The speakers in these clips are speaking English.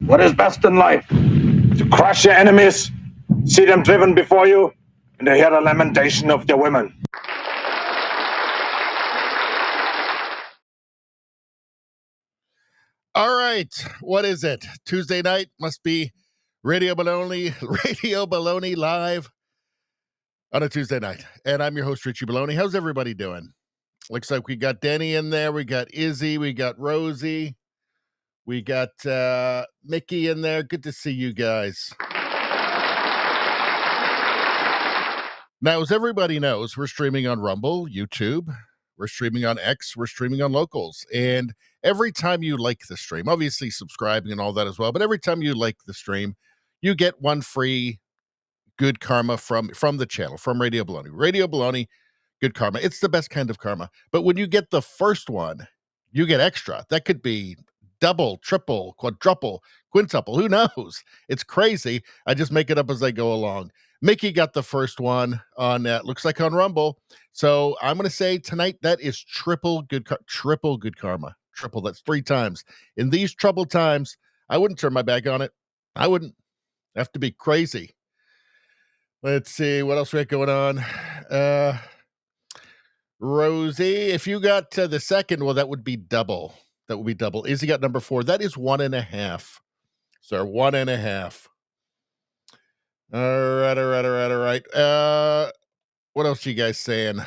What is best in life? To crush your enemies, see them driven before you, and to hear the lamentation of their women. All right. What is it? Tuesday night must be Radio Baloney live on a Tuesday night. And I'm your host, Richie Baloney. How's everybody doing? Looks like we got Denny in there. We got Izzy. We got Rosie. We got Mickey in there. Good to see you guys. Now, as everybody knows, we're streaming on Rumble, YouTube. We're streaming on X. We're streaming on Locals. And every time you like the stream, obviously subscribing and all that as well, but every time you like the stream, you get one free good karma from the channel, from Radio Baloney. Radio Baloney, good karma. It's the best kind of karma. But when you get the first one, you get extra. That could be double, triple, quadruple, quintuple. Who knows? It's crazy. I just make it up as I go along. Mickey got the first one on, looks like on Rumble. So I'm going to say tonight that is triple good karma. Triple, that's 3 times. In these troubled times, I wouldn't turn my back on it. I wouldn't. Have to be crazy. Let's see what else we got going on. Rosie, if you got the second, well, that would be double. That would be double. Izzy got number 4. That is 1.5. So 1.5. All right. What else are you guys saying?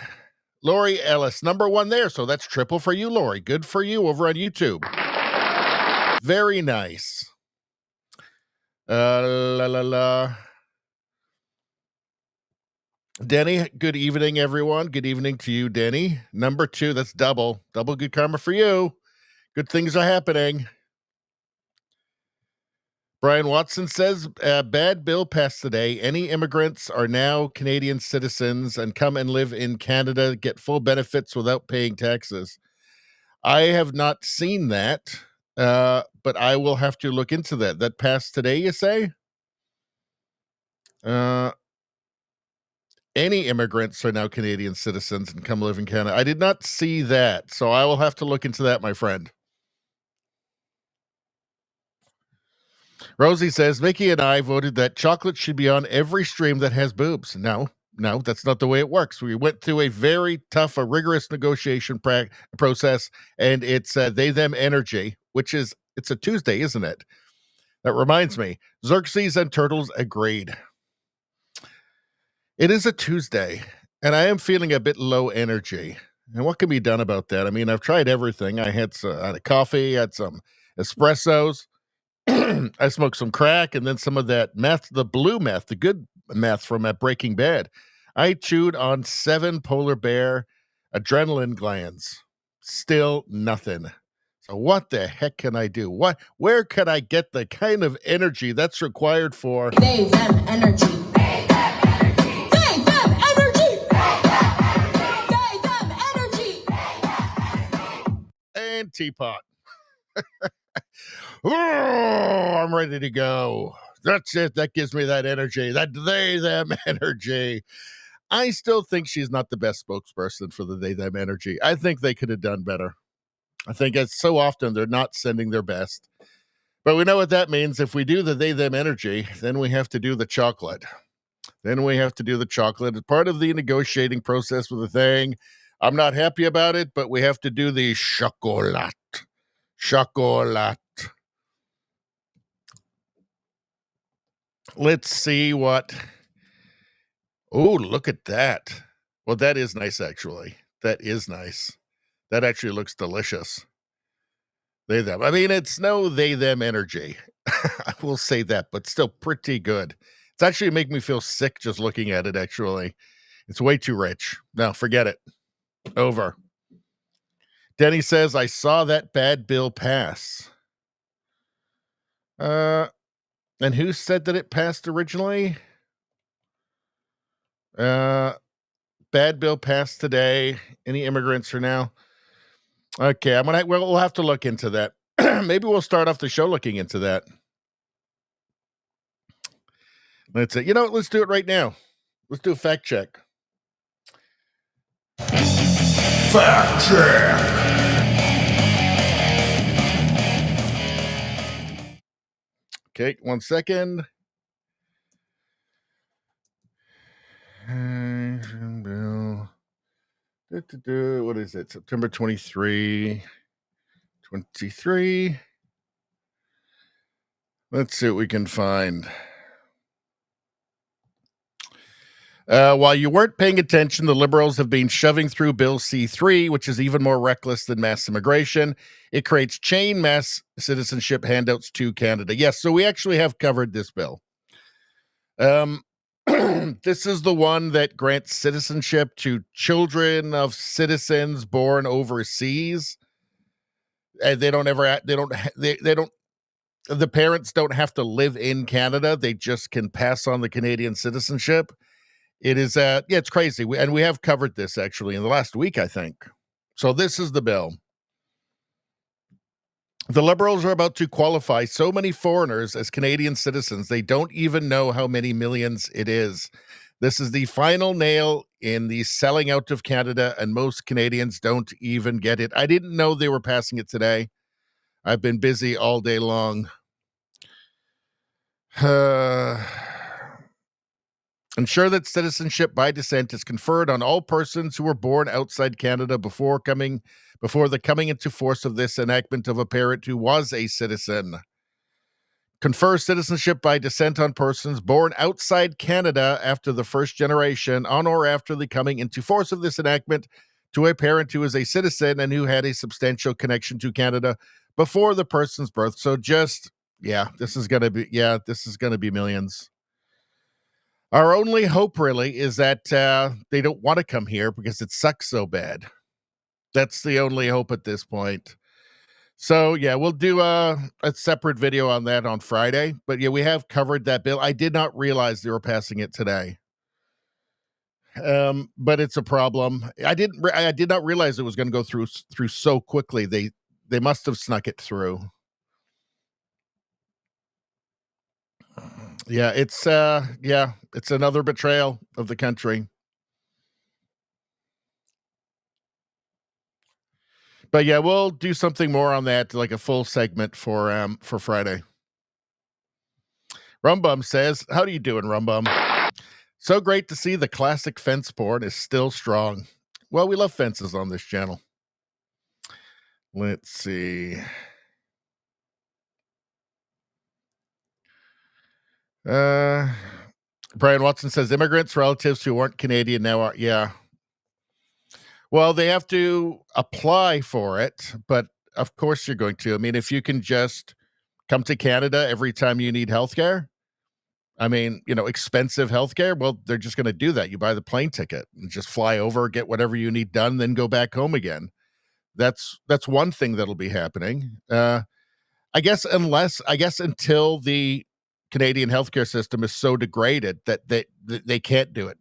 Lori Ellis, number 1 there. So that's triple for you, Lori. Good for you over on YouTube. Very nice. Denny, good evening, everyone. Good evening to you, Denny. Number 2, that's double. Double good karma for you. Good things are happening. Brian Watson says, bad bill passed today. Any immigrants are now Canadian citizens and come and live in Canada, get full benefits without paying taxes. I have not seen that, but I will have to look into that. That passed today, you say? Any immigrants are now Canadian citizens and come live in Canada. I did not see that, so I will have to look into that, my friend. Rosie says, Mickey and I voted that chocolate should be on every stream that has boobs. No, that's not the way it works. We went through a very tough, rigorous negotiation process, and it's they, them energy, which is, it's a Tuesday, isn't it? That reminds me, Xerxes and Turtles agreed. It is a Tuesday, and I am feeling a bit low energy. And what can be done about that? I mean, I've tried everything. I had a coffee, had some espressos. I smoked some crack and then some of that meth, the blue meth, the good meth from Breaking Bad. I chewed on 7 polar bear adrenaline glands. Still nothing. So what the heck can I do? Where can I get the kind of energy that's required for they, them, energy? They, them, energy. They, them, energy. They, them, energy. And teapot. Oh, I'm ready to go. That's it. That gives me that energy. That they, them energy. I still think she's not the best spokesperson for the they, them energy. I think they could have done better. I think it's so often they're not sending their best. But we know what that means. If we do the they, them energy, then we have to do the chocolate. It's part of the negotiating process with the thing. I'm not happy about it, but we have to do the chocolate. Chocolate. Let's see what. Oh, look at that. Well, that is nice, actually. That is nice. That actually looks delicious. They, them. I mean, it's no they, them energy. I will say that, but still pretty good. It's actually making me feel sick just looking at it, actually. It's way too rich. No, forget it. Over. Denny says, I saw that bad bill pass. And who said that it passed originally? Bad bill passed today. Any immigrants are now? Okay, we'll have to look into that. Maybe we'll start off the show looking into that. Let's say, let's do it right now. Let's do a fact check. Fact check. Okay, 1 second. What is it? September 23. Let's see what we can find. While you weren't paying attention, the Liberals have been shoving through Bill C-3, which is even more reckless than mass immigration. It creates chain mass citizenship handouts to Canada. Yes, so we actually have covered this bill. This is the one that grants citizenship to children of citizens born overseas. And the parents don't have to live in Canada. They just can pass on the Canadian citizenship. It is, it's crazy. We have covered this actually in the last week, I think. So this is the bill. The Liberals are about to qualify so many foreigners as Canadian citizens, they don't even know how many millions it is. This is the final nail in the selling out of Canada, and most Canadians don't even get it. I didn't know they were passing it today. I've been busy all day long. Ensure that citizenship by descent is conferred on all persons who were born outside Canada before the coming into force of this enactment of a parent who was a citizen. Confer citizenship by descent on persons born outside Canada after the first generation on or after the coming into force of this enactment to a parent who is a citizen and who had a substantial connection to Canada before the person's birth. So this is going to be millions. Our only hope really is that they don't want to come here because it sucks so bad. That's the only hope at this point. So, yeah, we'll do a separate video on that on Friday. But, yeah, we have covered that bill. I did not realize they were passing it today. But it's a problem. I did not realize it was going to go through so quickly. They must have snuck it through. Yeah, it's another betrayal of the country. But yeah, we'll do something more on that, like a full segment for Friday. Rumbum says, "How do you doing, Rumbum? So great to see the classic fence porn is still strong. Well, we love fences on this channel." Let's see. Brian Watson says, "Immigrants, relatives who aren't Canadian now are," yeah. Well, they have to apply for it, but of course you're going to. I mean, if you can just come to Canada every time you need healthcare, I mean, expensive healthcare, well, they're just going to do that. You buy the plane ticket and just fly over, get whatever you need done, then go back home again. That's one thing that'll be happening. I guess until the Canadian healthcare system is so degraded that they can't do it.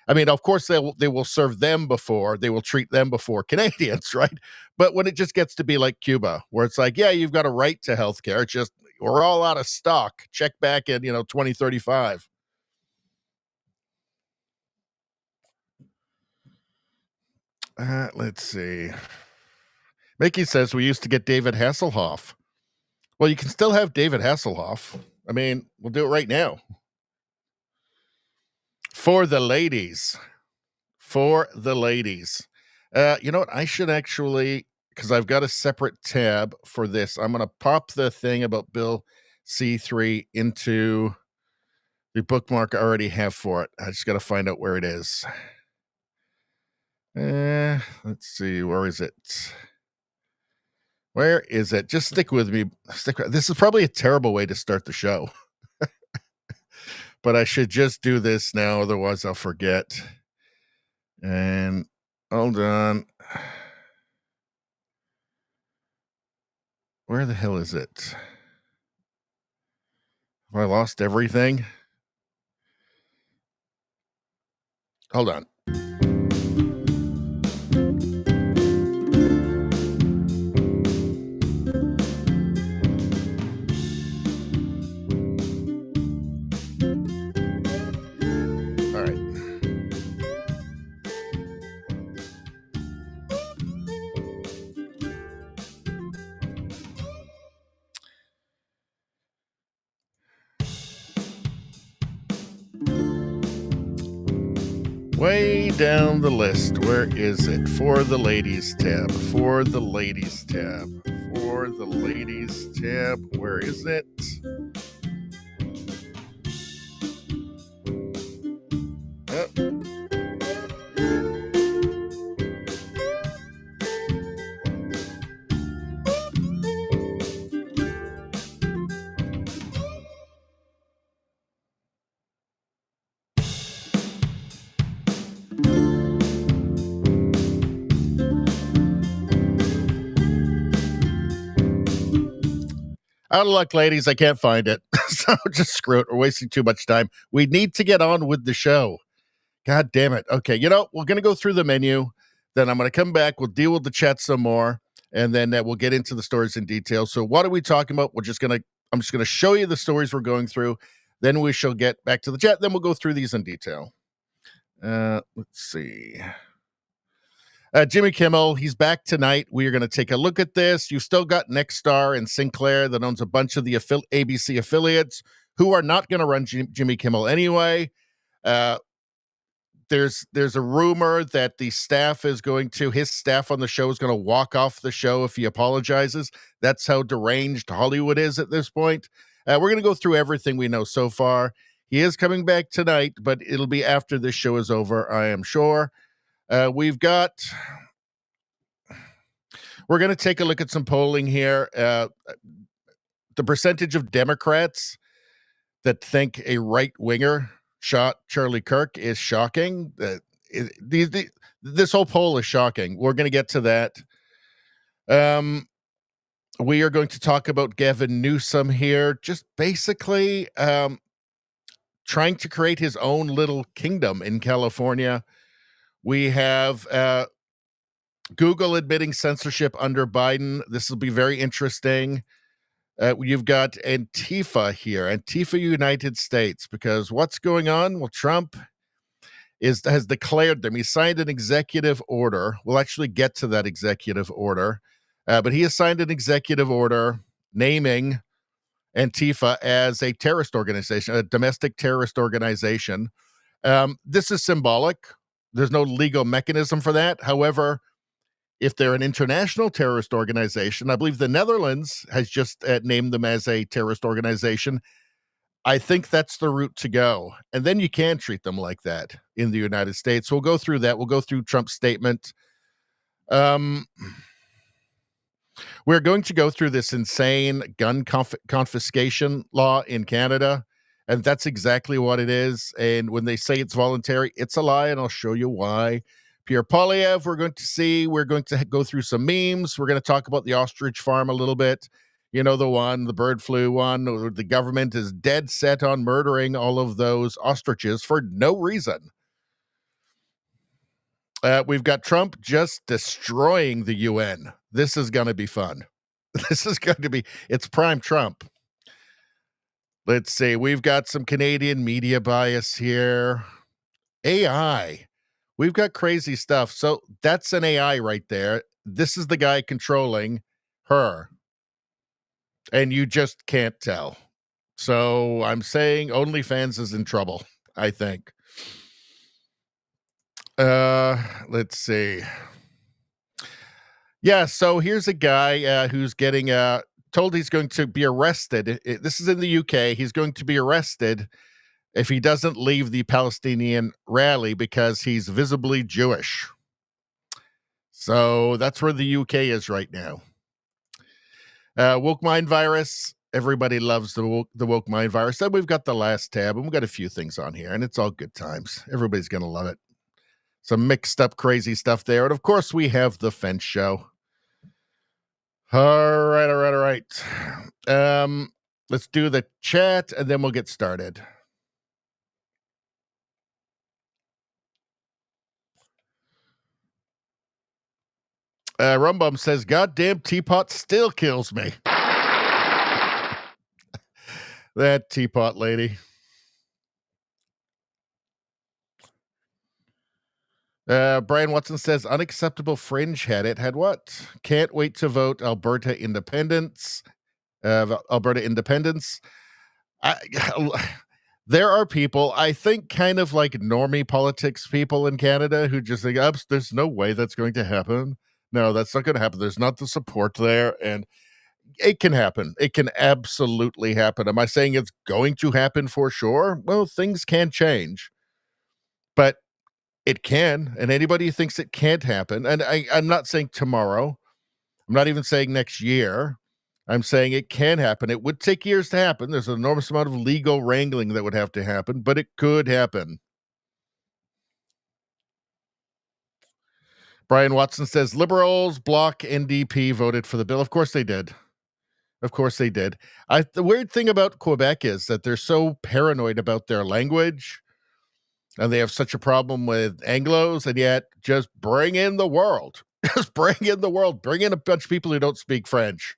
I mean, of course they will serve them before, they will treat them before Canadians, right? But when it just gets to be like Cuba, where it's like, yeah, you've got a right to healthcare, it's just we're all out of stock. Check back in 2035. Let's see. Mickey says we used to get David Hasselhoff. Well, you can still have David Hasselhoff. I mean, we'll do it right now. For the ladies. You know what? I should actually, because I've got a separate tab for this. I'm going to pop the thing about Bill C3 into the bookmark I already have for it. I just got to find out where it is. Let's see. Where is it? Where is it? Just stick with me. This is probably a terrible way to start the show. But I should just do this now, otherwise I'll forget. And hold on. Where the hell is it? Have I lost everything? Hold on. Way down the list. Where is it? For the ladies tab. For the ladies tab. For the ladies tab. Where is it? Oh. Out of luck, ladies. I can't find it. So just screw it. We're wasting too much time. We need to get on with the show. God damn it. Okay, we're going to go through the menu. Then I'm going to come back. We'll deal with the chat some more. And then we'll get into the stories in detail. So what are we talking about? I'm just going to show you the stories we're going through. Then we shall get back to the chat. Then we'll go through these in detail. Let's see. Jimmy Kimmel, he's back tonight. We are going to take a look at this. You've still got Nexstar and Sinclair that owns a bunch of the ABC affiliates who are not going to run Jimmy Kimmel anyway. There's a rumor that his staff on the show is going to walk off the show if he apologizes. That's how deranged Hollywood is at this point. We're going to go through everything we know so far. He is coming back tonight, but it'll be after this show is over, I am sure. We're going to take a look at some polling here. The percentage of Democrats that think a right-winger shot Charlie Kirk is shocking. This whole poll is shocking. We're going to get to that. We are going to talk about Gavin Newsom here, just basically trying to create his own little kingdom in California. We have Google admitting censorship under Biden. This will be very interesting. You've got Antifa here, Antifa United States, because what's going on? Well, Trump has declared them. He signed an executive order. We'll actually get to that executive order. But he has signed an executive order naming Antifa as a terrorist organization, a domestic terrorist organization. This is symbolic. There's no legal mechanism for that. However, if they're an international terrorist organization, I believe the Netherlands has just named them as a terrorist organization. I think that's the route to go. And then you can treat them like that in the United States. We'll go through that. We'll go through Trump's statement. We're going to go through this insane gun confiscation law in Canada. And that's exactly what it is. And when they say it's voluntary, it's a lie. And I'll show you why. Pierre Poilievre, we're going to go through some memes. We're going to talk about the ostrich farm a little bit. You know, the bird flu one. The government is dead set on murdering all of those ostriches for no reason. We've got Trump just destroying the UN. This is going to be fun. It's prime Trump. Let's see. We've got some Canadian media bias here. AI. We've got crazy stuff. So that's an AI right there. This is the guy controlling her. And you just can't tell. So I'm saying OnlyFans is in trouble, I think. Let's see. Yeah, so here's a guy who's getting told he's going to be arrested. This is in the UK. He's going to be arrested if he doesn't leave the Palestinian rally because he's visibly Jewish. So that's where the UK is right now. Woke mind virus. Everybody loves the woke mind virus. Then we've got the last tab, and we've got a few things on here, and it's all good times. Everybody's going to love it. Some mixed up crazy stuff there. And of course, we have the Fence Show. All right. Let's do the chat, and then we'll get started. Rumbum says, "Goddamn teapot still kills me." That teapot lady. Brian Watson says, "Unacceptable fringe had what? Can't wait to vote Alberta independence." Alberta independence. There are people, I think, kind of like normie politics people in Canada who just think, there's no way that's going to happen. No, that's not going to happen. There's not the support there. And it can happen. It can absolutely happen. Am I saying it's going to happen for sure? Well, things can change. But it can. And anybody who thinks it can't happen, and I'm not saying tomorrow. I'm not even saying next year. I'm saying it can happen. It would take years to happen. There's an enormous amount of legal wrangling that would have to happen, but it could happen. Brian Watson says, Liberals, Bloc, NDP voted for the bill. Of course they did. The weird thing about Quebec is that they're so paranoid about their language, and they have such a problem with Anglos, and yet just bring in the world. Just bring in the world. Bring in a bunch of people who don't speak French.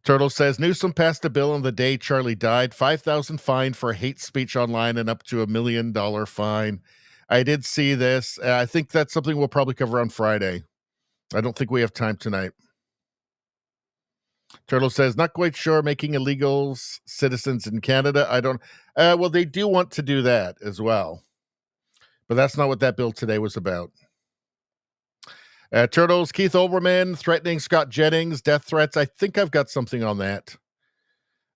Turtle says, Newsom passed a bill on the day Charlie died, 5,000 fine for hate speech online and up to $1 million fine. I did see this. I think that's something we'll probably cover on Friday. I don't think we have time tonight. Turtle says, not quite sure, making illegals citizens in Canada. I don't, well, they do want to do that as well. But that's not what that bill today was about. Turtles, Keith Olbermann threatening Scott Jennings, death threats. I think I've got something on that.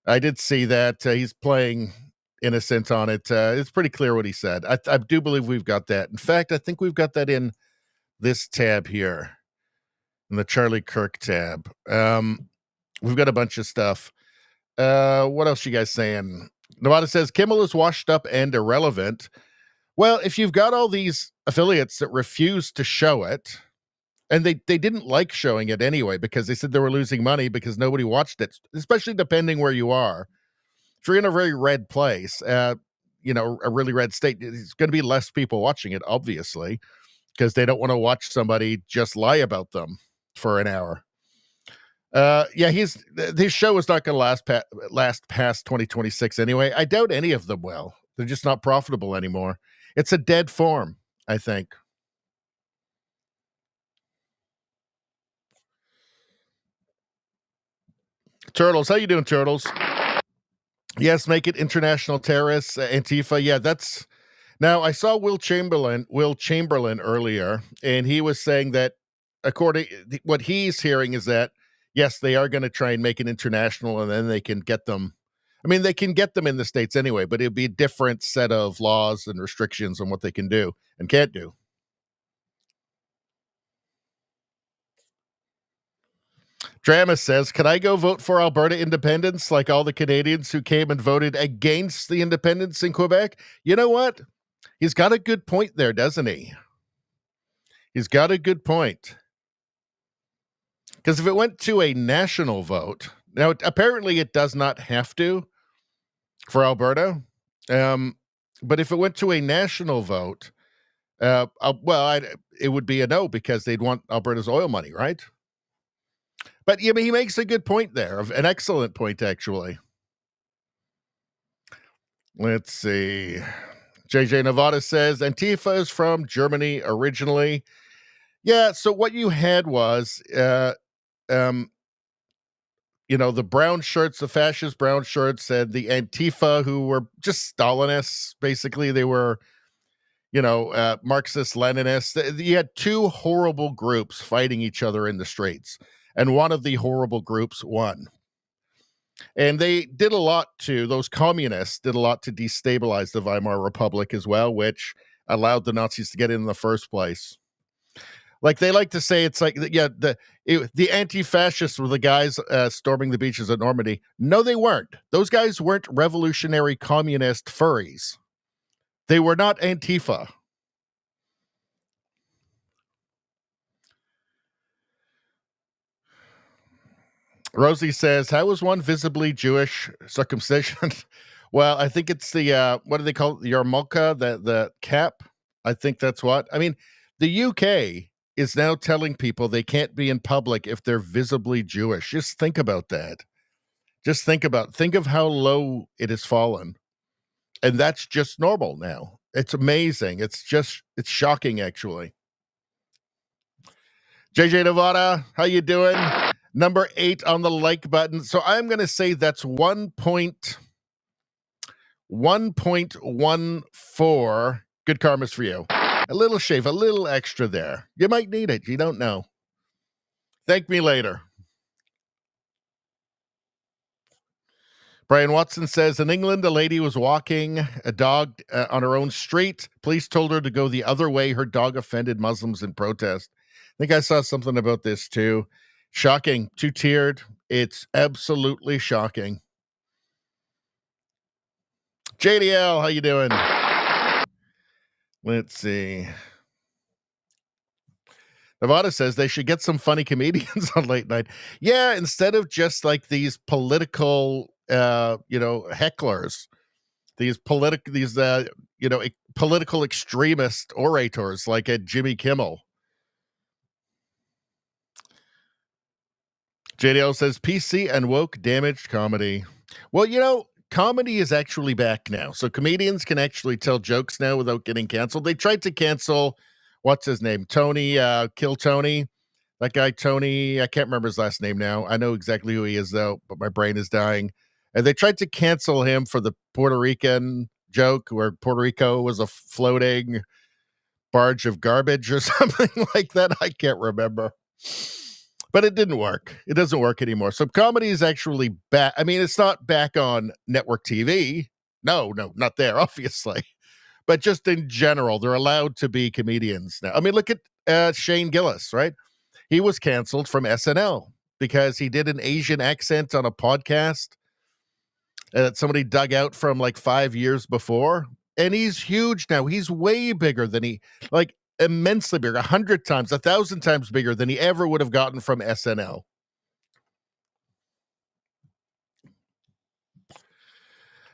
I did see that. He's playing innocent on it. It's pretty clear what he said. I do believe we've got that. In fact, I think we've got that in this tab here, in the Charlie Kirk tab. We've got a bunch of stuff. What else you guys saying? Nevada says, Kimmel is washed up and irrelevant. Well, if you've got all these affiliates that refuse to show it, and they didn't like showing it anyway because they said they were losing money because nobody watched it, especially depending where you are. If you're in a very red place, a really red state, it's going to be less people watching it, obviously, because they don't want to watch somebody just lie about them for an hour. His show is not going to last past 2026 anyway. I doubt any of them will. They're just not profitable anymore. It's a dead form, I think. Turtles, how you doing, Turtles? Yes, make it international terrorists, Antifa. Yeah, that's... Now, I saw Will Chamberlain earlier, and he was saying that what he's hearing is that, yes, they are going to try and make it international, and then they can get them. I mean, they can get them in the States anyway, but it'd be a different set of laws and restrictions on what they can do and can't do. Dramus says, can I go vote for Alberta independence like all the Canadians who came and voted against the independence in Quebec? You know what? He's got a good point there, doesn't he? He's got a good point. Because if it went to a national vote, now apparently it does not have to for Alberta, but if it went to a national vote, it would be a no because they'd want Alberta's oil money, right? But he makes a good point there, an excellent point, actually. Let's see. JJ Nevada says, Antifa is from Germany originally. Yeah, so what you had was, the brown shirts, the fascist brown shirts, and the Antifa, who were just Stalinists. Basically, they were, Marxist Leninists. You had two horrible groups fighting each other in the streets, and one of the horrible groups won. And those communists did a lot to destabilize the Weimar Republic as well, which allowed the Nazis to get in the first place. Like they like to say, it's like, the anti-fascists were the guys storming the beaches at Normandy. No, they weren't. Those guys weren't revolutionary communist furries. They were not Antifa. Rosie says, how is one visibly Jewish circumcision? Well, I think it's the, what do they call it? The yarmulke, the cap. I think that's what. I mean, the UK is now telling people they can't be in public if they're visibly Jewish. Just think about that. Think of how low it has fallen. And that's just normal now. It's amazing. It's shocking, actually. JJ Nevada, how you doing? Number 8 on the like button. So I'm going to say that's 1.14. Good karma's for you. A little shave, a little extra there. You might need it. You don't know. Thank me later. Brian Watson says, in England, a lady was walking a dog on her own street. Police told her to go the other way. Her dog offended Muslims in protest. I think I saw something about this too. Shocking. Two-tiered. It's absolutely shocking. JDL, how you doing? Let's see. Nevada says they should get some funny comedians on late night. Yeah, instead of just like these political, hecklers, these political extremist orators like Jimmy Kimmel. JDL says PC and woke damaged comedy. Well, comedy is actually back now. So comedians can actually tell jokes now without getting canceled. They tried to cancel, what's his name? Tony, Kill Tony. That guy, Tony, I can't remember his last name now. I know exactly who he is, though, but my brain is dying. And they tried to cancel him for the Puerto Rican joke where Puerto Rico was a floating barge of garbage or something like that. I can't remember. But it didn't work. It doesn't work anymore. So comedy is actually back. I mean, it's not back on network TV. No, not there, obviously. But just in general, they're allowed to be comedians now. I mean, look at Shane Gillis, right? He was canceled from SNL because he did an Asian accent on a podcast that somebody dug out from like 5 years before. And he's huge now. He's way bigger than immensely bigger, 100 times, 1,000 times bigger than he ever would have gotten from SNL.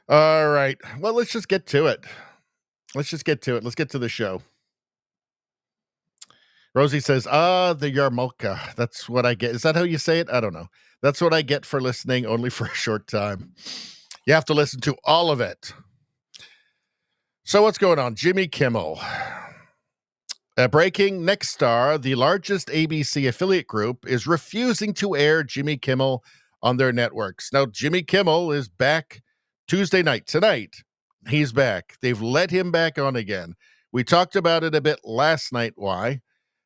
All right. Well, let's just get to it. Let's get to the show. Rosie says, the Yarmulke. That's what I get. Is that how you say it? I don't know. That's what I get for listening only for a short time. You have to listen to all of it. So what's going on? Jimmy Kimmel. Breaking, Nexstar, the largest ABC affiliate group, is refusing to air Jimmy Kimmel on their networks. Now, Jimmy Kimmel is back Tuesday night. Tonight, he's back. They've let him back on again. We talked about it a bit last night. Why?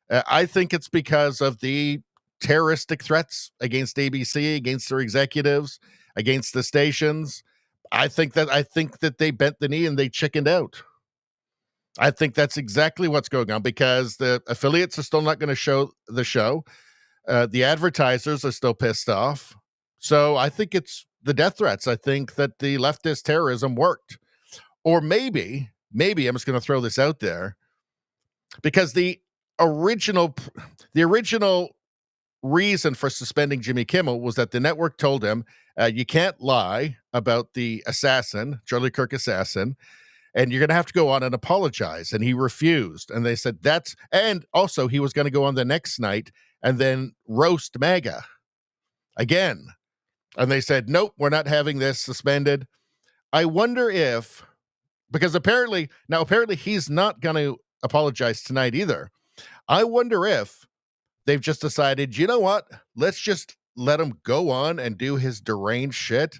I think it's because of the terroristic threats against ABC, against their executives, against the stations. I think that they bent the knee and they chickened out. I think that's exactly what's going on because the affiliates are still not going to show the show. The advertisers are still pissed off. So I think it's the death threats. I think that the leftist terrorism worked. Or maybe I'm just going to throw this out there because the original reason for suspending Jimmy Kimmel was that the network told him, you can't lie about the assassin, Charlie Kirk assassin, and you're going to have to go on and apologize. And he refused. And they said and also he was going to go on the next night and then roast MAGA again. And they said, nope, we're not having this suspended. I wonder if, because apparently he's not going to apologize tonight either. I wonder if they've just decided, you know what? Let's just let him go on and do his deranged shit.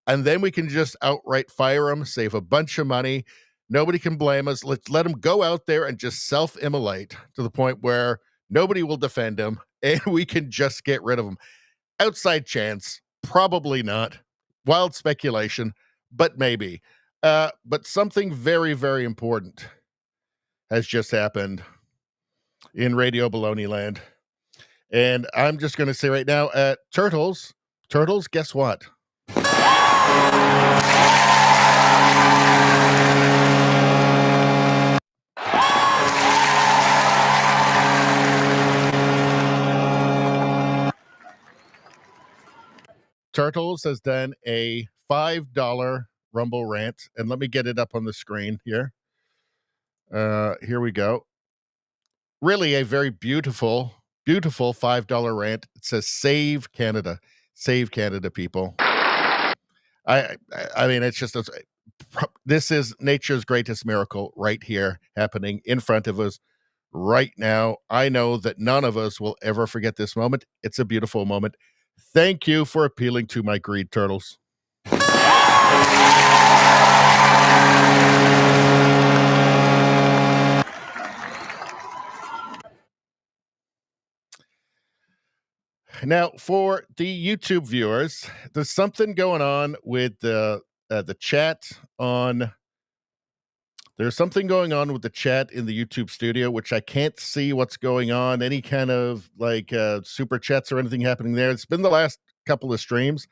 And then we can just outright fire him, save a bunch of money. Nobody can blame us. Let's let him go out there and just self-immolate to the point where nobody will defend him and we can just get rid of him. Outside chance, probably not. Wild speculation, but maybe. But something very, very important has just happened in Radio Baloney land. And I'm just going to say right now, Turtles, guess what? Turtles has done a $5 Rumble rant, and let me get it up on the screen here. Here we go. Really a very beautiful $5 rant. It says, "Save Canada, people." I mean, it's just this is nature's greatest miracle right here, happening in front of us right now. I know that none of us will ever forget this moment. It's a beautiful moment. Thank you for appealing to my greed, Turtles. Now, for the YouTube viewers, there's something going on with the chat on. There's something going on with the chat in the YouTube studio, which I can't see what's going on. Any kind of super chats or anything happening there. It's been the last couple of streams.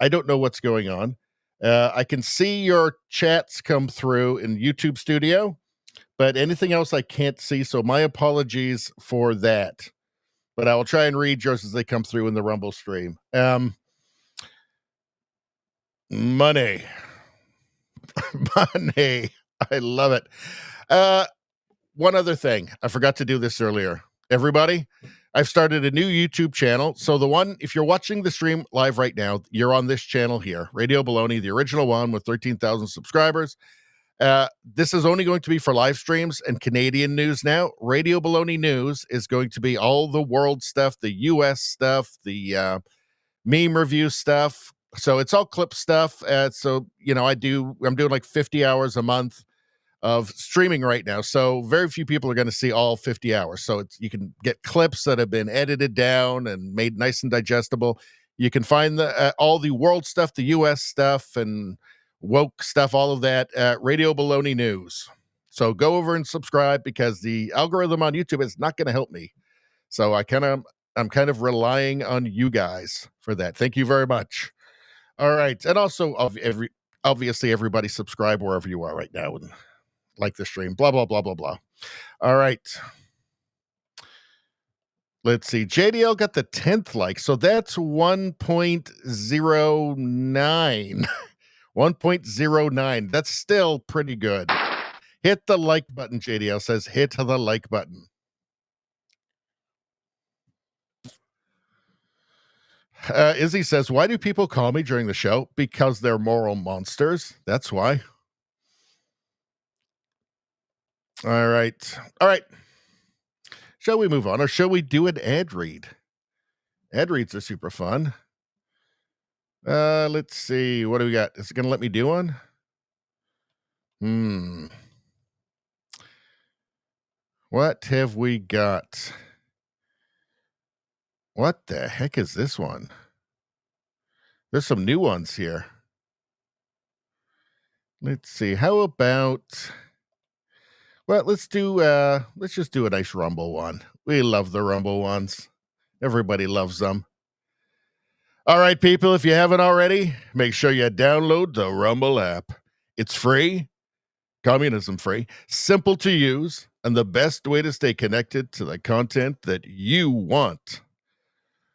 I don't know what's going on. I can see your chats come through in YouTube studio, but anything else I can't see. So my apologies for that. But I will try and read yours as they come through in the Rumble stream. Money. Money. I love it. One other thing. I forgot to do this earlier. Everybody, I've started a new YouTube channel. So if you're watching the stream live right now, you're on this channel here, Radio Baloney, the original one with 13,000 subscribers. This is only going to be for live streams and Canadian news now. Radio Baloney News is going to be all the world stuff, the U.S. stuff, the meme review stuff. So it's all clip stuff. So, I'm doing like 50 hours a month of streaming right now. So very few people are going to see all 50 hours. So you can get clips that have been edited down and made nice and digestible. You can find all the world stuff, the U.S. stuff, and woke stuff, all of that at Radio Baloney News. So go over and subscribe because the algorithm on YouTube is not going to help me. So I'm kind of relying on you guys for that. Thank you very much. All right. And also obviously everybody subscribe wherever you are right now and like the stream, blah, blah, blah, blah, blah. All right. Let's see. JDL got the 10th like. So that's 1.09. 1.09. That's still pretty good. Hit the like button, JDL says. Hit the like button. Izzy says, why do people call me during the show? Because they're moral monsters. That's why. All right. Shall we move on or shall we do an ad read? Ad reads are super fun. Let's see. What do we got? Is it going to let me do one? What have we got? What the heck is this one? There's some new ones here. Let's see. How about... Well, let's just do a nice Rumble one. We love the Rumble ones. Everybody loves them. All right, people, if you haven't already, make sure you download the Rumble app. It's free, communism free, simple to use, and the best way to stay connected to the content that you want.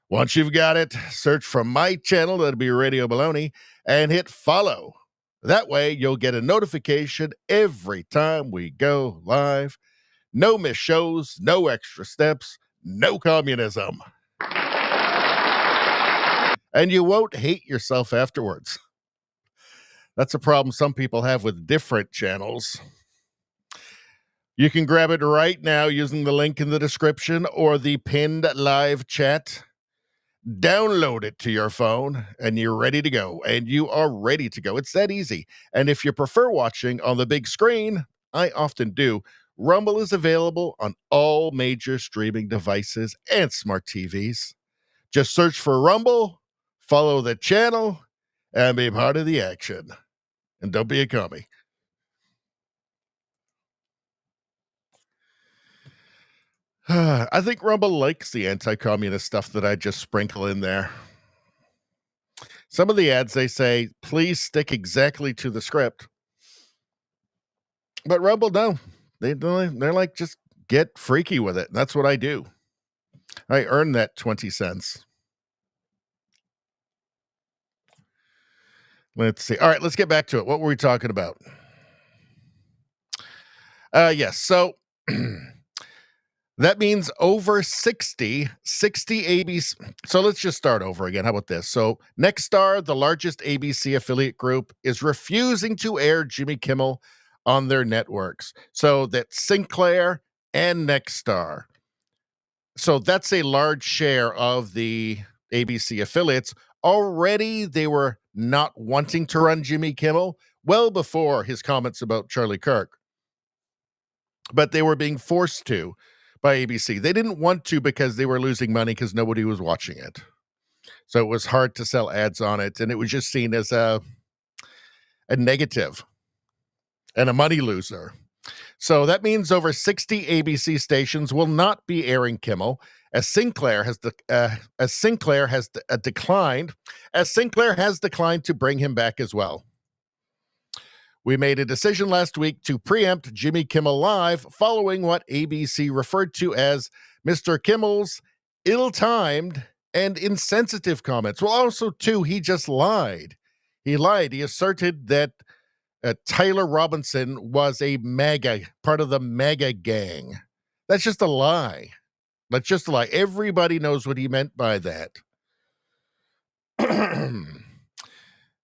Once you've got it, search for my channel, that'll be Radio Baloney, and hit follow. That way, you'll get a notification every time we go live. No missed shows, no extra steps, no communism. And you won't hate yourself afterwards. That's a problem some people have with different channels. You can grab it right now using the link in the description or the pinned live chat. Download it to your phone and you're ready to go. And you are ready to go. It's that easy. And if you prefer watching on the big screen, I often do, Rumble is available on all major streaming devices and smart TVs. Just search for Rumble, follow the channel, and be part of the action. And don't be a commie. I think Rumble likes the anti-communist stuff that I just sprinkle in there. Some of the ads, they say, please stick exactly to the script. But Rumble, no. They're like, just get freaky with it. That's what I do. I earned that 20 cents. Let's see. All right, let's get back to it. What were we talking about? Yes, so... That means over 60 ABC. So let's just start over again. How about this? So Nexstar, the largest ABC affiliate group, is refusing to air Jimmy Kimmel on their networks. So that's Sinclair and Nexstar. So that's a large share of the ABC affiliates. Already they were not wanting to run Jimmy Kimmel well before his comments about Charlie Kirk. But they were being forced to by ABC. They didn't want to because they were losing money because nobody was watching it. So it was hard to sell ads on it. And it was just seen as a negative and a money loser. So that means over 60 ABC stations will not be airing Kimmel as Sinclair has declined to bring him back as well. We made a decision last week to preempt Jimmy Kimmel Live following what ABC referred to as Mr. Kimmel's ill-timed and insensitive comments. Well, also, too, he just lied. He lied. He asserted that Tyler Robinson was a MAGA, part of the MAGA gang. That's just a lie. That's just a lie. Everybody knows what he meant by that.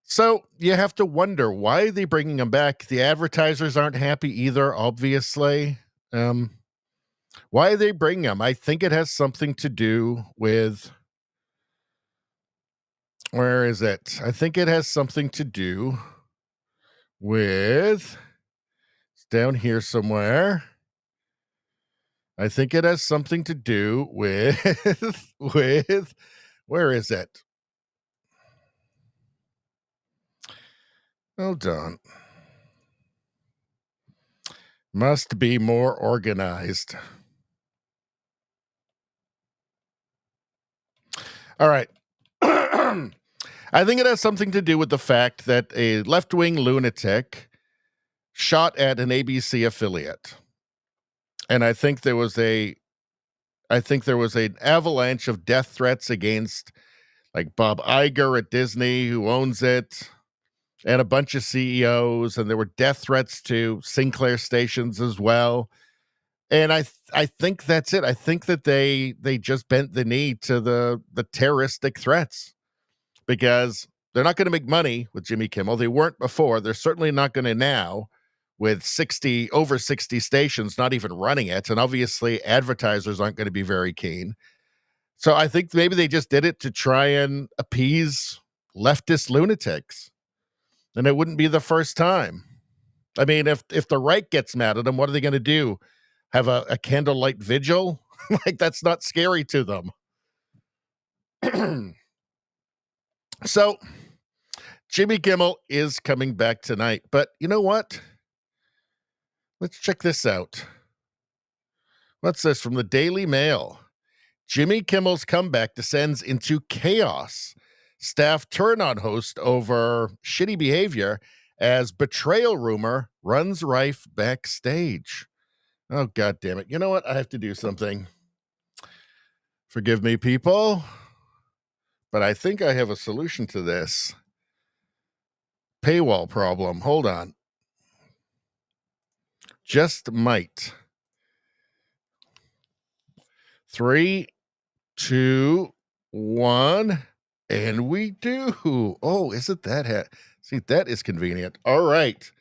So you have to wonder, why are they bringing him back? The advertisers aren't happy either, obviously. Why are they bringing him? I think it has something to do with, where is it? I think it has something to do with, it's down here somewhere. I think it has something to do with, with, where is it? Hold on. Must be more organized. All right. I think it has something to do with the fact that a left-wing lunatic shot at an ABC affiliate. And I think there was an avalanche of death threats against, like, Bob Iger at Disney, who owns it, and a bunch of CEOs, and there were death threats to Sinclair stations as well. And I think that's it. I think that they just bent the knee to the terroristic threats, because they're not going to make money with Jimmy Kimmel. They weren't before. They're certainly not going to now, with over 60 stations not even running it. And obviously advertisers aren't going to be very keen. So I think maybe they just did it to try and appease leftist lunatics. And it wouldn't be the first time. I mean, if the right gets mad at them, what are they going to do? Have a candlelight vigil? Like, that's not scary to them. So Jimmy Kimmel is coming back tonight, but you know what? Let's check this out. What's this from the Daily Mail? Jimmy Kimmel's comeback descends into chaos. Staff turn on host over shitty behavior as betrayal rumor runs rife backstage. Oh, God damn it. You know what? I have to do something. Forgive me, people, but I think I have a solution to this paywall problem. Hold on. Just might. 3, 2, 1, and we do. Oh, isn't that see, that is convenient. All right.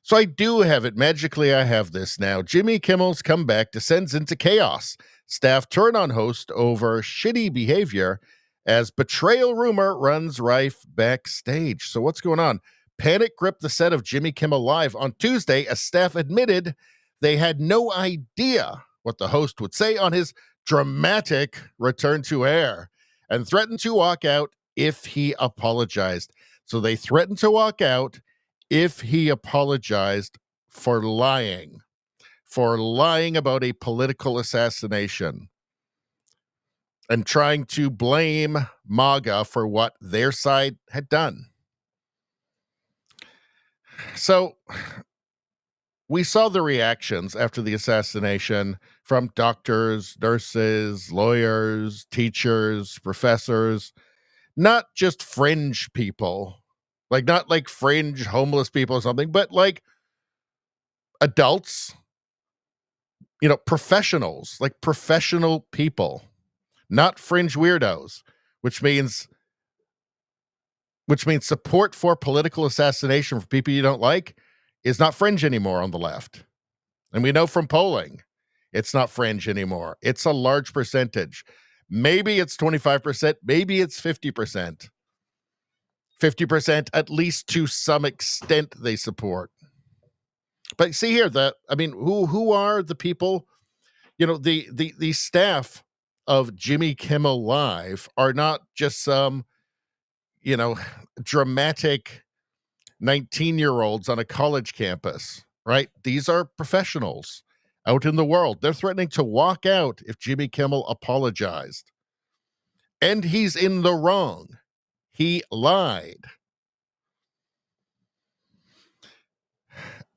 So I do have it. Magically, I have this now. Jimmy Kimmel's comeback descends into chaos. Staff turn on host over shitty behavior as betrayal rumor runs rife backstage. So what's going on? Panic gripped the set of Jimmy Kimmel Live on Tuesday as staff admitted they had no idea what the host would say on his dramatic return to air, and threatened to walk out if he apologized. So they threatened to walk out if he apologized for lying about a political assassination and trying to blame MAGA for what their side had done. So we saw the reactions after the assassination from doctors, nurses, lawyers, teachers, professors, not just fringe people, like not like fringe homeless people or something, but like adults, professionals, like professional people, not fringe weirdos, which means support for political assassination for people you don't like is not fringe anymore on the left. And we know from polling, it's not fringe anymore. It's a large percentage. Maybe it's 25%, maybe it's 50%. 50%, at least to some extent, they support. But see here, who are the people? The staff of Jimmy Kimmel Live are not just some, dramatic 19-year-olds on a college campus, right? These are professionals out in the world. They're threatening to walk out if Jimmy Kimmel apologized. And he's in the wrong. He lied.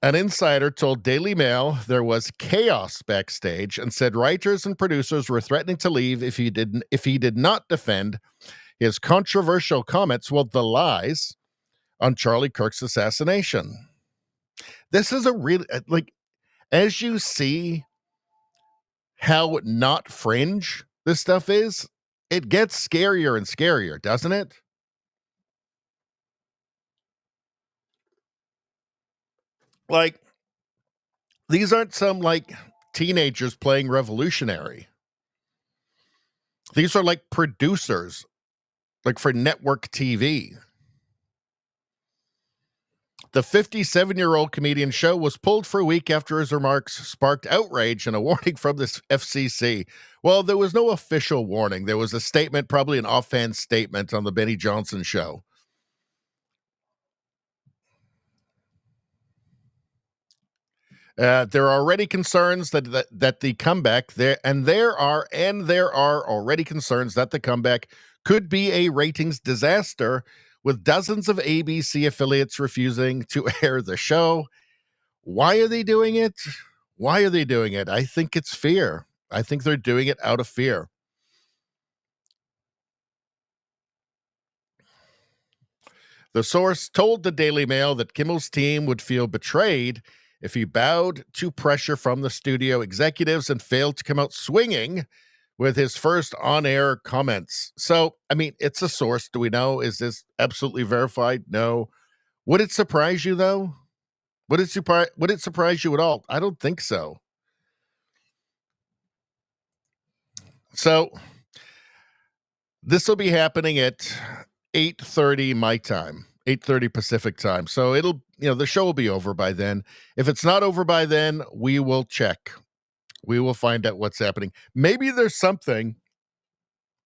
An insider told Daily Mail there was chaos backstage and said writers and producers were threatening to leave if he did not defend his controversial comments, the lies on Charlie Kirk's assassination. This is a really, as you see how not fringe this stuff is, it gets scarier and scarier, doesn't it? Like, these aren't some like teenagers playing revolutionary. These are like producers, like for network TV. The 57-year-old comedian show was pulled for a week after his remarks sparked outrage and a warning from the FCC. Well, there was no official warning. There was a statement, probably an offhand statement on the Benny Johnson show. There are already concerns that the comeback there are already concerns that the comeback could be a ratings disaster, with dozens of ABC affiliates refusing to air the show. Why are they doing it? Why are they doing it? I think it's fear. I think they're doing it out of fear. The source told the Daily Mail that Kimmel's team would feel betrayed if he bowed to pressure from the studio executives and failed to come out swinging with his first on-air comments. So, I mean, it's a source. Do we know? Is this absolutely verified? No. Would it surprise you, though? Would it surprise you at all? I don't think so. So, this will be happening at 8:30 my time, 8:30 Pacific time. So it'll, the show will be over by then. If it's not over by then, we will check. We will find out what's happening. Maybe there's something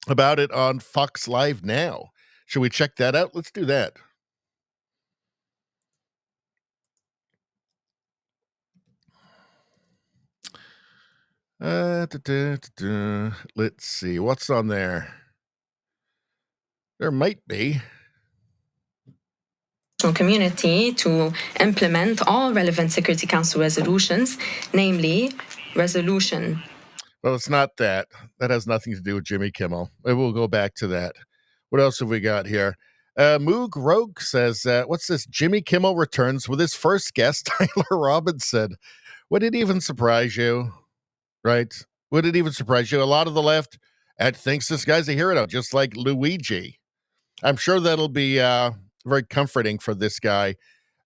about it on Fox Live now. Should we check that out? Let's do that. Let's see. What's on there? There might be. Community to implement all relevant Security Council resolutions, namely resolution. Well, it's not that. That has nothing to do with Jimmy Kimmel. We'll go back to that. What else have we got here? Moog Rogue says, what's this? Jimmy Kimmel returns with his first guest, Tyler Robinson. Would it even surprise you? Right? Would it even surprise you? A lot of the left thinks this guy's a hero, just like Luigi. I'm sure that'll be very comforting for this guy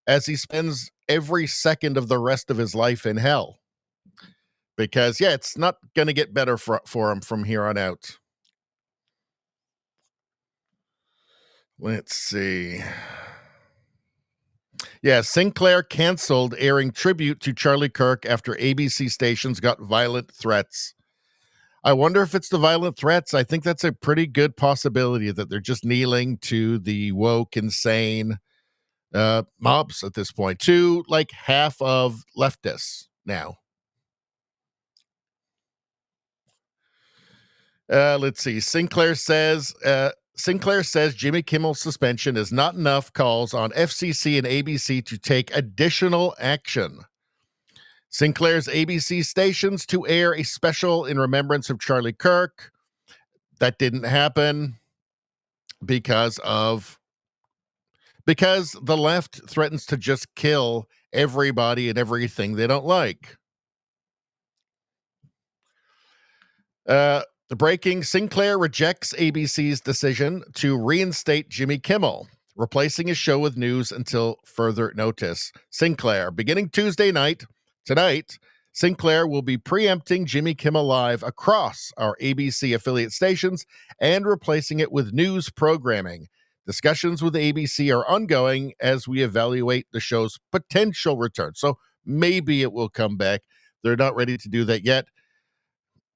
as he spends every second of the rest of his life in hell. Because, it's not going to get better for him from here on out. Let's see. Yeah, Sinclair canceled airing tribute to Charlie Kirk after ABC stations got violent threats. I wonder if it's the violent threats. I think that's a pretty good possibility that they're just kneeling to the woke, insane mobs at this point, to like half of leftists now. Let's see. Sinclair says Jimmy Kimmel's suspension is not enough, calls on FCC and ABC to take additional action. Sinclair's ABC stations to air a special in remembrance of Charlie Kirk. That didn't happen because the left threatens to just kill everybody and everything they don't like. The breaking: Sinclair rejects ABC's decision to reinstate Jimmy Kimmel, replacing his show with news until further notice. Sinclair, beginning Tuesday night, tonight, Sinclair will be preempting Jimmy Kimmel Live across our ABC affiliate stations and replacing it with news programming. Discussions with ABC are ongoing as we evaluate the show's potential return. So maybe it will come back. They're not ready to do that yet.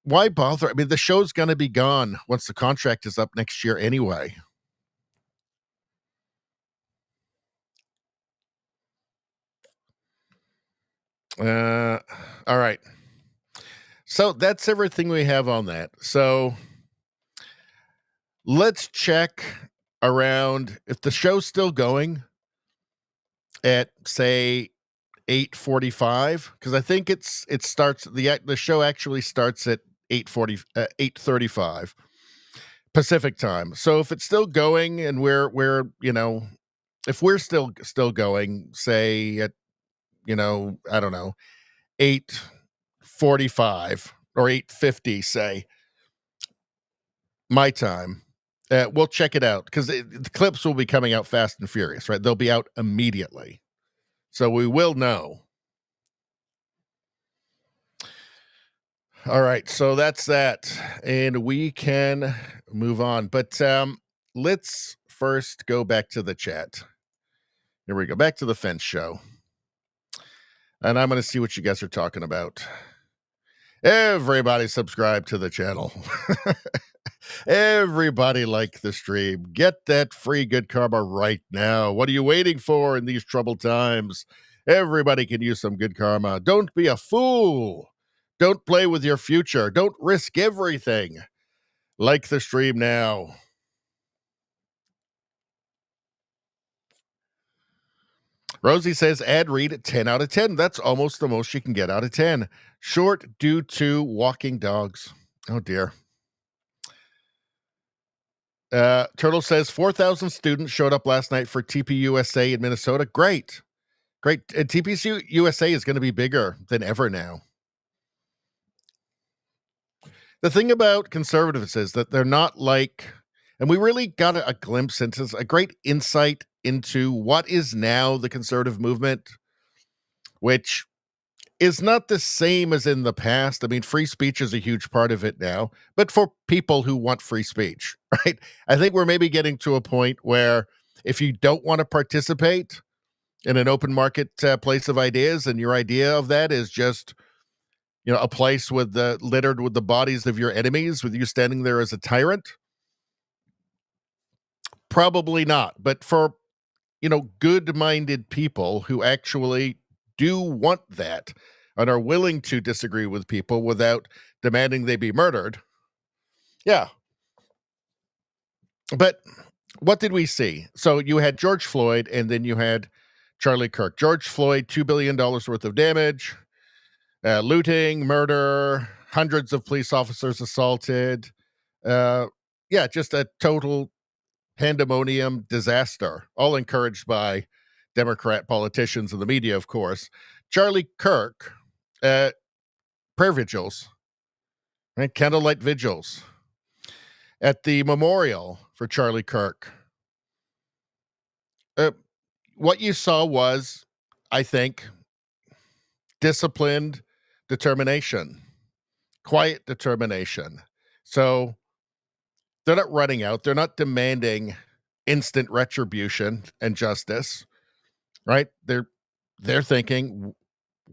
Why bother? I mean, the show's going to be gone once the contract is up next year anyway. All right. So that's everything we have on that. So let's check around if the show's still going at, say, 8:45, because I think it starts, the show actually starts at 8:35 Pacific time. So if it's still going and we're if we're still going, say at I don't know, 8:45 or 8:50, say my time, we'll check it out, because the clips will be coming out fast and furious, right? They'll be out immediately. So we will know All right, so that's that, and we can move on. But let's first go back to the chat. Here we go, back to the fence show, and I'm going to see what you guys are talking about. Everybody subscribe to the channel. Everybody like the stream. Get that free good karma right now. What are you waiting for in these troubled times? Everybody can use some good karma. Don't be a fool. Don't play with your future. Don't risk everything. Like the stream now. Rosie says, ad read 10 out of 10. That's almost the most you can get out of 10. Short due to walking dogs. Oh, dear. Turtle says 4,000 students showed up last night for TPUSA in Minnesota. Great. Great. TPUSA is going to be bigger than ever now. The thing about conservatives is that they're not like, and we really got a glimpse into a great insight into what is now the conservative movement, which is not the same as in the past. I mean, free speech is a huge part of it now, but for people who want free speech, right? I think we're maybe getting to a point where if you don't want to participate in an open market place of ideas, and your idea of that is just, a place with littered with the bodies of your enemies, with you standing there as a tyrant, probably not. But for, good-minded people who actually do want that and are willing to disagree with people without demanding they be murdered. Yeah. But what did we see? So you had George Floyd, and then you had Charlie Kirk. George Floyd, $2 billion worth of damage, looting, murder, hundreds of police officers assaulted. Just a total pandemonium disaster, all encouraged by Democrat politicians and the media, of course. Charlie Kirk, prayer vigils, right? Candlelight vigils at the memorial for Charlie Kirk. What you saw was, I think, disciplined determination, quiet determination. So they're not running out. They're not demanding instant retribution and justice, right? They're thinking,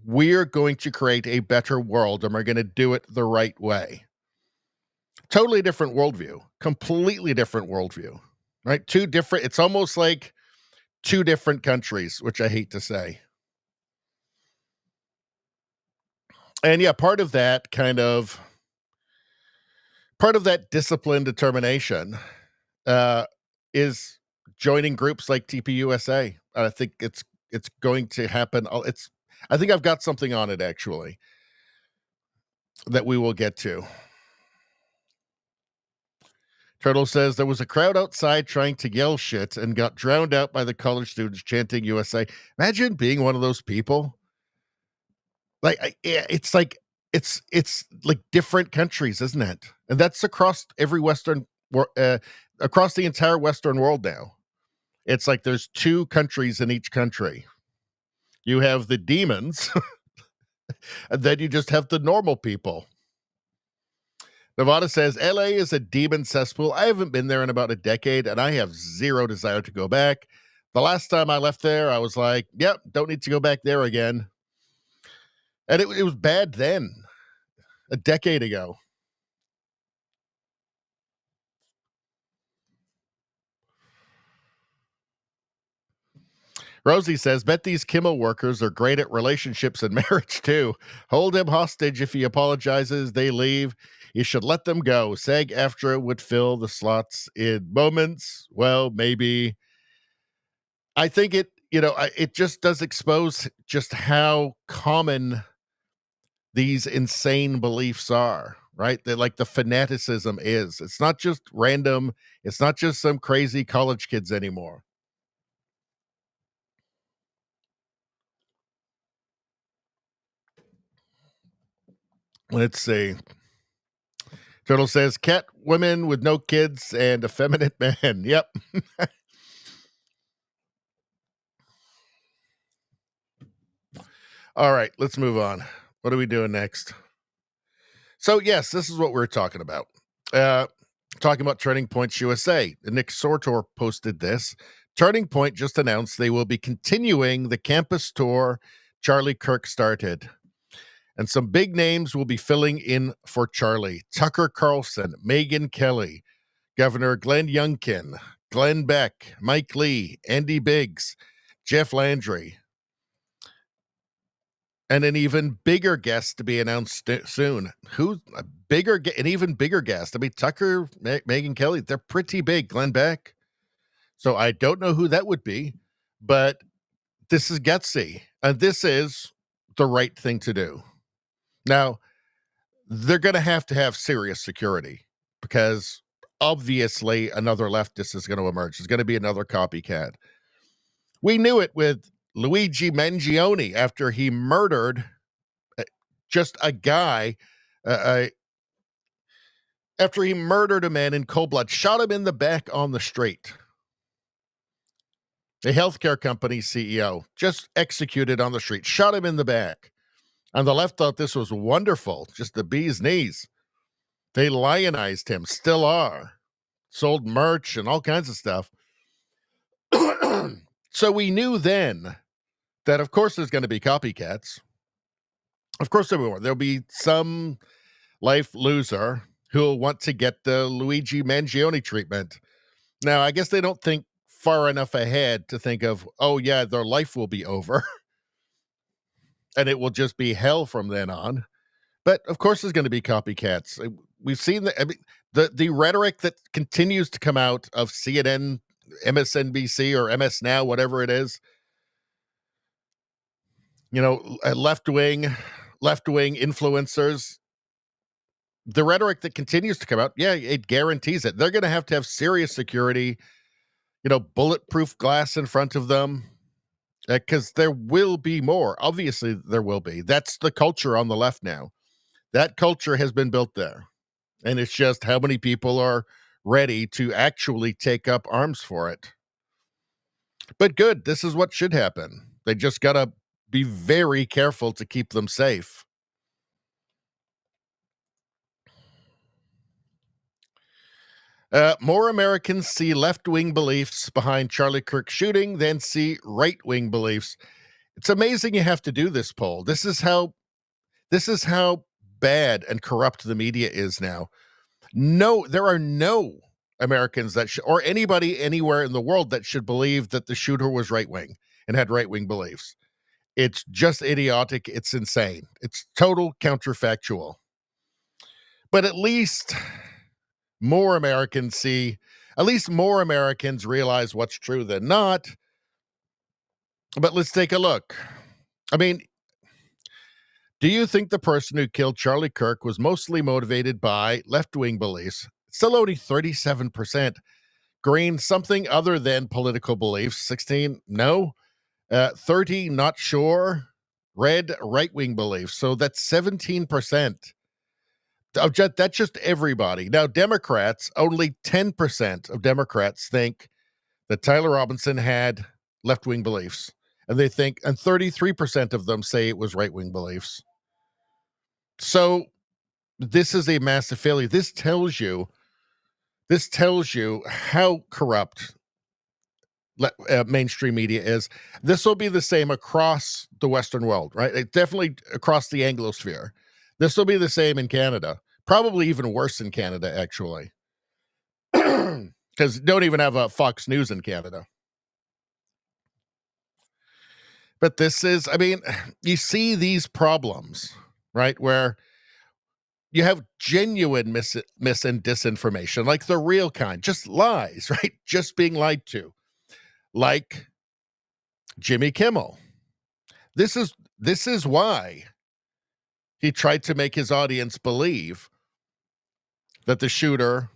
we're going to create a better world, and we're going to do it the right way. Totally different worldview, completely different worldview, right? It's almost like two different countries, which I hate to say. And yeah, part of that disciplined determination is joining groups like TPUSA. I think it's going to happen. I think I've got something on it, actually, that we will get to. Turtle says there was a crowd outside trying to yell shit and got drowned out by the college students chanting USA. Imagine being one of those people. It's like different countries, isn't it? And that's across every across the entire Western world now. It's like there's two countries in each country. You have the demons, and then you just have the normal people. Nevada says, LA is a demon cesspool. I haven't been there in about a decade, and I have zero desire to go back. The last time I left there, I was like, yep, don't need to go back there again. And it was bad then, a decade ago. Rosie says, bet these Kimmel workers are great at relationships and marriage, too. Hold him hostage. If he apologizes, they leave. You should let them go. SAG-AFTRA would fill the slots in moments. Well, maybe. I think it just does expose just how common these insane beliefs are, right? That like the fanaticism is. It's not just random. It's not just some crazy college kids anymore. Let's see. Turtle says, cat women with no kids and effeminate men. Yep. All right, let's move on. What are we doing next? So, yes, this is what we're talking about. Talking about Turning Points USA. Nick Sortor posted this. Turning Point just announced they will be continuing the campus tour Charlie Kirk started. And some big names will be filling in for Charlie. Tucker Carlson, Megyn Kelly, Governor Glenn Youngkin, Glenn Beck, Mike Lee, Andy Biggs, Jeff Landry, and an even bigger guest to be announced soon. An even bigger guest? I mean, Tucker, Megyn Kelly, they're pretty big. Glenn Beck. So I don't know who that would be, but this is gutsy. And this is the right thing to do. Now, they're going to have serious security because obviously another leftist is going to emerge. There's going to be another copycat. We knew it with Luigi Mangione after he murdered just a guy, after he murdered a man in cold blood, shot him in the back on the street. A healthcare company CEO just executed on the street, shot him in the back. And the left thought this was wonderful, just the bee's knees. They lionized him, still are. Sold merch and all kinds of stuff. So we knew then that, of course, there's going to be copycats. Of course there will. There'll be some life loser who'll want to get the Luigi Mangione treatment. Now, I guess they don't think far enough ahead to think of, oh, yeah, their life will be over. And it will just be hell from then on. But, of course, there's going to be copycats. We've seen the rhetoric that continues to come out of CNN, MSNBC, or MS Now, whatever it is. You know, left-wing influencers. The rhetoric that continues to come out, yeah, it guarantees it. They're going to have serious security, bulletproof glass in front of them, because there will be more. Obviously, there will be. That's the culture on the left now. That culture has been built there. And it's just how many people are ready to actually take up arms for it. But good, this is what should happen. They just got to be very careful to keep them safe. More Americans see left-wing beliefs behind Charlie Kirk shooting than see right-wing beliefs. It's amazing you have to do this poll. This is how bad and corrupt the media is now. No, there are no Americans or anybody anywhere in the world that should believe that the shooter was right-wing and had right-wing beliefs. It's just idiotic. It's insane. It's total counterfactual. But at least more Americans realize what's true than not. But let's take a look. I mean, do you think the person who killed Charlie Kirk was mostly motivated by left-wing beliefs? Still only 37%. Green, something other than political beliefs. 16, no. 30, not sure. Red, right-wing beliefs. So that's 17%. That's just everybody. Now, Democrats, only 10% of Democrats think that Tyler Robinson had left-wing beliefs. And 33% of them say it was right-wing beliefs. So this is a massive failure. This tells you how corrupt mainstream media is. This will be the same across the Western world, right? Definitely across the Anglosphere. This will be the same in Canada. Probably even worse in Canada, actually. Because don't even have a Fox News in Canada. But you see these problems, right? Where you have genuine mis and disinformation, like the real kind, just lies, right? Just being lied to. Like Jimmy Kimmel. This is why he tried to make his audience believe that the shooter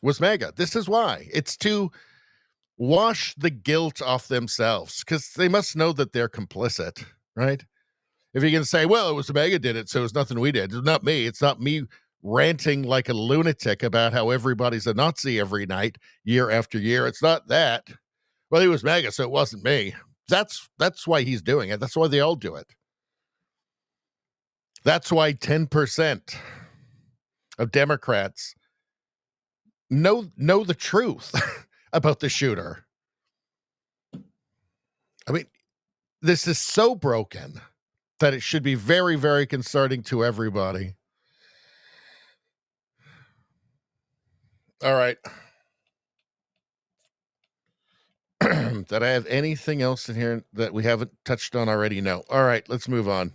was MAGA. This is why. It's to wash the guilt off themselves, because they must know that they're complicit, right? If you can say, well, it was the MAGA did it, so it's nothing we did. It's not me. It's not me ranting like a lunatic about how everybody's a Nazi every night, year after year. It's not that. Well, he was MAGA, so it wasn't me. That's why he's doing it. That's why they all do it. That's why 10% of Democrats know the truth about the shooter. I mean, this is so broken that it should be very, very concerning to everybody. All right. Did I have anything else in here that we haven't touched on already? No. All right, let's move on.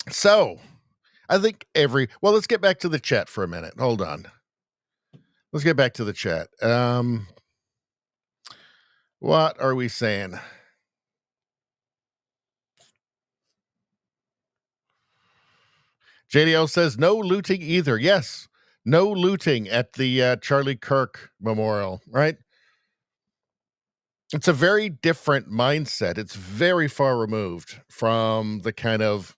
So, I think let's get back to the chat for a minute. Hold on. Let's get back to the chat. What are we saying? JDL says no looting either. Yes, no looting at the Charlie Kirk Memorial, right? It's a very different mindset. It's very far removed from the kind of,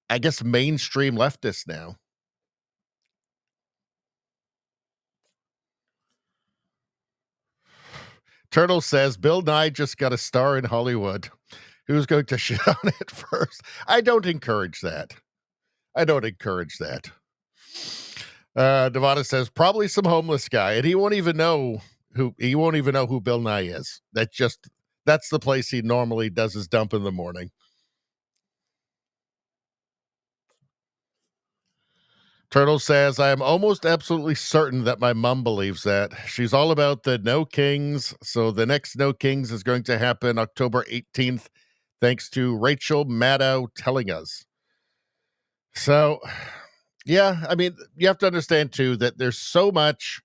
I guess, mainstream leftists now. Turtle says Bill Nye just got a star in Hollywood. Who's going to shit on it first? I don't encourage that. Devada says probably some homeless guy, and he won't even know who Bill Nye is. That's the place he normally does his dump in the morning. Turtle says, I am almost absolutely certain that my mom believes that. She's all about the No Kings. So the next No Kings is going to happen October 18th, thanks to Rachel Maddow telling us. So, yeah, I mean, you have to understand, too, that there's so much,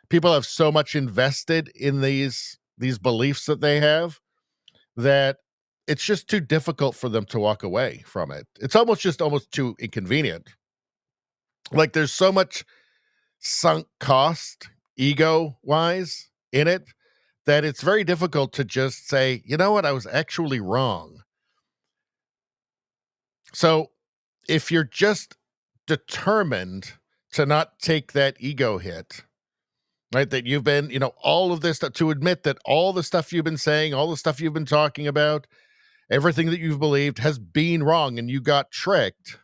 people have so much invested in these beliefs that they have that it's just too difficult for them to walk away from it. It's almost too inconvenient. Like there's so much sunk cost, ego-wise, in it, that it's very difficult to just say, you know what, I was actually wrong. So if you're just determined to not take that ego hit, right, that you've been, all of this, to admit that all the stuff you've been saying, all the stuff you've been talking about, everything that you've believed has been wrong and you got tricked.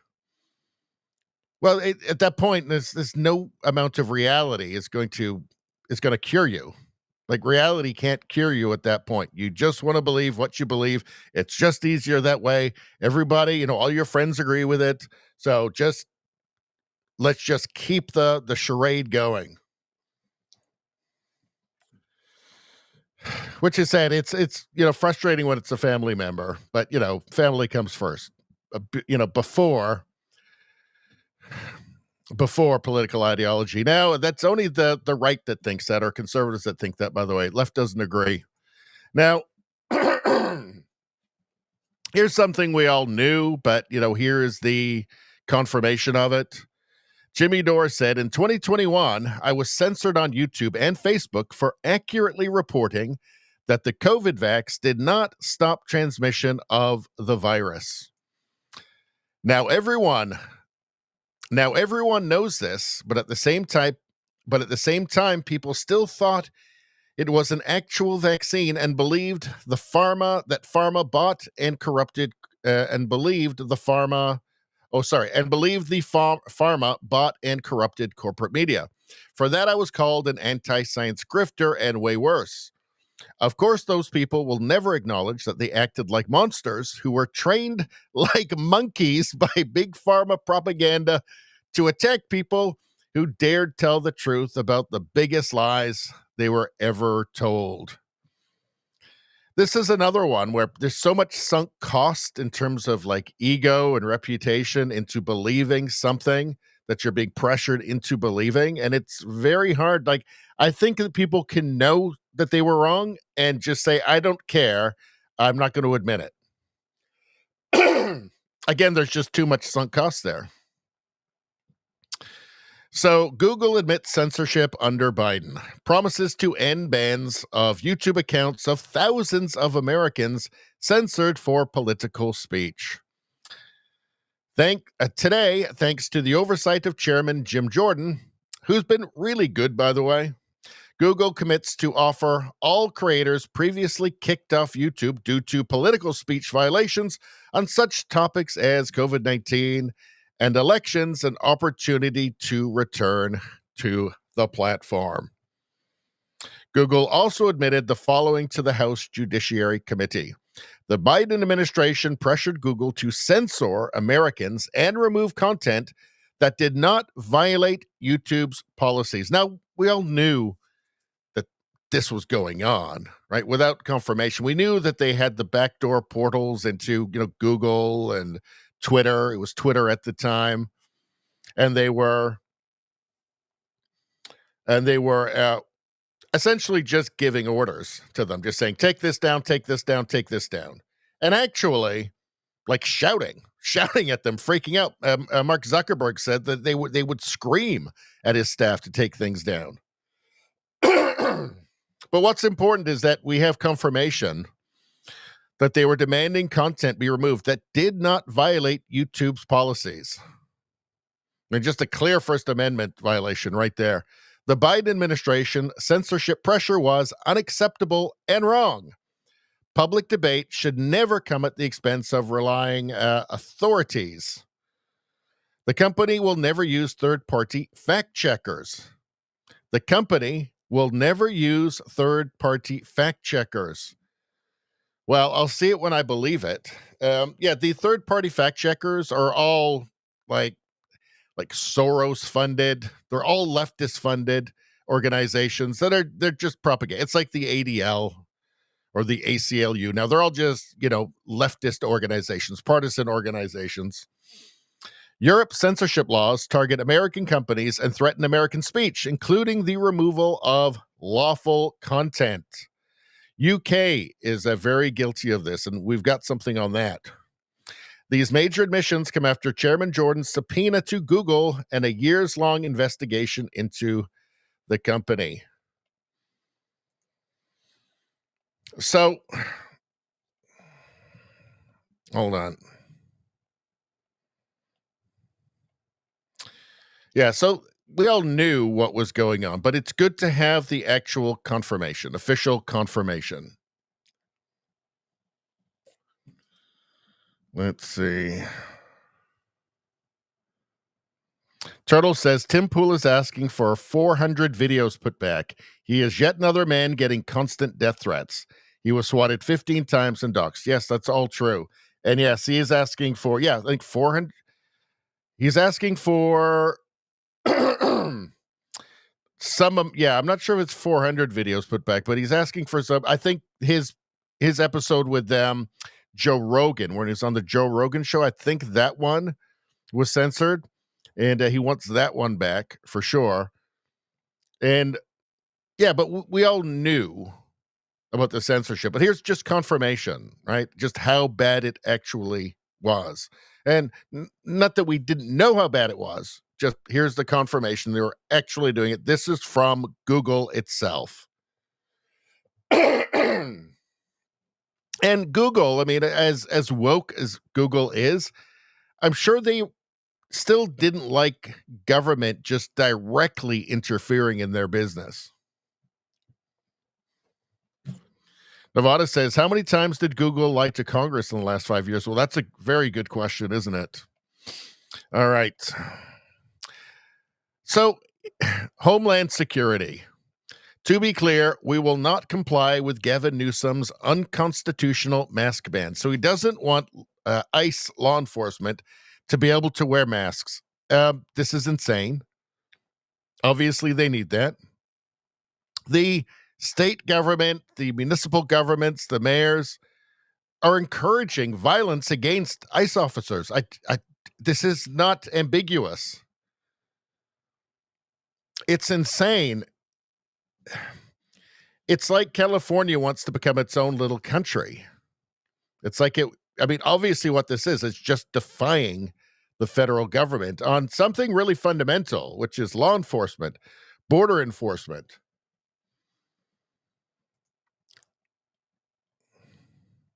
Well, at that point, there's no amount of reality is going to cure you. Like reality can't cure you at that point. You just want to believe what you believe. It's just easier that way. Everybody, all your friends agree with it. So let's just keep the charade going. Which is sad. It's frustrating when it's a family member, but family comes first. Before political ideology. Now, that's only the right that thinks that, or conservatives that think that, by the way. Left doesn't agree. Now, here's something we all knew, but, here is the confirmation of it. Jimmy Dore said, in 2021, I was censored on YouTube and Facebook for accurately reporting that the COVID vax did not stop transmission of the virus. Now everyone knows this, but at the same time, people still thought it was an actual vaccine and believed that pharma bought and corrupted, and believed the pharma bought and corrupted corporate media. For that, I was called an anti-science grifter and way worse. Of course, those people will never acknowledge that they acted like monsters who were trained like monkeys by big pharma propaganda to attack people who dared tell the truth about the biggest lies they were ever told. This is another one where there's so much sunk cost in terms of like ego and reputation into believing something that you're being pressured into believing. And it's very hard. Like, I think that people can know that they were wrong and just say, I don't care. I'm not going to admit it. Again, there's just too much sunk cost there. So Google admits censorship under Biden, promises to end bans of YouTube accounts of thousands of Americans censored for political speech. Today, thanks to the oversight of Chairman Jim Jordan, who's been really good, by the way, Google commits to offer all creators previously kicked off YouTube due to political speech violations on such topics as COVID-19 and elections an opportunity to return to the platform. Google also admitted the following to the House Judiciary Committee. The Biden administration pressured Google to censor Americans and remove content that did not violate YouTube's policies. Now, we all knew that this was going on, right? Without confirmation. We knew that they had the backdoor portals into, Google and Twitter. It was Twitter at the time. And they were essentially just giving orders to them, just saying, take this down, take this down, take this down. And actually, like shouting at them, freaking out. Mark Zuckerberg said that they would scream at his staff to take things down. But what's important is that we have confirmation that they were demanding content be removed that did not violate YouTube's policies. And just a clear First Amendment violation right there. The Biden administration censorship pressure was unacceptable and wrong. Public debate should never come at the expense of relying authorities. The company will never use third-party fact-checkers. The company will never use third-party fact-checkers. Well, I'll see it when I believe it. The third-party fact-checkers are all like Soros-funded. They're all leftist-funded organizations they're just propaganda. It's like the ADL or the ACLU. Now, they're all just, leftist organizations, partisan organizations. Europe's censorship laws target American companies and threaten American speech, including the removal of lawful content. UK is very guilty of this, and we've got something on that. These major admissions come after Chairman Jordan's subpoena to Google and a years-long investigation into the company. So, hold on. Yeah, so we all knew what was going on, but it's good to have the actual confirmation, official confirmation. Let's see. Turtle says, Tim Pool is asking for 400 videos put back. He is yet another man getting constant death threats. He was swatted 15 times and doxxed. Yes, that's all true. And yes, he is asking for, I think 400. He's asking for I'm not sure if it's 400 videos put back, but he's asking for some. I think his episode with Joe Rogan, when he was on the Joe Rogan show, I think that one was censored, and he wants that one back for sure. And but we all knew about the censorship, but here's just confirmation, right? Just how bad it actually was. And not that we didn't know how bad it was, just here's the confirmation they were actually doing it. This is from Google itself. And Google, I mean, as woke as Google is, I'm sure they still didn't like government just directly interfering in their business. Nevada says, how many times did Google lie to Congress in the last 5 years? Well, that's a very good question, isn't it? All right. So, Homeland Security. To be clear, we will not comply with Gavin Newsom's unconstitutional mask ban. So he doesn't want ICE law enforcement to be able to wear masks. This is insane. Obviously, they need that. The state government, the municipal governments, the mayors are encouraging violence against ICE officers. This is not ambiguous. It's insane. It's like California wants to become its own little country. It's like obviously what this is just defying the federal government on something really fundamental, which is law enforcement, border enforcement.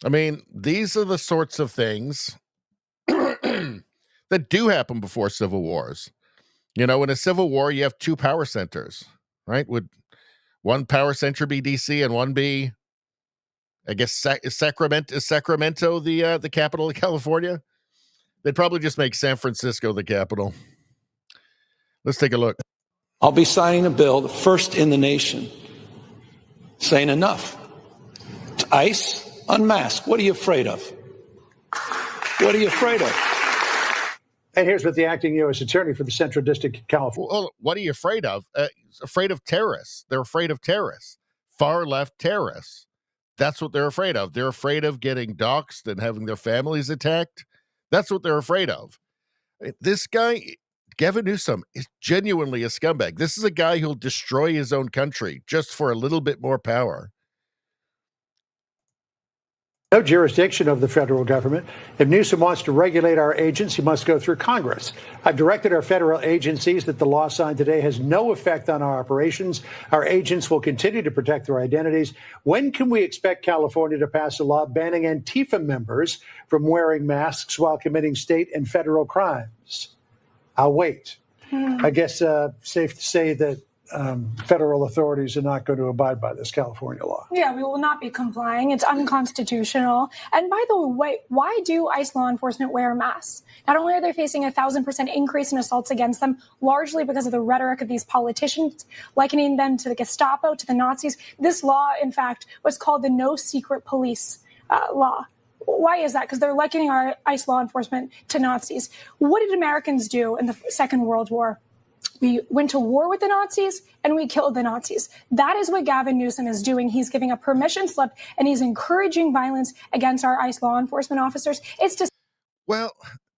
I mean, these are the sorts of things that do happen before civil wars. In a civil war, you have two power centers, right? Would one power center be DC and one be, I guess, is Sacramento the capital of California? They'd probably just make San Francisco the capital. Let's take a look. I'll be signing a bill, the first in the nation, saying enough. ICE, unmask. What are you afraid of? What are you afraid of? And here's what the acting U.S. attorney for the Central District of California. Well, what are you afraid of? Afraid of terrorists. They're afraid of terrorists. Far left terrorists. That's what they're afraid of. They're afraid of getting doxxed and having their families attacked. That's what they're afraid of. This guy, Gavin Newsom, is genuinely a scumbag. This is a guy who'll destroy his own country just for a little bit more power. No jurisdiction of the federal government. If Newsom wants to regulate our agents, he must go through Congress. I've directed our federal agencies that the law signed today has no effect on our operations. Our agents will continue to protect their identities. When can we expect California to pass a law banning Antifa members from wearing masks while committing state and federal crimes? I'll wait. I guess safe to say that federal authorities are not going to abide by this California law. Yeah, we will not be complying. It's unconstitutional. And by the way, why do ICE law enforcement wear masks? Not only are they facing a 1,000% increase in assaults against them, largely because of the rhetoric of these politicians, likening them to the Gestapo, to the Nazis. This law, in fact, was called the No Secret Police law. Why is that? Because they're likening our ICE law enforcement to Nazis. What did Americans do in the Second World War? We went to war with the Nazis and we killed the Nazis. That is what Gavin Newsom is doing. He's giving a permission slip and he's encouraging violence against our ICE law enforcement officers. It's just. Well,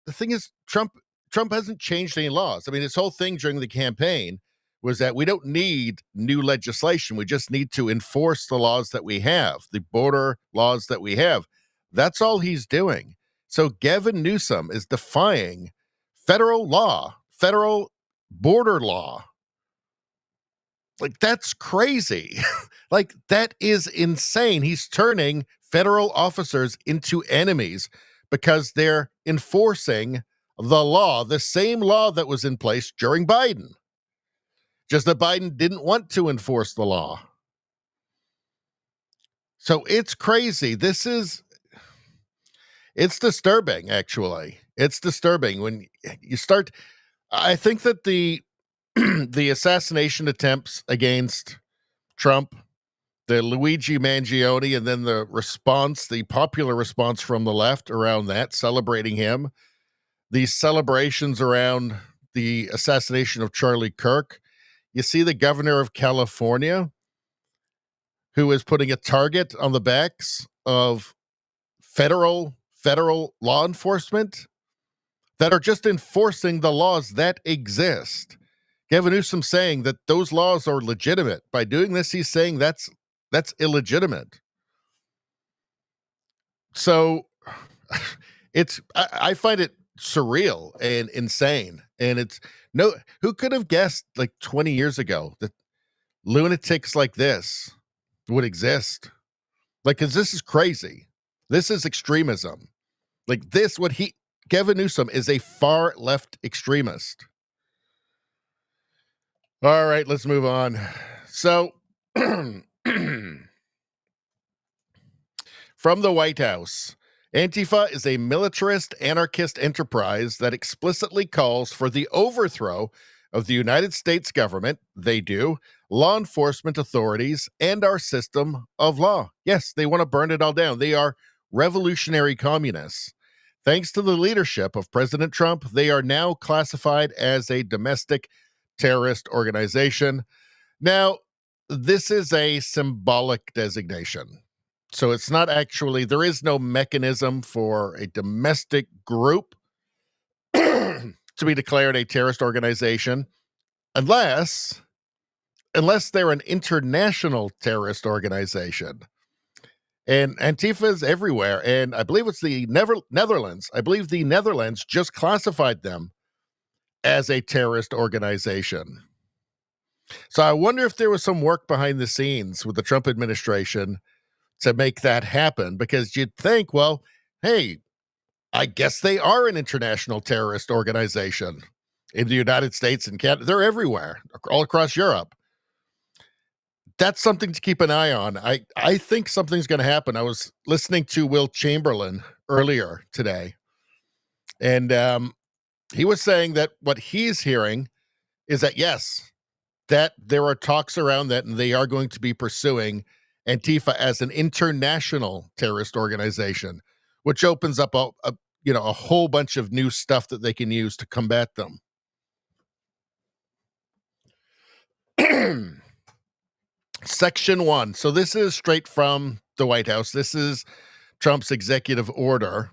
the thing is, Trump hasn't changed any laws. I mean, his whole thing during the campaign was that we don't need new legislation. We just need to enforce the laws that we have, the border laws that we have. That's all he's doing. So Gavin Newsom is defying federal law, federal border law. Like, that's crazy. Like, that is insane. He's turning federal officers into enemies because they're enforcing the law, the same law that was in place during Biden. Just that Biden didn't want to enforce the law. So it's crazy. It's disturbing, actually. It's disturbing when you start. I think that the assassination attempts against Trump, the Luigi Mangione, and then the response, the popular response from the left around that, celebrating him, these celebrations around the assassination of Charlie Kirk. You see the governor of California, who is putting a target on the backs of federal law enforcement that are just enforcing the laws that exist. Gavin Newsom saying that those laws are legitimate. By doing this, he's saying that's illegitimate. So I find it surreal and insane. And who could have guessed like 20 years ago that lunatics like this would exist? Like, 'cause this is crazy. This is extremism. Like Gavin Newsom is a far left extremist. All right, let's move on. So, from the White House, Antifa is a militarist anarchist enterprise that explicitly calls for the overthrow of the United States government, they do, law enforcement authorities, and our system of law. Yes, they want to burn it all down. They are revolutionary communists. Thanks to the leadership of President Trump, they are now classified as a domestic terrorist organization. Now, this is a symbolic designation. So it's not actually, there is no mechanism for a domestic group to be declared a terrorist organization unless they're an international terrorist organization. And Antifa is everywhere. And I believe it's the Netherlands. I believe the Netherlands just classified them as a terrorist organization. So I wonder if there was some work behind the scenes with the Trump administration to make that happen, because you'd think, well, hey, I guess they are an international terrorist organization in the United States and Canada. They're everywhere, all across Europe. That's something to keep an eye on. I think something's going to happen. I was listening to Will Chamberlain earlier today, And he was saying that what he's hearing is that, yes, that there are talks around that, and they are going to be pursuing Antifa as an international terrorist organization, which opens up a whole bunch of new stuff that they can use to combat them. Section 1. So this is straight from the White House. This is Trump's executive order.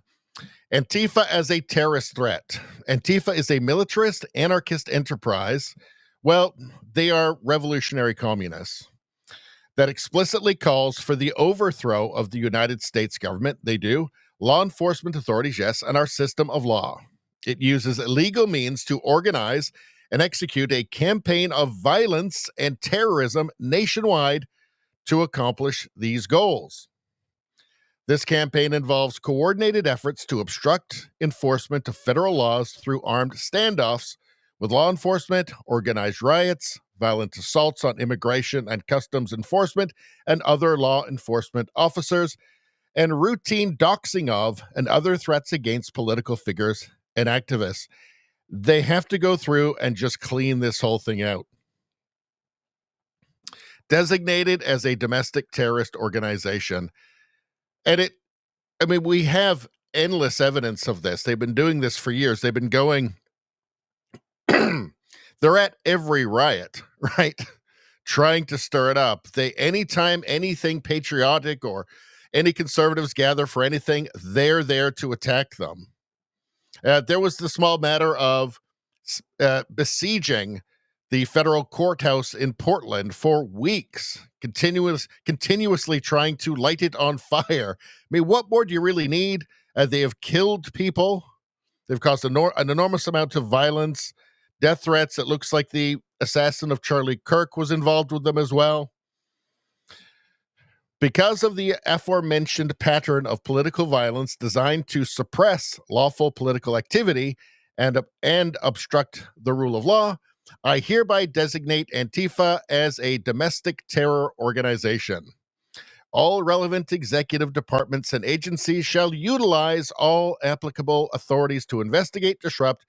Antifa as a terrorist threat. Antifa is a militarist, anarchist enterprise. Well, they are revolutionary communists that explicitly calls for the overthrow of the United States government. They do. Law enforcement authorities, yes, and our system of law. It uses illegal means to organize and execute a campaign of violence and terrorism nationwide to accomplish these goals. This campaign involves coordinated efforts to obstruct enforcement of federal laws through armed standoffs with law enforcement, organized riots, violent assaults on immigration and customs enforcement and other law enforcement officers, and routine doxing of and other threats against political figures and activists. They have to go through and just clean this whole thing out. Designated as a domestic terrorist organization. And we have endless evidence of this. They've been doing this for years. They've been going, they're at every riot, right? Trying to stir it up. Anytime anything patriotic or any conservatives gather for anything, they're there to attack them. There was the small matter of besieging the federal courthouse in Portland for weeks, continuously trying to light it on fire. I mean, what more do you really need? They have killed people. They've caused an enormous amount of violence, death threats. It looks like the assassin of Charlie Kirk was involved with them as well. Because of the aforementioned pattern of political violence designed to suppress lawful political activity and obstruct the rule of law, I hereby designate Antifa as a domestic terror organization. All relevant executive departments and agencies shall utilize all applicable authorities to investigate, disrupt,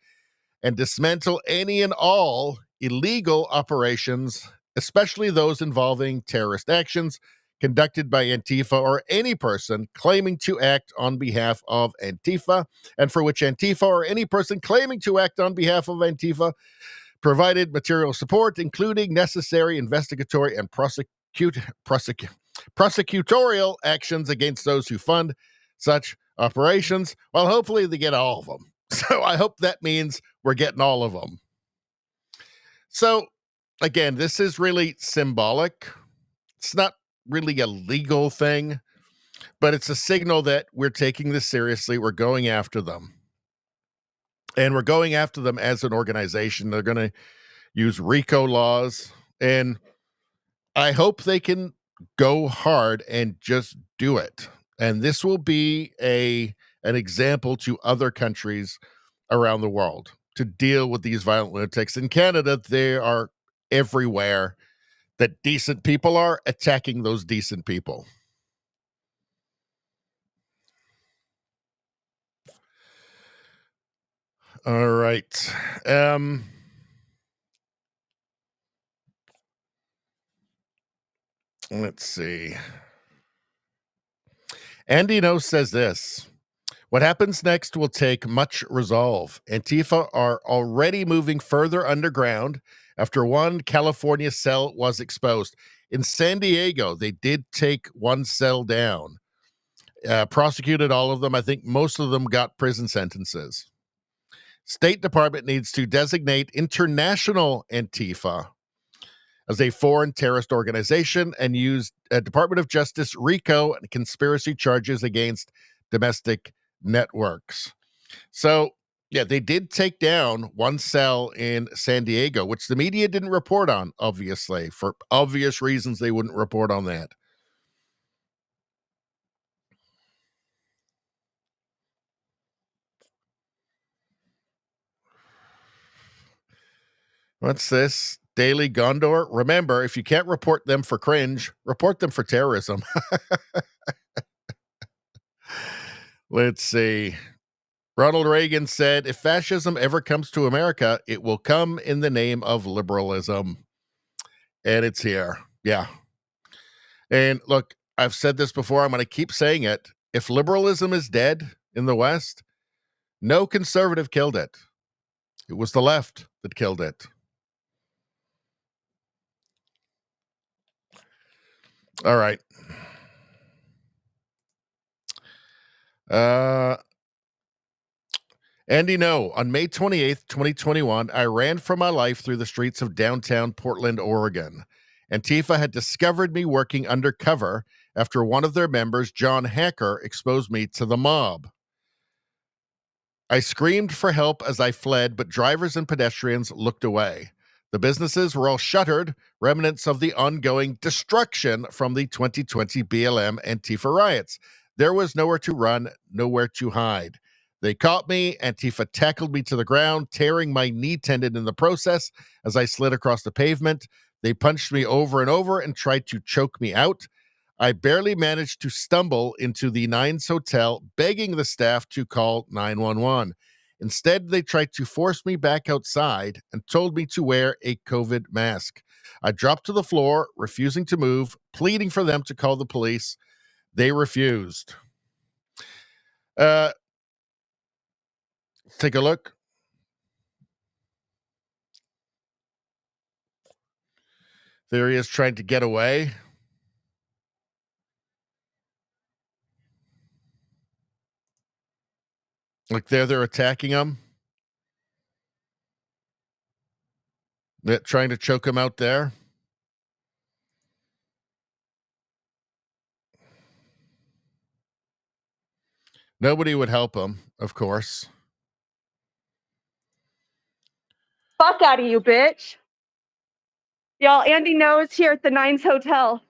and dismantle any and all illegal operations, especially those involving terrorist actions conducted by Antifa or any person claiming to act on behalf of Antifa, and for which Antifa or any person claiming to act on behalf of Antifa provided material support, including necessary investigatory and prosecutorial actions against those who fund such operations. Well, hopefully they get all of them. So I hope that means we're getting all of them. So, again, this is really symbolic. It's not really a legal thing, but it's a signal that we're taking this seriously. We're going after them. And we're going after them as an organization. They're going to use RICO laws. And I hope they can go hard and just do it. And this will be an example to other countries around the world to deal with these violent lunatics. In Canada, they are everywhere that decent people are attacking those decent people. All right. Let's see. Andy No says this. What happens next will take much resolve. Antifa are already moving further underground after one California cell was exposed. In San Diego, they did take one cell down, prosecuted all of them. I think most of them got prison sentences. State Department needs to designate international Antifa as a foreign terrorist organization and use Department of Justice RICO and conspiracy charges against domestic networks. So, yeah, they did take down one cell in San Diego, which the media didn't report on, obviously. For obvious reasons, they wouldn't report on that. What's this? Daily Gondor. Remember, if you can't report them for cringe, report them for terrorism. Let's see. Ronald Reagan said, if fascism ever comes to America, it will come in the name of liberalism. And it's here. Yeah. And look, I've said this before. I'm going to keep saying it. If liberalism is dead in the West, no conservative killed it. It was the left that killed it. All right. Andy, no. On May 28th, 2021, I ran for my life through the streets of downtown Portland, Oregon. Antifa had discovered me working undercover after one of their members, John Hacker, exposed me to the mob. I screamed for help as I fled, but drivers and pedestrians looked away. The businesses were all shuttered, remnants of the ongoing destruction from the 2020 BLM Antifa riots. There was nowhere to run, nowhere to hide. They caught me. Antifa tackled me to the ground, tearing my knee tendon in the process as I slid across the pavement. They punched me over and over and tried to choke me out. I barely managed to stumble into the Nines Hotel, begging the staff to call 911. Instead, they tried to force me back outside and told me to wear a COVID mask. I dropped to the floor, refusing to move, pleading for them to call the police. They refused. Take a look. There he is trying to get away. Like they're attacking him. They're trying to choke him out there. Nobody would help him, of course. Fuck out of you, bitch. Y'all, Andy knows here at the Nines Hotel.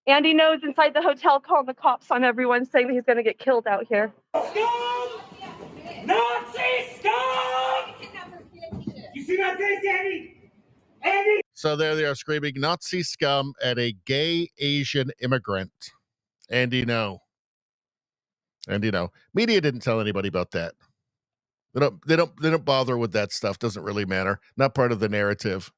Andy knows inside the hotel calling the cops on everyone, saying that he's going to get killed out here. Scum! Nazi scum! You see that face, Andy? Andy! So there they are screaming Nazi scum at a gay Asian immigrant. Andy, no. And media didn't tell anybody about that. They don't bother with that stuff. Doesn't really matter. Not part of the narrative.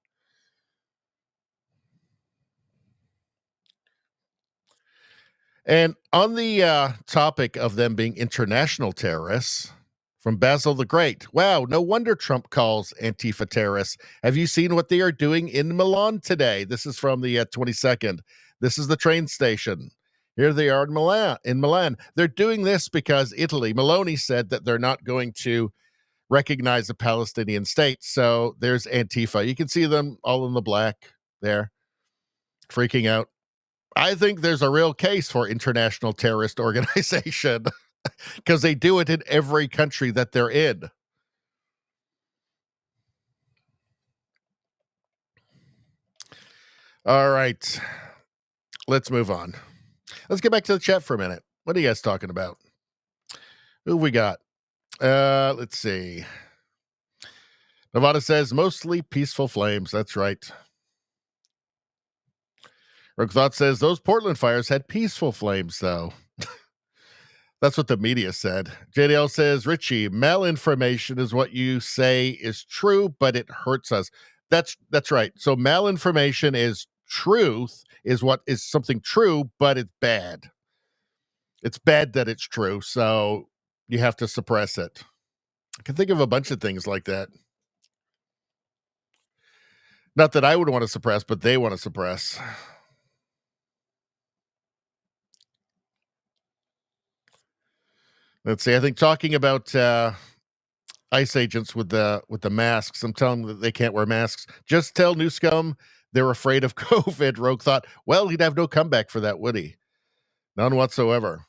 And on the topic of them being international terrorists, from Basil the Great. Wow, no wonder Trump calls Antifa terrorists. Have you seen what they are doing in Milan today? This is from the 22nd. This is the train station. Here they are in Milan. They're doing this because Italy, Baloney said that they're not going to recognize a Palestinian state. So there's Antifa. You can see them all in the black there, freaking out. I think there's a real case for international terrorist organization because they do it in every country that they're in. All right. Let's move on. Let's get back to the chat for a minute. What are you guys talking about? Who we got? Let's see. Nevada says mostly peaceful flames. That's right. Rogue Thought says those Portland fires had peaceful flames, though. That's what the media said. JDL says, Richie, malinformation is what you say is true, but it hurts us. That's right. So malinformation is truth, is what is something true, but it's bad. It's bad that it's true, so you have to suppress it. I can think of a bunch of things like that. Not that I would want to suppress, but they want to suppress. Let's see. I think talking about ICE agents with the masks, I'm telling them that they can't wear masks. Just tell Newscomb they're afraid of COVID. Rogue Thought. Well, he'd have no comeback for that, would he? None whatsoever.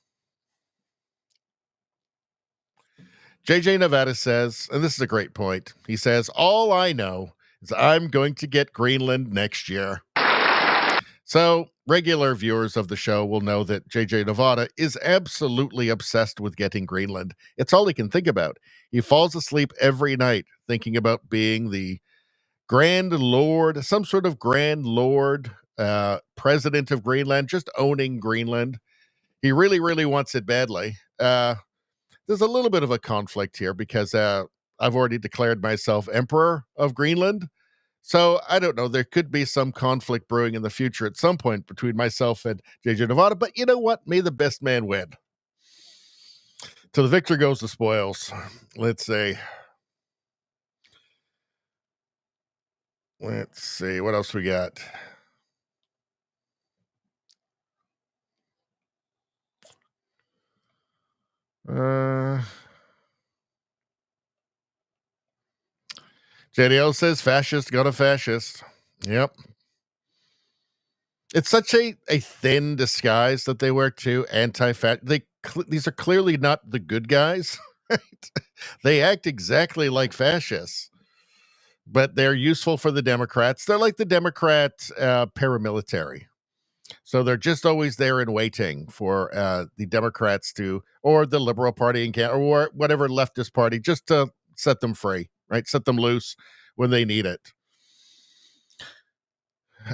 JJ Nevada says, and this is a great point. He says, all I know is I'm going to get Greenland next year. So regular viewers of the show will know that JJ Nevada is absolutely obsessed with getting Greenland. It's all he can think about. He falls asleep every night thinking about being the Grand Lord, some sort of Grand Lord, president of Greenland, just owning Greenland. He really, really wants it badly. there's a little bit of a conflict here because I've already declared myself emperor of Greenland. So I don't know. There could be some conflict brewing in the future at some point between myself and JJ Nevada. But you know what? May the best man win. To the victor goes the spoils. Let's see. What else we got? JDL says fascist got a fascist. Yep. It's such a thin disguise that they wear too. These are clearly not the good guys. Right? They act exactly like fascists, but they're useful for the Democrats. They're like the Democrat paramilitary. So they're just always there in waiting for the Democrats or the Liberal Party in Canada, or whatever leftist party, just to set them free, right? Set them loose when they need it.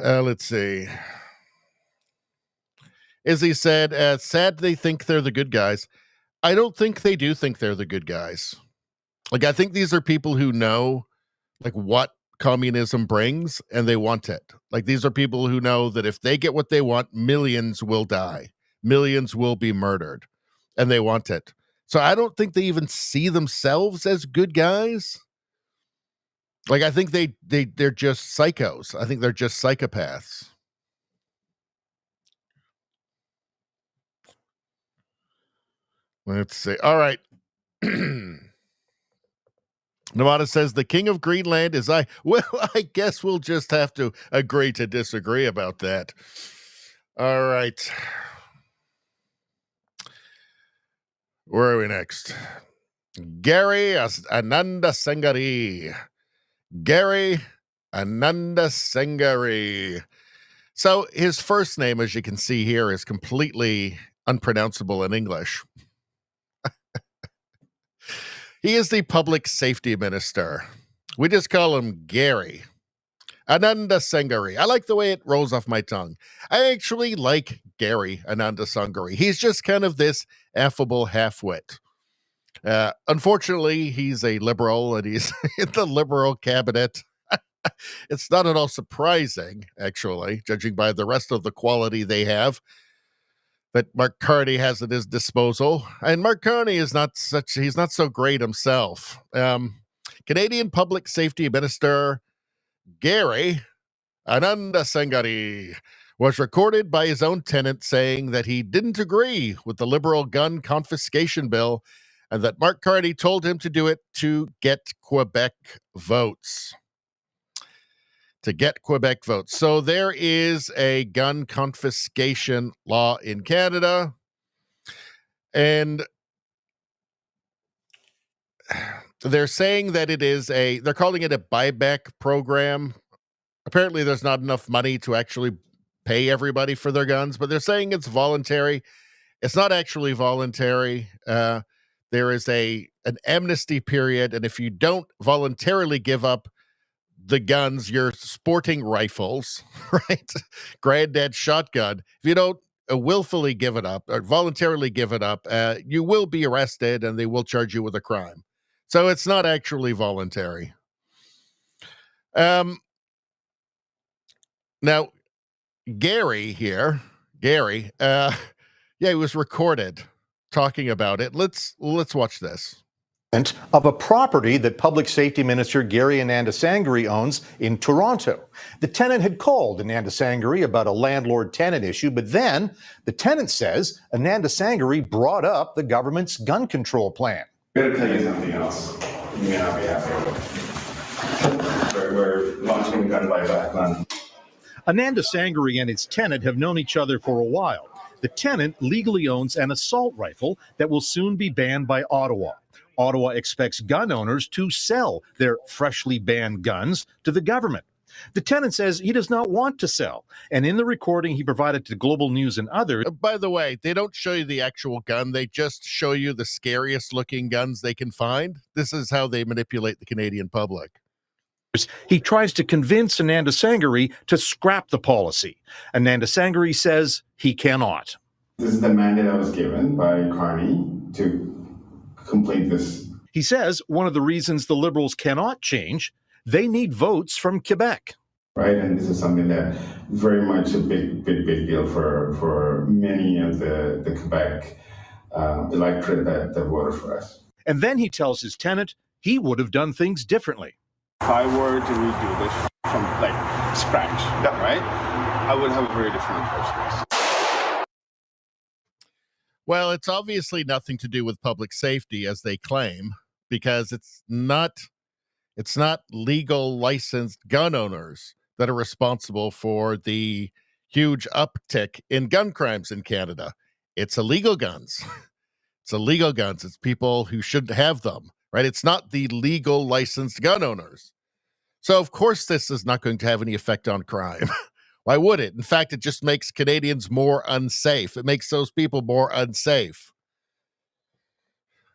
Let's see. Izzy said, sad they think they're the good guys. I don't think they do think they're the good guys. Like, I think these are people who know, like, what communism brings, and they want it. Like, these are people who know that if they get what they want, millions will die. Millions will be murdered, and they want it. So I don't think they even see themselves as good guys. Like, I think they're just psychos. I think they're just psychopaths. Let's see. All right. Nevada says the king of Greenland is I. Well, I guess we'll just have to agree to disagree about that. All right. Where are we next? Gary Ananda Sangari. Gary Ananda Sangari. So his first name, as you can see here, is completely unpronounceable in English. He is the public safety minister. We just call him Gary. Ananda Sangari. I like the way it rolls off my tongue. I actually like Gary Ananda Sangari. He's just kind of this affable half-wit. Unfortunately, he's a liberal, and he's in the liberal cabinet. It's not at all surprising, actually, judging by the rest of the quality they have that Mark Carney has at his disposal. And Mark Carney is he's not so great himself. Canadian Public Safety Minister Gary Ananda Sangari was recorded by his own tenant saying that he didn't agree with the Liberal gun confiscation bill and that Mark Carney told him to do it to get Quebec votes. To get Quebec votes. So there is a gun confiscation law in Canada, and they're saying that they're calling it a buyback program. Apparently there's not enough money to actually pay everybody for their guns, but they're saying it's voluntary. It's not actually voluntary. There is an amnesty period, and if you don't voluntarily give up the guns, your sporting rifles, right? Granddad shotgun. If you don't willfully give it up or voluntarily give it up, you will be arrested and they will charge you with a crime. So it's not actually voluntary. Now, Gary here, he was recorded talking about it. Let's watch this. Of a property that Public Safety Minister Gary Ananda Sangari owns in Toronto. The tenant had called Ananda Sangari about a landlord-tenant issue, but then the tenant says Ananda Sangari brought up the government's gun control plan. I'm going to tell you something else. You may not be happy with. We're launching a gun buyback plan. Ananda Sangari and his tenant have known each other for a while. The tenant legally owns an assault rifle that will soon be banned by Ottawa. Ottawa expects gun owners to sell their freshly banned guns to the government. The tenant says he does not want to sell, and in the recording he provided to Global News and others... By the way, they don't show you the actual gun. They just show you the scariest looking guns they can find. This is how they manipulate the Canadian public. He tries to convince Ananda Sangari to scrap the policy. Ananda Sangari says he cannot. This is the mandate I was given by Carney to this. He says one of the reasons the Liberals cannot change, they need votes from Quebec. Right, and this is something that very much a big deal for many of the Quebec electorate that voted for us. And then he tells his tenant he would have done things differently. If I were to redo this from scratch, right, I would have a very different approach to this. Well, it's obviously nothing to do with public safety, as they claim, because it's not legal licensed gun owners that are responsible for the huge uptick in gun crimes in Canada. It's illegal guns. It's illegal guns. It's people who shouldn't have them, right? It's not the legal licensed gun owners. So, of course, this is not going to have any effect on crime. Why would it? In fact, it just makes Canadians more unsafe. It makes those people more unsafe.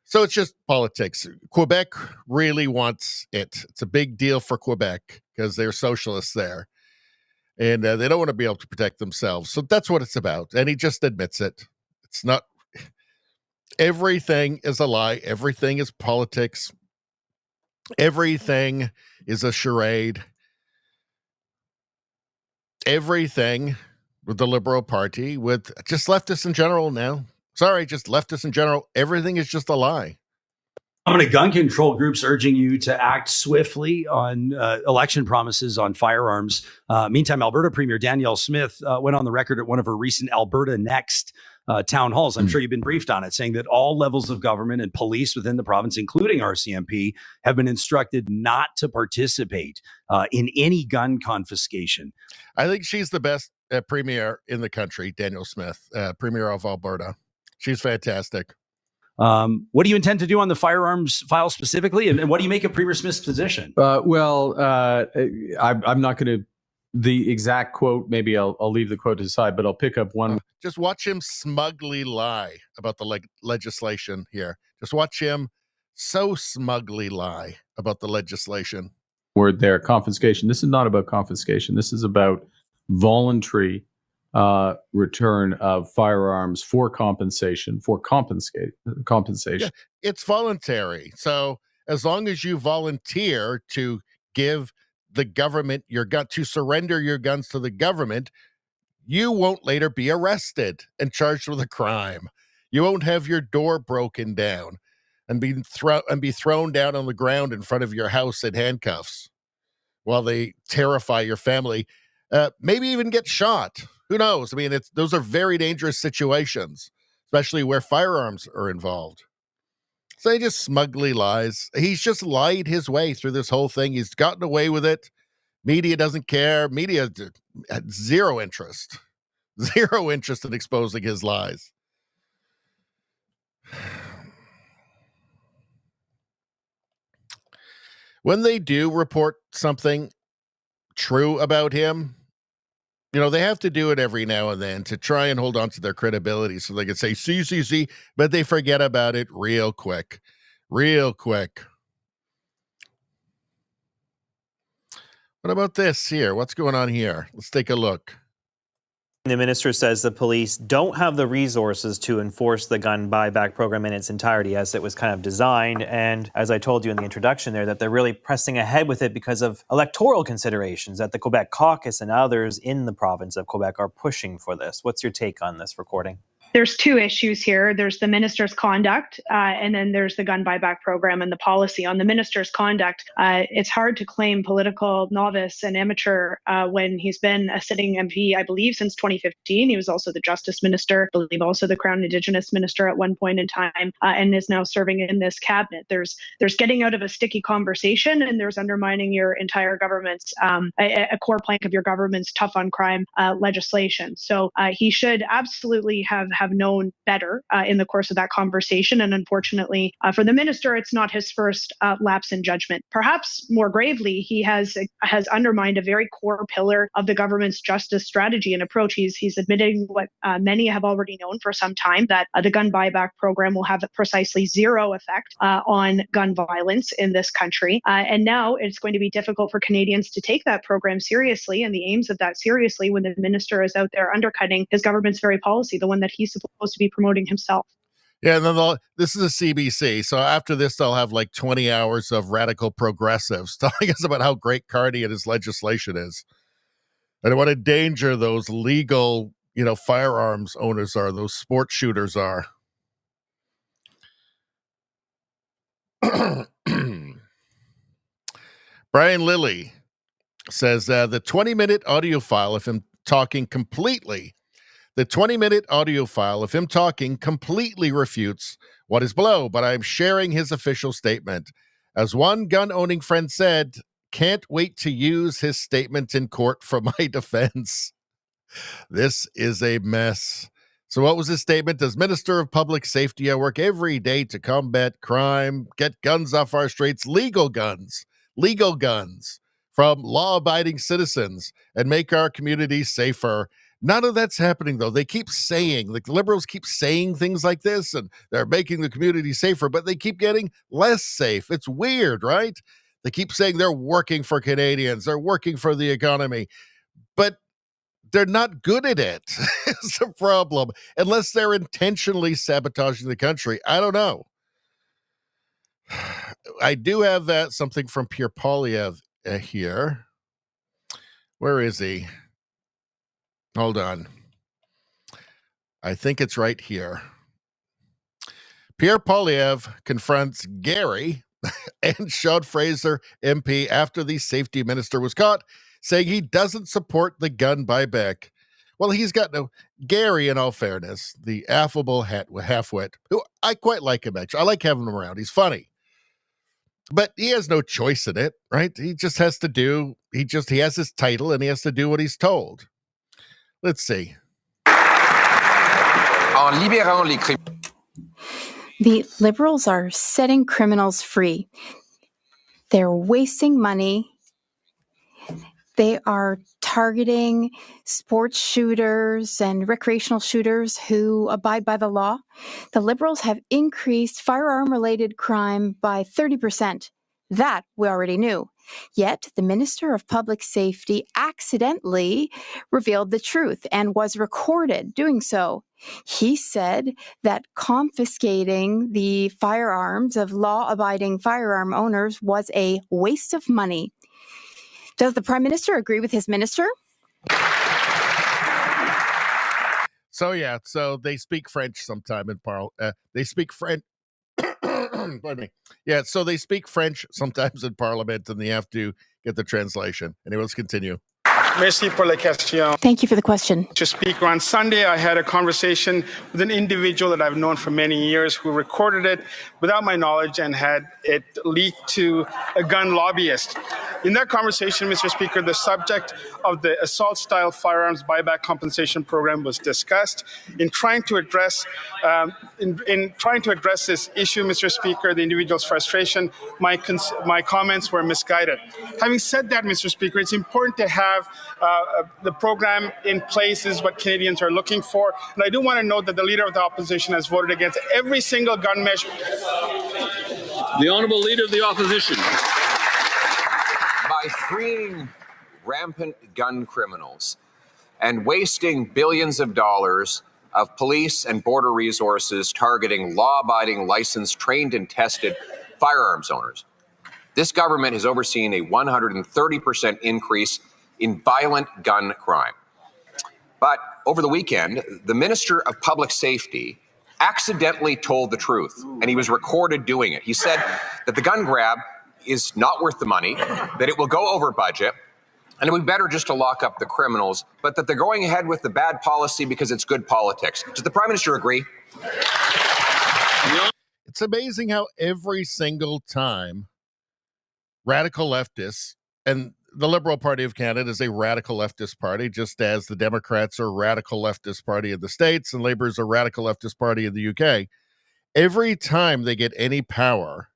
So it's just politics. Quebec really wants it. It's a big deal for Quebec because they're socialists there. And they don't want to be able to protect themselves. So that's what it's about. And he just admits it. It's not. Everything is a lie. Everything is politics. Everything is a charade. Everything with the Liberal Party, with just leftists in general now. Sorry, just leftists in general. Everything is just a lie. Prominent gun control groups urging you to act swiftly on election promises on firearms. Meantime, Alberta Premier Danielle Smith went on the record at one of her recent Alberta Next town halls. I'm sure you've been briefed on it, saying that all levels of government and police within the province, including RCMP, have been instructed not to participate in any gun confiscation. I think she's the best premier in the country, Danielle Smith, premier of Alberta. She's fantastic. What do you intend to do on the firearms file specifically? And what do you make of Premier Smith's position? I'm not going to, the exact quote, maybe I'll leave the quote aside, but I'll pick up one. Just watch him smugly lie about the legislation here. Just watch him so smugly lie about the legislation. Word there, confiscation. This is not about confiscation. This is about voluntary return of firearms for compensation, compensation. Yeah, it's voluntary. So as long as you volunteer to give the government your gun, to surrender your guns to the government, you won't later be arrested and charged with a crime. You won't have your door broken down and be thrown down on the ground in front of your house in handcuffs while they terrify your family. Maybe even get shot. Who knows? I mean, those are very dangerous situations, especially where firearms are involved. So he just smugly lies. He's just lied his way through this whole thing. He's gotten away with it. Media doesn't care. Media had zero interest in exposing his lies. When they do report something true about him, you know, they have to do it every now and then to try and hold on to their credibility so they can say, see, but they forget about it real quick. What about this here? What's going on here? Let's take a look. The minister says the police don't have the resources to enforce the gun buyback program in its entirety as it was kind of designed. And as I told you in the introduction there, that they're really pressing ahead with it because of electoral considerations, that the Quebec caucus and others in the province of Quebec are pushing for this. What's your take on this recording? There's two issues here. There's the minister's conduct, and then there's the gun buyback program and the policy. On the minister's conduct, it's hard to claim political novice and amateur when he's been a sitting MP, I believe, since 2015. He was also the justice minister, I believe also the Crown Indigenous minister at one point in time, and is now serving in this cabinet. There's getting out of a sticky conversation, and there's undermining your entire government's, a core plank of your government's tough on crime legislation. So he should absolutely have known better in the course of that conversation. And unfortunately, for the minister, it's not his first lapse in judgment. Perhaps more gravely, he has undermined a very core pillar of the government's justice strategy and approach. He's admitting what many have already known for some time, that the gun buyback program will have precisely zero effect on gun violence in this country. And now it's going to be difficult for Canadians to take that program seriously and the aims of that seriously when the minister is out there undercutting his government's very policy, the one that he's supposed to be promoting himself. Yeah, and then this is a CBC, so after this, they'll have like 20 hours of radical progressives telling us about how great Carney and his legislation is, and what a danger those legal, firearms owners are, those sports shooters are. Brian Lilly says the 20-minute audio file of him talking completely refutes what is below, but I'm sharing his official statement. As one gun-owning friend said, can't wait to use his statement in court for my defense. This is a mess. So what was his statement? As Minister of Public Safety, I work every day to combat crime, get guns off our streets, legal guns from law-abiding citizens, and make our communities safer. None of that's happening, though. They keep saying, the liberals keep saying things like this, and they're making the community safer, but they keep getting less safe. It's weird, right? They keep saying they're working for Canadians, they're working for the economy, but they're not good at it. It's a problem, unless they're intentionally sabotaging the country. I don't know. I do have something from Pierre Poilievre here. Where is he? Hold on. I think it's right here. Pierre Poilievre confronts Gary and Sean Fraser MP after the safety minister was caught, saying he doesn't support the gun buyback. Well, he's got Gary, in all fairness, the affable halfwit, who I quite like him, actually. I like having him around. He's funny. But he has no choice in it, right? He just has to do, he has his title and he has to do what he's told. Let's see. The Liberals are setting criminals free. They're wasting money. They are targeting sports shooters and recreational shooters who abide by the law. The Liberals have increased firearm-related crime by 30%. That we already knew. Yet the Minister of Public Safety accidentally revealed the truth and was recorded doing so. He said that confiscating the firearms of law-abiding firearm owners was a waste of money. Does the Prime Minister agree with his minister? So they speak French sometime in they speak French. Pardon me. Yeah, so they speak French sometimes in Parliament, and they have to get the translation. Anyway, let's continue. Merci pour la question. Thank you for the question. Mr. Speaker, on Sunday, I had a conversation with an individual that I've known for many years who recorded it without my knowledge and had it leaked to a gun lobbyist. In that conversation, Mr. Speaker, the subject of the assault-style firearms buyback compensation program was discussed. In trying to address this issue, Mr. Speaker, the individual's frustration, my comments were misguided. Having said that, Mr. Speaker, it's important to have the program in place is what Canadians are looking for. And I do want to note that the Leader of the Opposition has voted against every single gun measure. The Honourable Leader of the Opposition. By freeing rampant gun criminals and wasting billions of dollars of police and border resources targeting law-abiding, licensed, trained and tested firearms owners, this government has overseen a 130% increase in violent gun crime. But over the weekend, the Minister of Public Safety accidentally told the truth, and he was recorded doing it. He said that the gun grab is not worth the money, that it will go over budget, and it would be better just to lock up the criminals, but that they're going ahead with the bad policy because it's good politics. Does the Prime Minister agree? It's amazing how every single time radical leftists, and the Liberal Party of Canada is a radical leftist party, just as the Democrats are a radical leftist party in the States and Labour is a radical leftist party in the UK. Every time they get any power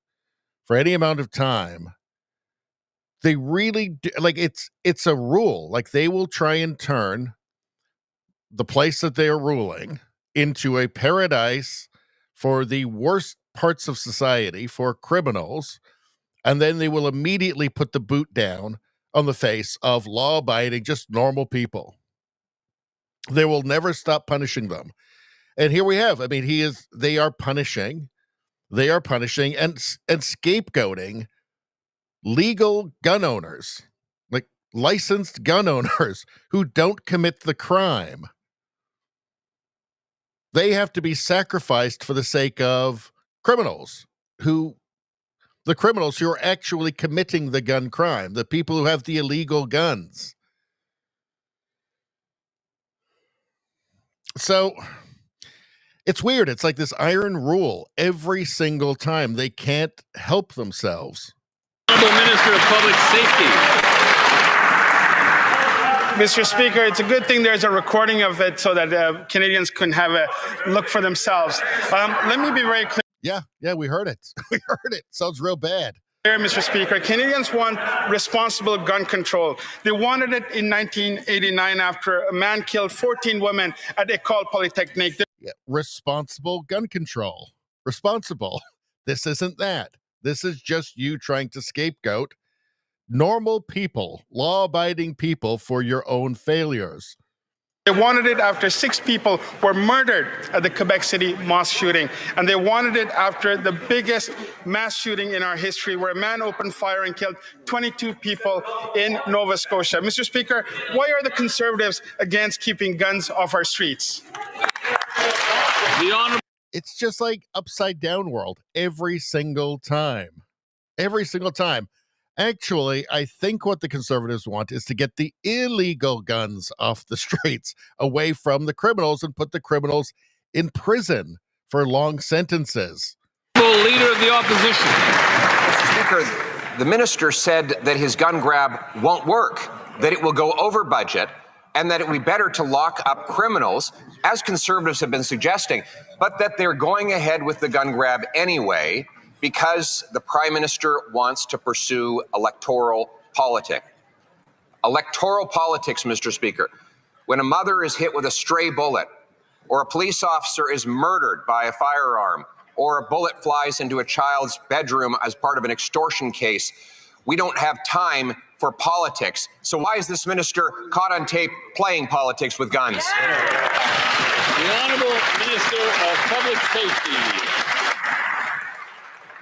for any amount of time, they really do, like it's a rule. Like they will try and turn the place that they are ruling into a paradise for the worst parts of society, for criminals, and then they will immediately put the boot down on the face of law-abiding, just normal people. They will never stop punishing them. And here we have, I mean, they are punishing and scapegoating legal gun owners, like licensed gun owners who don't commit the crime. They have to be sacrificed for the sake of criminals who are actually committing the gun crime, the people who have the illegal guns. So it's weird. It's like this iron rule every single time. They can't help themselves. Honorable Minister of Public Safety. Mr. Speaker, it's a good thing there's a recording of it so that Canadians can have a look for themselves. Let me be very clear. Yeah, we heard it. We heard it. Sounds real bad. Mr. Speaker, Canadians want responsible gun control. They wanted it in 1989 after a man killed 14 women at École Polytechnique. Yeah, responsible gun control. Responsible. This isn't that. This is just you trying to scapegoat normal people, law-abiding people for your own failures. They wanted it after 6 people were murdered at the Quebec City mosque shooting. And they wanted it after the biggest mass shooting in our history, where a man opened fire and killed 22 people in Nova Scotia. Mr. Speaker, why are the Conservatives against keeping guns off our streets? It's just like upside down world every single time. Every single time. Actually, I think what the Conservatives want is to get the illegal guns off the streets, away from the criminals, and put the criminals in prison for long sentences. Leader of the Opposition. Mr. Speaker, the minister said that his gun grab won't work, that it will go over budget, and that it would be better to lock up criminals, as Conservatives have been suggesting, but that they're going ahead with the gun grab anyway, because the Prime Minister wants to pursue electoral politics. Electoral politics, Mr. Speaker. When a mother is hit with a stray bullet, or a police officer is murdered by a firearm, or a bullet flies into a child's bedroom as part of an extortion case, we don't have time for politics. So why is this minister caught on tape playing politics with guns? The Honourable Minister of Public Safety.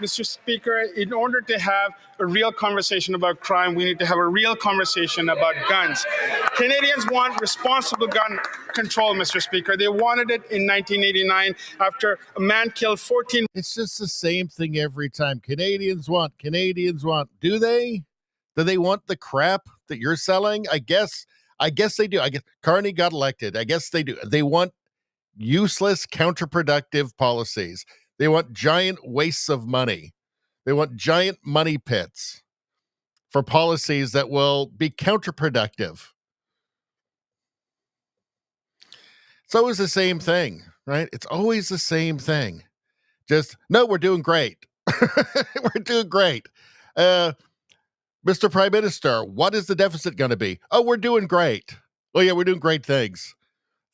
Mr. Speaker, in order to have a real conversation about crime, we need to have a real conversation about guns. Canadians want responsible gun control, Mr. Speaker. They wanted it in 1989 after a man killed 14. It's just the same thing every time. Canadians want. Do they? Do they want the crap that you're selling? I guess they do. I guess Carney got elected. I guess they do. They want useless, counterproductive policies. They want giant wastes of money. They want giant money pits for policies that will be counterproductive. It's always the same thing, right? It's always the same thing. Just, no, we're doing great. We're doing great. Mr. Prime Minister, what is the deficit going to be? Oh, we're doing great. Oh, yeah, we're doing great things.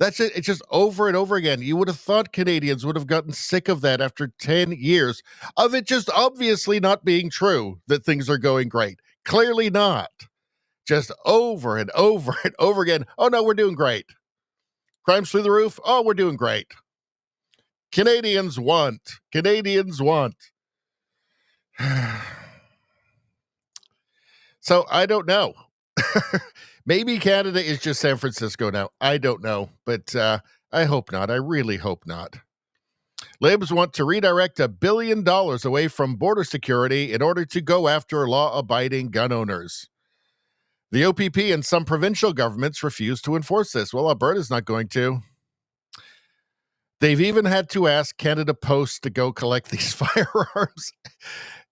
That's it. It's just over and over again. You would have thought Canadians would have gotten sick of that after 10 years of it just obviously not being true that things are going great. Clearly not. Just over and over and over again. Oh, no, we're doing great. Crime's through the roof. Oh, we're doing great. Canadians want. So I don't know. Maybe Canada is just San Francisco now. I don't know, but I hope not. I really hope not. Libs want to redirect $1 billion away from border security in order to go after law-abiding gun owners. The OPP and some provincial governments refuse to enforce this. Well, Alberta's not going to. They've even had to ask Canada Post to go collect these firearms.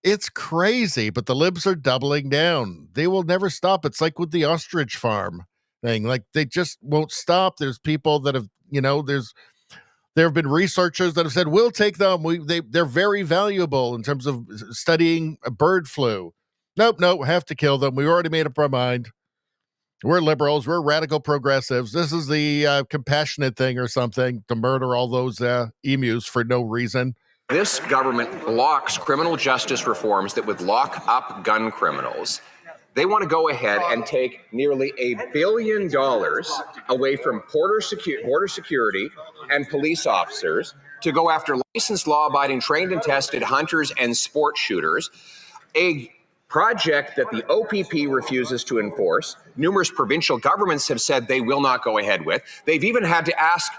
It's crazy, but the Libs are doubling down. They will never stop. It's like with the Ostrich farm thing. Like, they just won't stop. There's people that have, there have been researchers that have said, we'll take them. They're very valuable in terms of studying bird flu. Nope, have to kill them. We already made up our mind. We're liberals. We're radical progressives. This is the compassionate thing or something, to murder all those emus for no reason. This government blocks criminal justice reforms that would lock up gun criminals They want to go ahead and take nearly $1 billion away from border security and police officers to go after licensed, law-abiding, trained and tested hunters and sport shooters, a project that the OPP refuses to enforce. Numerous provincial governments have said they will not go ahead with. They've even had to ask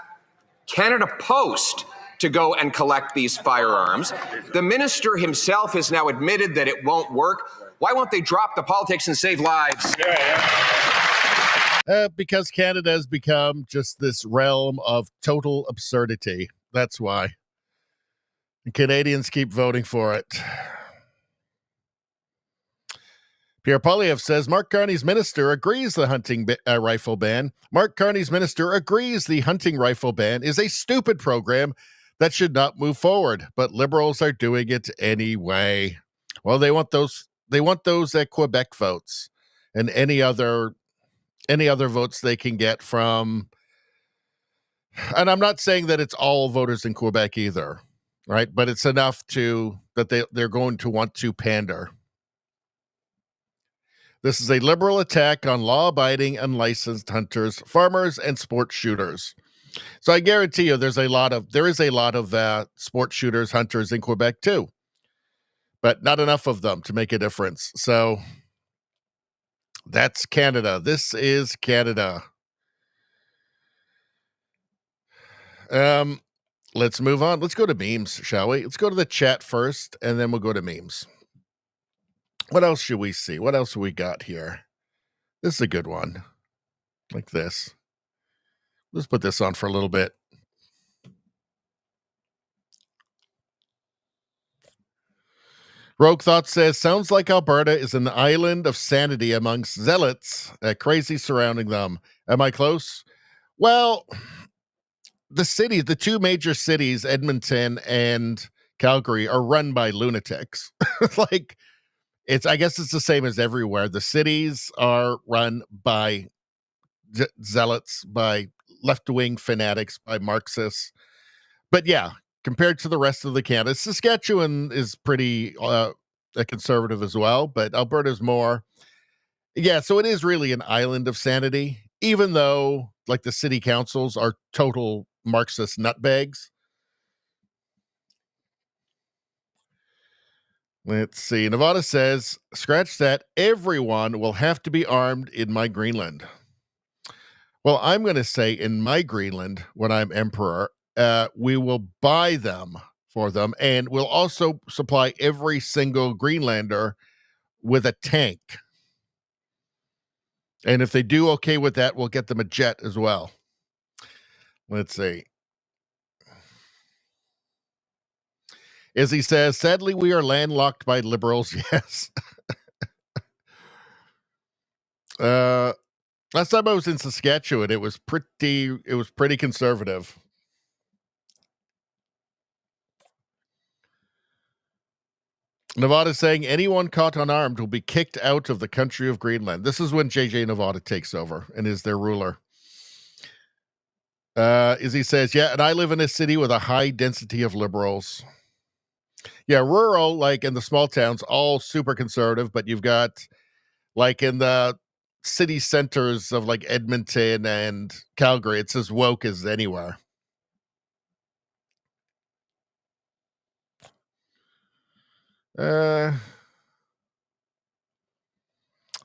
Canada Post to go and collect these firearms. The minister himself has now admitted that it won't work. Why won't they drop the politics and save lives? Because Canada has become just this realm of total absurdity. That's why. And Canadians keep voting for it. Pierre Poilievre says Mark Carney's minister agrees the hunting rifle ban. Mark Carney's minister agrees the hunting rifle ban is a stupid program that should not move forward, but Liberals are doing it anyway. Well, they want those Quebec votes and any other votes they can get from. And I'm not saying that it's all voters in Quebec either, right? But it's enough that they're going to want to pander. This is a Liberal attack on law-abiding, unlicensed hunters, farmers, and sports shooters. So I guarantee you, there is a lot of sports shooters, hunters in Quebec too, but not enough of them to make a difference. So that's Canada. This is Canada. Let's move on. Let's go to memes, shall we? Let's go to the chat first, and then we'll go to memes. What else should we see? What else have we got here? This is a good one. Like this. Let's put this on for a little bit. Rogue Thought says, sounds like Alberta is an island of sanity amongst zealots, crazy surrounding them. Am I close? Well, the two major cities, Edmonton and Calgary, are run by lunatics. I guess it's the same as everywhere. The cities are run by zealots, by left-wing fanatics, by Marxists. But yeah, compared to the rest of the Canada, Saskatchewan is pretty conservative as well, but Alberta's more. Yeah, so it is really an island of sanity, even though like the city councils are total Marxist nutbags. Let's see. Nevada says, scratch that. Everyone will have to be armed in my Greenland. Well, I'm going to say in my Greenland, when I'm emperor, we will buy them for them, and we'll also supply every single Greenlander with a tank. And if they do okay with that, we'll get them a jet as well. Let's see. As he says, sadly, we are landlocked by Liberals. Yes. Last time I was in Saskatchewan, it was pretty conservative. Nevada saying anyone caught unarmed will be kicked out of the country of Greenland. This is when JJ Nevada takes over and is their ruler. Izzy says, yeah, and I live in a city with a high density of Liberals. Yeah, rural, like in the small towns, all super conservative, but you've got like in the city centers of like Edmonton and Calgary, it's as woke as anywhere. All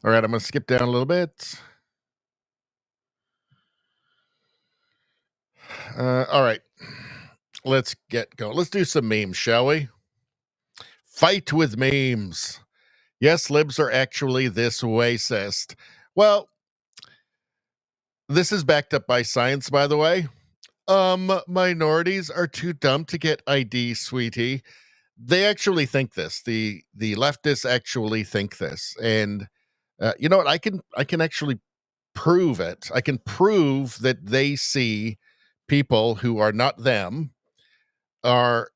right, I'm going to skip down a little bit. All right, let's get going. Let's do some memes, shall we? Fight with memes. Yes, libs are actually this racist. Well, this is backed up by science, by the way. Minorities are too dumb to get ID, sweetie. They actually think this. The leftists actually think this, and you know what? I can actually prove it. I can prove that they see people who are not them are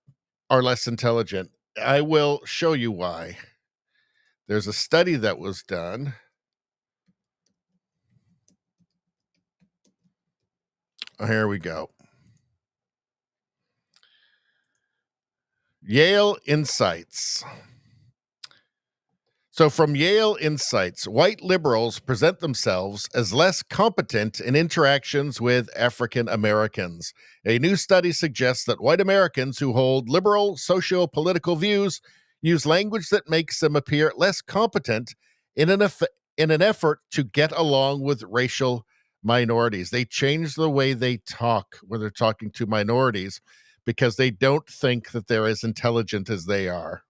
less intelligent. I will show you why. There's a study that was done. Here we go. Yale Insights. So from Yale Insights, white liberals present themselves as less competent in interactions with African Americans. A new study suggests that white Americans who hold liberal socio-political views use language that makes them appear less competent in an effort to get along with racial minorities. They change the way they talk when they're talking to minorities because they don't think that they're as intelligent as they are.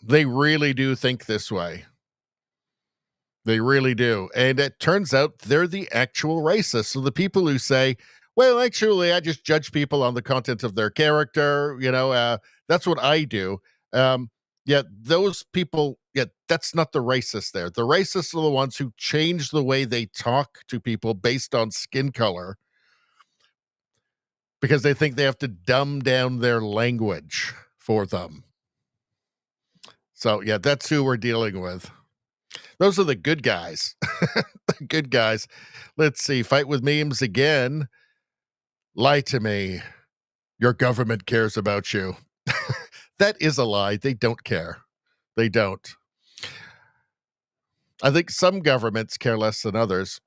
They really do think this way. They really do. And it turns out they're the actual racists. So the people who say, well, actually, I just judge people on the content of their character, that's what I do. Those people, that's not the racists there. The racists are the ones who change the way they talk to people based on skin color because they think they have to dumb down their language for them. So, that's who we're dealing with. Those are the good guys. The good guys. Let's see. Fight with memes again. Lie to me. Your government cares about you. That is a lie. They don't care. They don't. I think some governments care less than others.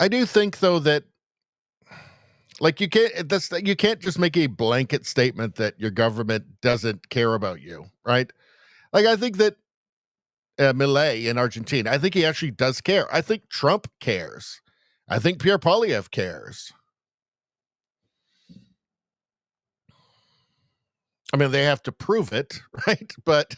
I do think, though, that you can't just make a blanket statement that your government doesn't care about you, right? I think that Milei in Argentina, I think he actually does care. I think Trump cares. I think Pierre Poilievre cares. I mean, they have to prove it, right? But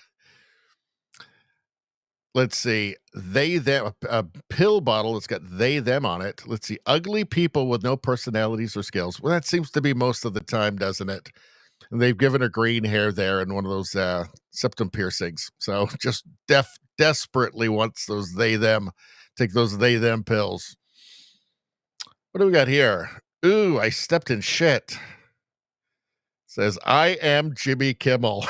let's see. A pill bottle that's got they, them on it. Let's see. Ugly people with no personalities or skills. Well, that seems to be most of the time, doesn't it? And they've given her green hair there and one of those septum piercings. So just desperately wants those they, them. Take those they, them pills. What do we got here? Ooh, I stepped in shit. Says, I am Jimmy Kimmel.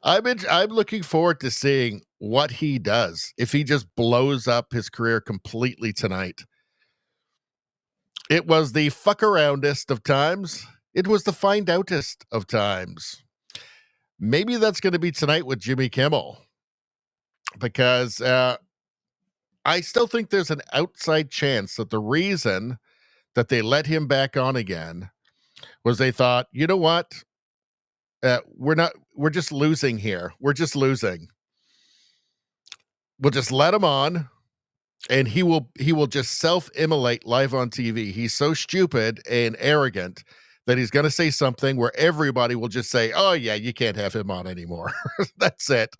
I'm looking forward to seeing what he does if he just blows up his career completely tonight. It was the fuck aroundest of times. It was the find outest of times. Maybe that's going to be tonight with Jimmy Kimmel, because I still think there's an outside chance that the reason that they let him back on again was they thought, you know what? We're just losing here. We're just losing. We'll just let him on, and he will just self-immolate live on TV. He's so stupid and arrogant that he's going to say something where everybody will just say, oh yeah, you can't have him on anymore. That's it.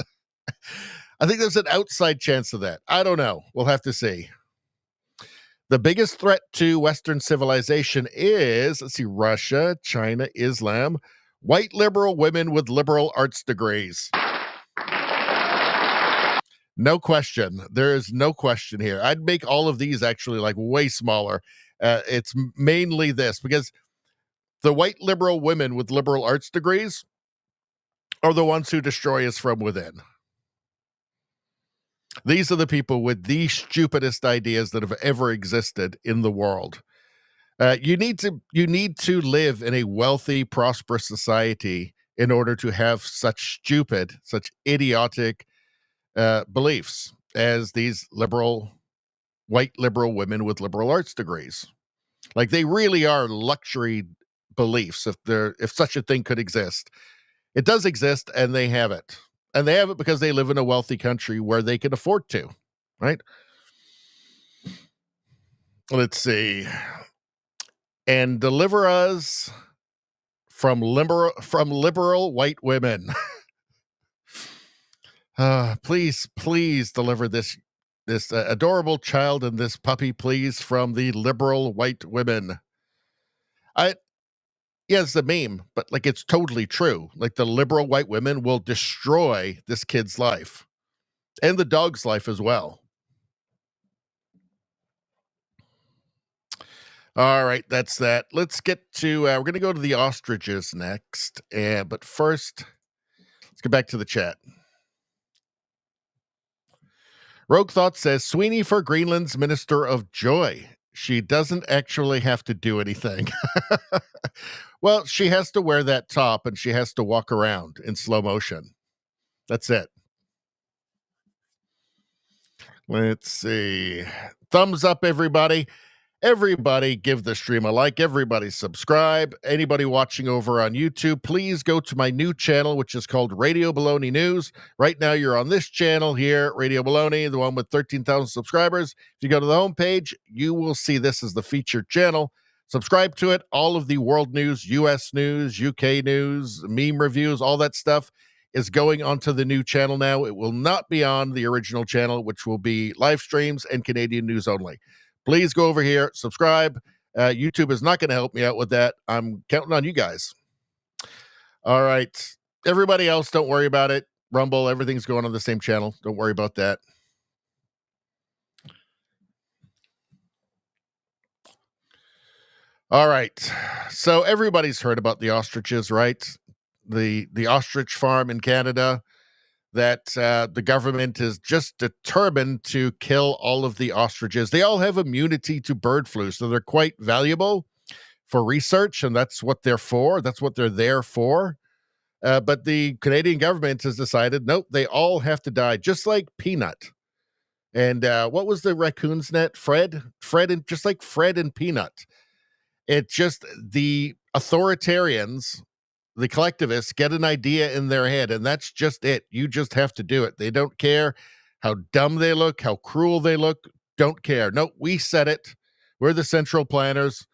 I think there's an outside chance of that. I don't know. We'll have to see. The biggest threat to Western civilization is, let's see, Russia, China, Islam, white liberal women with liberal arts degrees. No question. There is no question here. I'd make all of these actually way smaller. It's mainly this, because the white liberal women with liberal arts degrees are the ones who destroy us from within. These are the people with the stupidest ideas that have ever existed in the world. You need to live in a wealthy, prosperous society in order to have such idiotic beliefs as these white liberal women with liberal arts degrees. They really are luxury beliefs, if such a thing could exist. It does exist, and they have it. And they have it because they live in a wealthy country where they can afford to, right? Let's see. And deliver us from liberal white women. Please deliver this adorable child and this puppy, please, from the liberal white women. It's a meme, but it's totally true. The liberal white women will destroy this kid's life and the dog's life as well. All right, that's that. Let's get to, we're going to go to the ostriches next. But first, let's get back to the chat. Rogue Thought says, Sweeney for Greenland's Minister of Joy. She doesn't actually have to do anything. Well, she has to wear that top and she has to walk around in slow motion. That's it. Let's see. Thumbs up, everybody. Everybody give the stream a like. Everybody subscribe. Anybody watching over on YouTube, please go to my new channel, which is called Radio Baloney News. Right now, you're on this channel here, Radio Baloney, the one with 13,000 subscribers. If you go to the homepage, you will see this as the featured channel. Subscribe to it. All of the world news, US news, UK news, meme reviews, all that stuff is going onto the new channel now. It will not be on the original channel, which will be live streams and Canadian news only. Please go over here, subscribe. YouTube is not going to help me out with that. I'm counting on you guys. All right. Everybody else, don't worry about it. Rumble, everything's going on the same channel. Don't worry about that. All right. So everybody's heard about the ostriches, right? The ostrich farm in Canada that the government is just determined to kill all of the ostriches. They all have immunity to bird flu, so they're quite valuable for research, and that's what they're for. That's what they're there for. But the Canadian government has decided, nope, they all have to die, just like Peanut. And what was the raccoon's net? Fred, and just like Fred and Peanut. It's just the authoritarians, the collectivists, get an idea in their head, and that's just it. You just have to do it. They don't care how dumb they look, how cruel they look. Don't care. No, we said it. We're the central planners.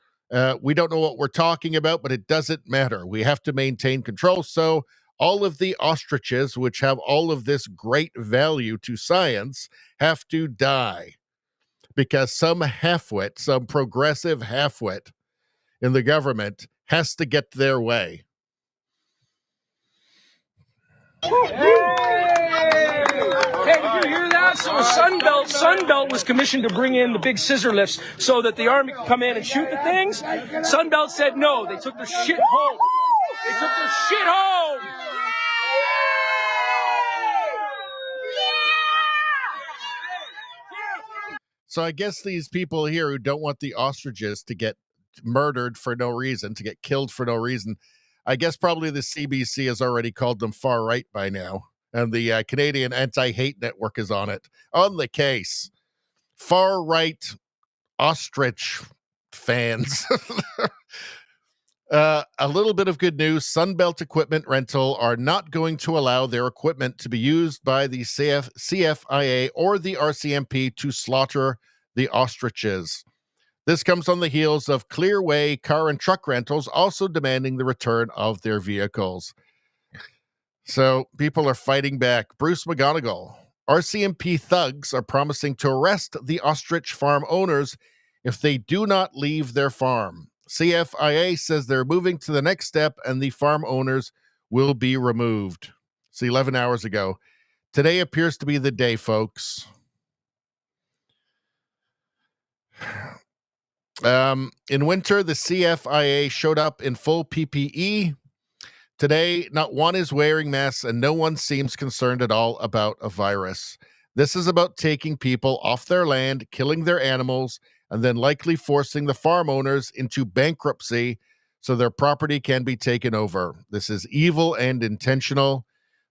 We don't know what we're talking about, but it doesn't matter. We have to maintain control. So all of the ostriches, which have all of this great value to science, have to die because some halfwit, some progressive halfwit in the government has to get their way. Hey, did you hear that? So Sunbelt was commissioned to bring in the big scissor lifts so that the army could come in and shoot the things. Sunbelt said no. They took their shit home. They took their shit home. So I guess these people here who don't want the ostriches to get murdered for no reason, to get killed for no reason, I guess probably the CBC has already called them far right by now. And the Canadian Anti-Hate Network is on it. On the case. Far right ostrich fans. A little bit of good news. Sunbelt Equipment Rental are not going to allow their equipment to be used by the CFIA or the RCMP to slaughter the ostriches. This comes on the heels of Clearway Car and Truck Rentals also demanding the return of their vehicles. So people are fighting back. Bruce McGonigal. RCMP thugs are promising to arrest the ostrich farm owners if they do not leave their farm. CFIA says they're moving to the next step and the farm owners will be removed. See, 11 hours ago. Today appears to be the day, folks. In winter, the CFIA showed up in full PPE. Today, not one is wearing masks and no one seems concerned at all about a virus. This is about taking people off their land, killing their animals, and then likely forcing the farm owners into bankruptcy so their property can be taken over. This is evil and intentional.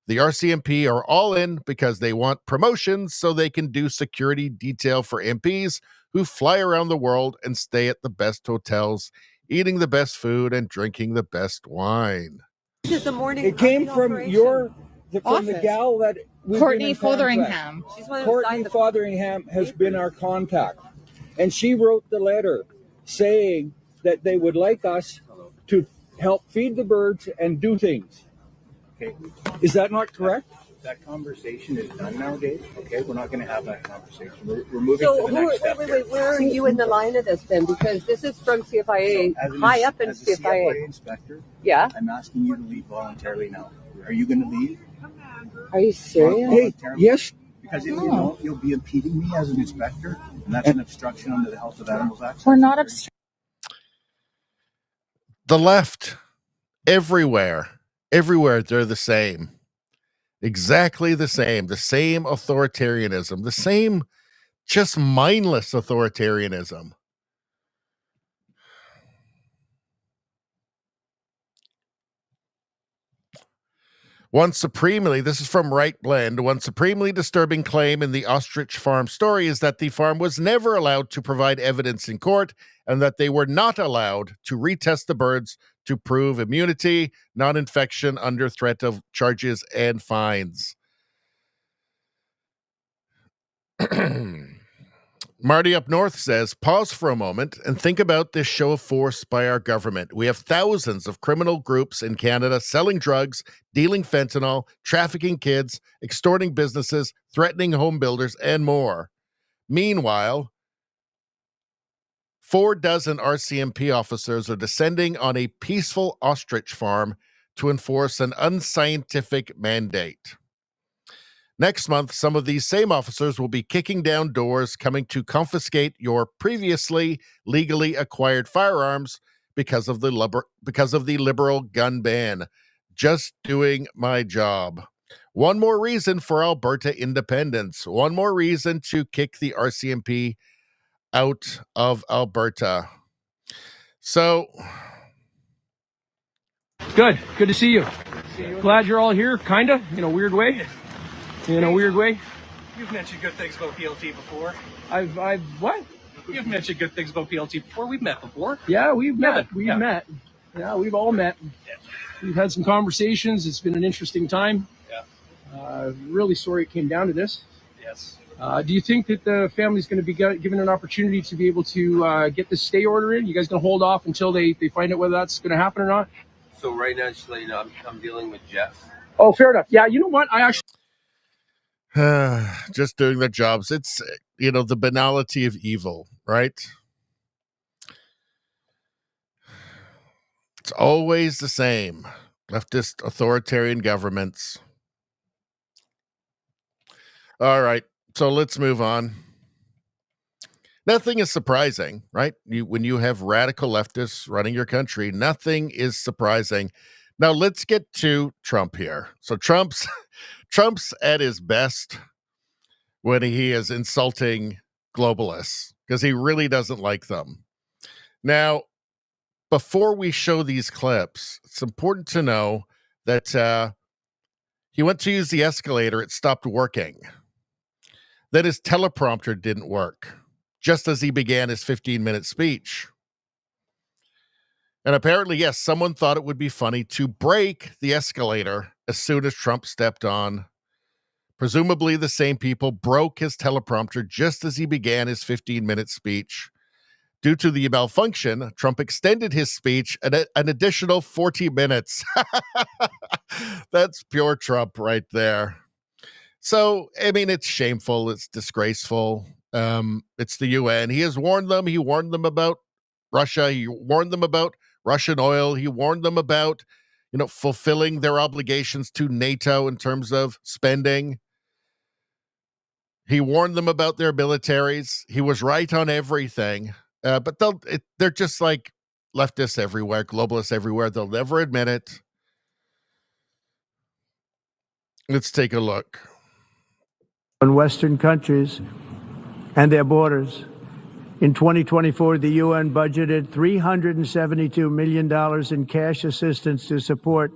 The RCMP are all in because they want promotions so they can do security detail for MPs who fly around the world and stay at the best hotels, eating the best food and drinking the best wine. This is the morning. It came from the gal that we've Courtney been in contact. Fotheringham. She's one of the Courtney Fotheringham has been our contact, and she wrote the letter saying that they would like us to help feed the birds and do things. Okay. Is that not correct? That conversation is done nowadays. Okay, we're not going to have that conversation. We're moving So to the next step. wait, where are you in the line of this then? Because this is from CFIA, high up in as a CFIA. CFIA inspector, Yeah. I'm asking you to leave voluntarily now. Are you going to leave? Are you serious? Hey, yes. Because if you don't, you'll be impeding me as an inspector, and that's an obstruction under the Health of Animals Act. We're not obstructing. The left, everywhere, they're the same. Exactly the same authoritarianism, the same just mindless authoritarianism. This is from Right Blend, one supremely disturbing claim in the Ostrich farm story is that the farm was never allowed to provide evidence in court and that they were not allowed to retest the birds to prove immunity, non-infection under threat of charges and fines. Marty up north says, pause for a moment and think about this show of force by our government. We have thousands of criminal groups in Canada selling drugs, dealing fentanyl, trafficking kids, extorting businesses, threatening home builders, and more. Meanwhile, 4 dozen RCMP officers are descending on a peaceful ostrich farm to enforce an unscientific mandate. Next month, some of these same officers will be kicking down doors, coming to confiscate your previously legally acquired firearms because of the liberal gun ban. Just doing my job. One more reason for Alberta independence. One more reason to kick the RCMP out of Alberta. So, Good to see you. Glad you're all here, kinda, in a weird way. You've mentioned good things about PLT before. I've what? You've mentioned good things about PLT before. We've met before. Yeah, we've met. We've met. Yeah, we've all met. Yeah. We've had some conversations. It's been an interesting time. Yeah. Really sorry it came down to this. Yes. Do you think that the family's going to be given an opportunity to be able to get this stay order in? You guys going to hold off until they find out whether that's going to happen or not? So right now, just to let you know, I'm dealing with Jeff. Oh, fair enough. Yeah, you know what? I actually... just doing their jobs. It's, the banality of evil, right? It's always the same. Leftist authoritarian governments. All right, so let's move on. Nothing is surprising, right? When you have radical leftists running your country, nothing is surprising. Now let's get to Trump here. So Trump's at his best when he is insulting globalists because he really doesn't like them. Now, before we show these clips, it's important to know that he went to use the escalator. It stopped working. Then his teleprompter didn't work, just as he began his 15-minute speech. And apparently, yes, someone thought it would be funny to break the escalator as soon as Trump stepped on. Presumably, the same people broke his teleprompter just as he began his 15-minute speech. Due to the malfunction, Trump extended his speech an additional 40 minutes. That's pure Trump right there. So, I mean, it's shameful. It's disgraceful. It's the UN. He has warned them. He warned them about Russia. He warned them about Russian oil. He warned them about, fulfilling their obligations to NATO in terms of spending. He warned them about their militaries. He was right on everything. But they're just like leftists everywhere, globalists everywhere. They'll never admit it. Let's take a look. In Western countries and their borders. In 2024, the UN budgeted $372 million in cash assistance to support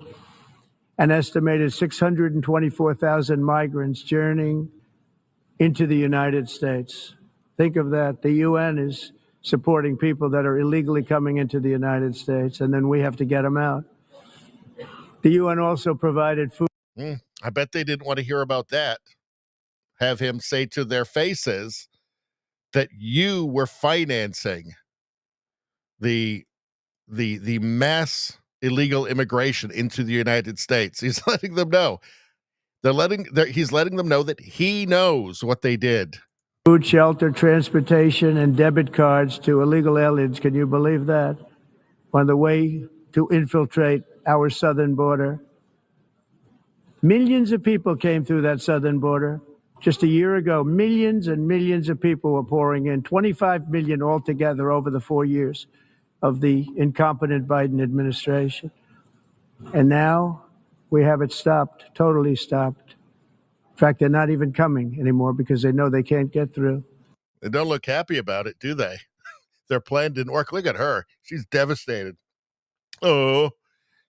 an estimated 624,000 migrants journeying into the United States. Think of that. The UN is supporting people that are illegally coming into the United States, and then we have to get them out. The UN also provided food. I bet they didn't want to hear about that. Have him say to their faces that you were financing the mass illegal immigration into the United States. He's letting them know. He's letting them know that he knows what they did. Food, shelter, transportation, and debit cards to illegal aliens. Can you believe that? On the way to infiltrate our southern border. Millions of people came through that southern border. Just a year ago, millions and millions of people were pouring in, 25 million altogether over the 4 years of the incompetent Biden administration. And now we have it stopped, totally stopped. In fact, they're not even coming anymore because they know they can't get through. They don't look happy about it, do they? Their plan didn't work. Look at her. She's devastated. Oh,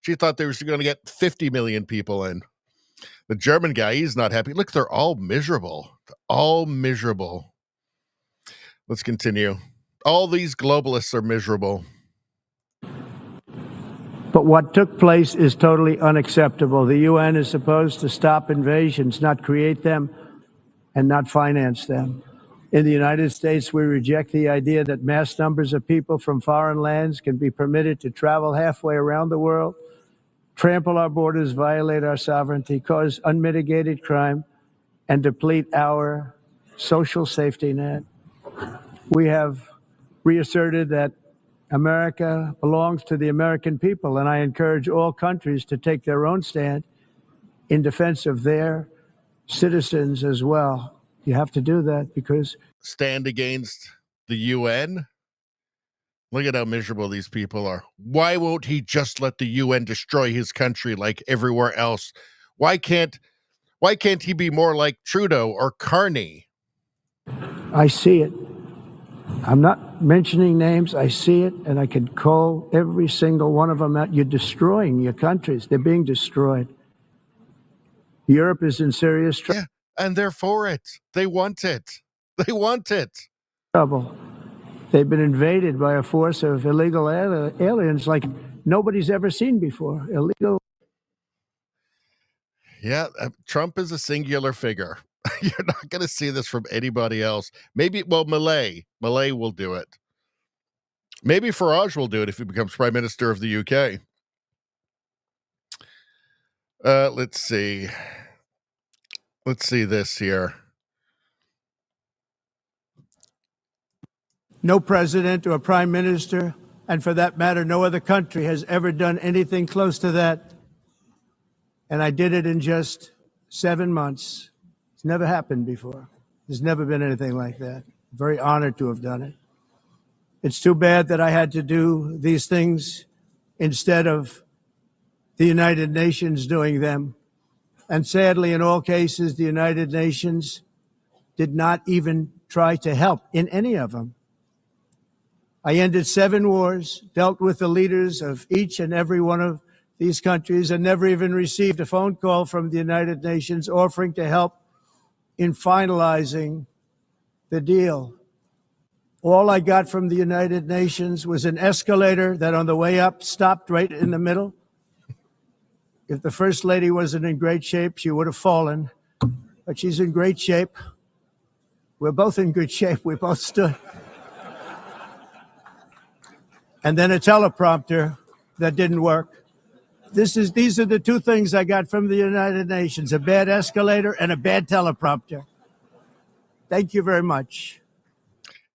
she thought they were going to get 50 million people in. The German guy, he's not happy. Look, they're all miserable. They're all miserable. Let's continue. All these globalists are miserable. But what took place is totally unacceptable. The UN is supposed to stop invasions, not create them and not finance them. In the United States, we reject the idea that mass numbers of people from foreign lands can be permitted to travel halfway around the world, trample our borders, violate our sovereignty, cause unmitigated crime, and deplete our social safety net. We have reasserted that America belongs to the American people, and I encourage all countries to take their own stand in defense of their citizens as well. You have to do that because... Stand against the UN? Look at how miserable these people are. Why won't he just let the UN destroy his country like everywhere else? Why can't he be more like Trudeau or Carney? I see it. I'm not mentioning names. I see it, and I can call every single one of them out. You're destroying your countries. They're being destroyed. Europe is in serious trouble. Yeah, and they're for it. They want it. They want it. Trouble. They've been invaded by a force of illegal aliens like nobody's ever seen before. Illegal. Yeah, Trump is a singular figure. You're not going to see this from anybody else. Maybe, well, Millet will do it. Maybe Farage will do it if he becomes Prime Minister of the UK. Let's see. Let's see this here. No president or prime minister, and for that matter, no other country has ever done anything close to that. And I did it in just 7 months. It's never happened before. There's never been anything like that. I'm very honored to have done it. It's too bad that I had to do these things instead of the United Nations doing them. And sadly, in all cases, the United Nations did not even try to help in any of them. I ended 7 wars, dealt with the leaders of each and every one of these countries, and never even received a phone call from the United Nations offering to help in finalizing the deal. All I got from the United Nations was an escalator that on the way up stopped right in the middle. If the First Lady wasn't in great shape, she would have fallen, but she's in great shape. We're both in good shape. We both stood. And then a teleprompter that didn't work. These are the 2 things I got from the United Nations, a bad escalator and a bad teleprompter. Thank you very much.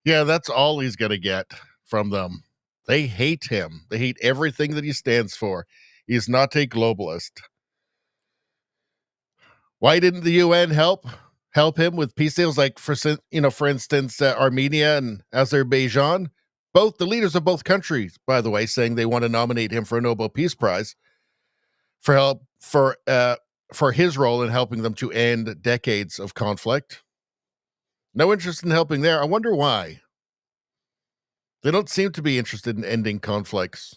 Yeah, that's all he's going to get from them. They hate him. They hate everything that he stands for. He's not a globalist. Why didn't the UN help him with peace deals like, for instance, Armenia and Azerbaijan? Both the leaders of both countries, by the way, saying they want to nominate him for a Nobel Peace Prize for his role in helping them to end decades of conflict. No interest in helping there. I wonder why. They don't seem to be interested in ending conflicts.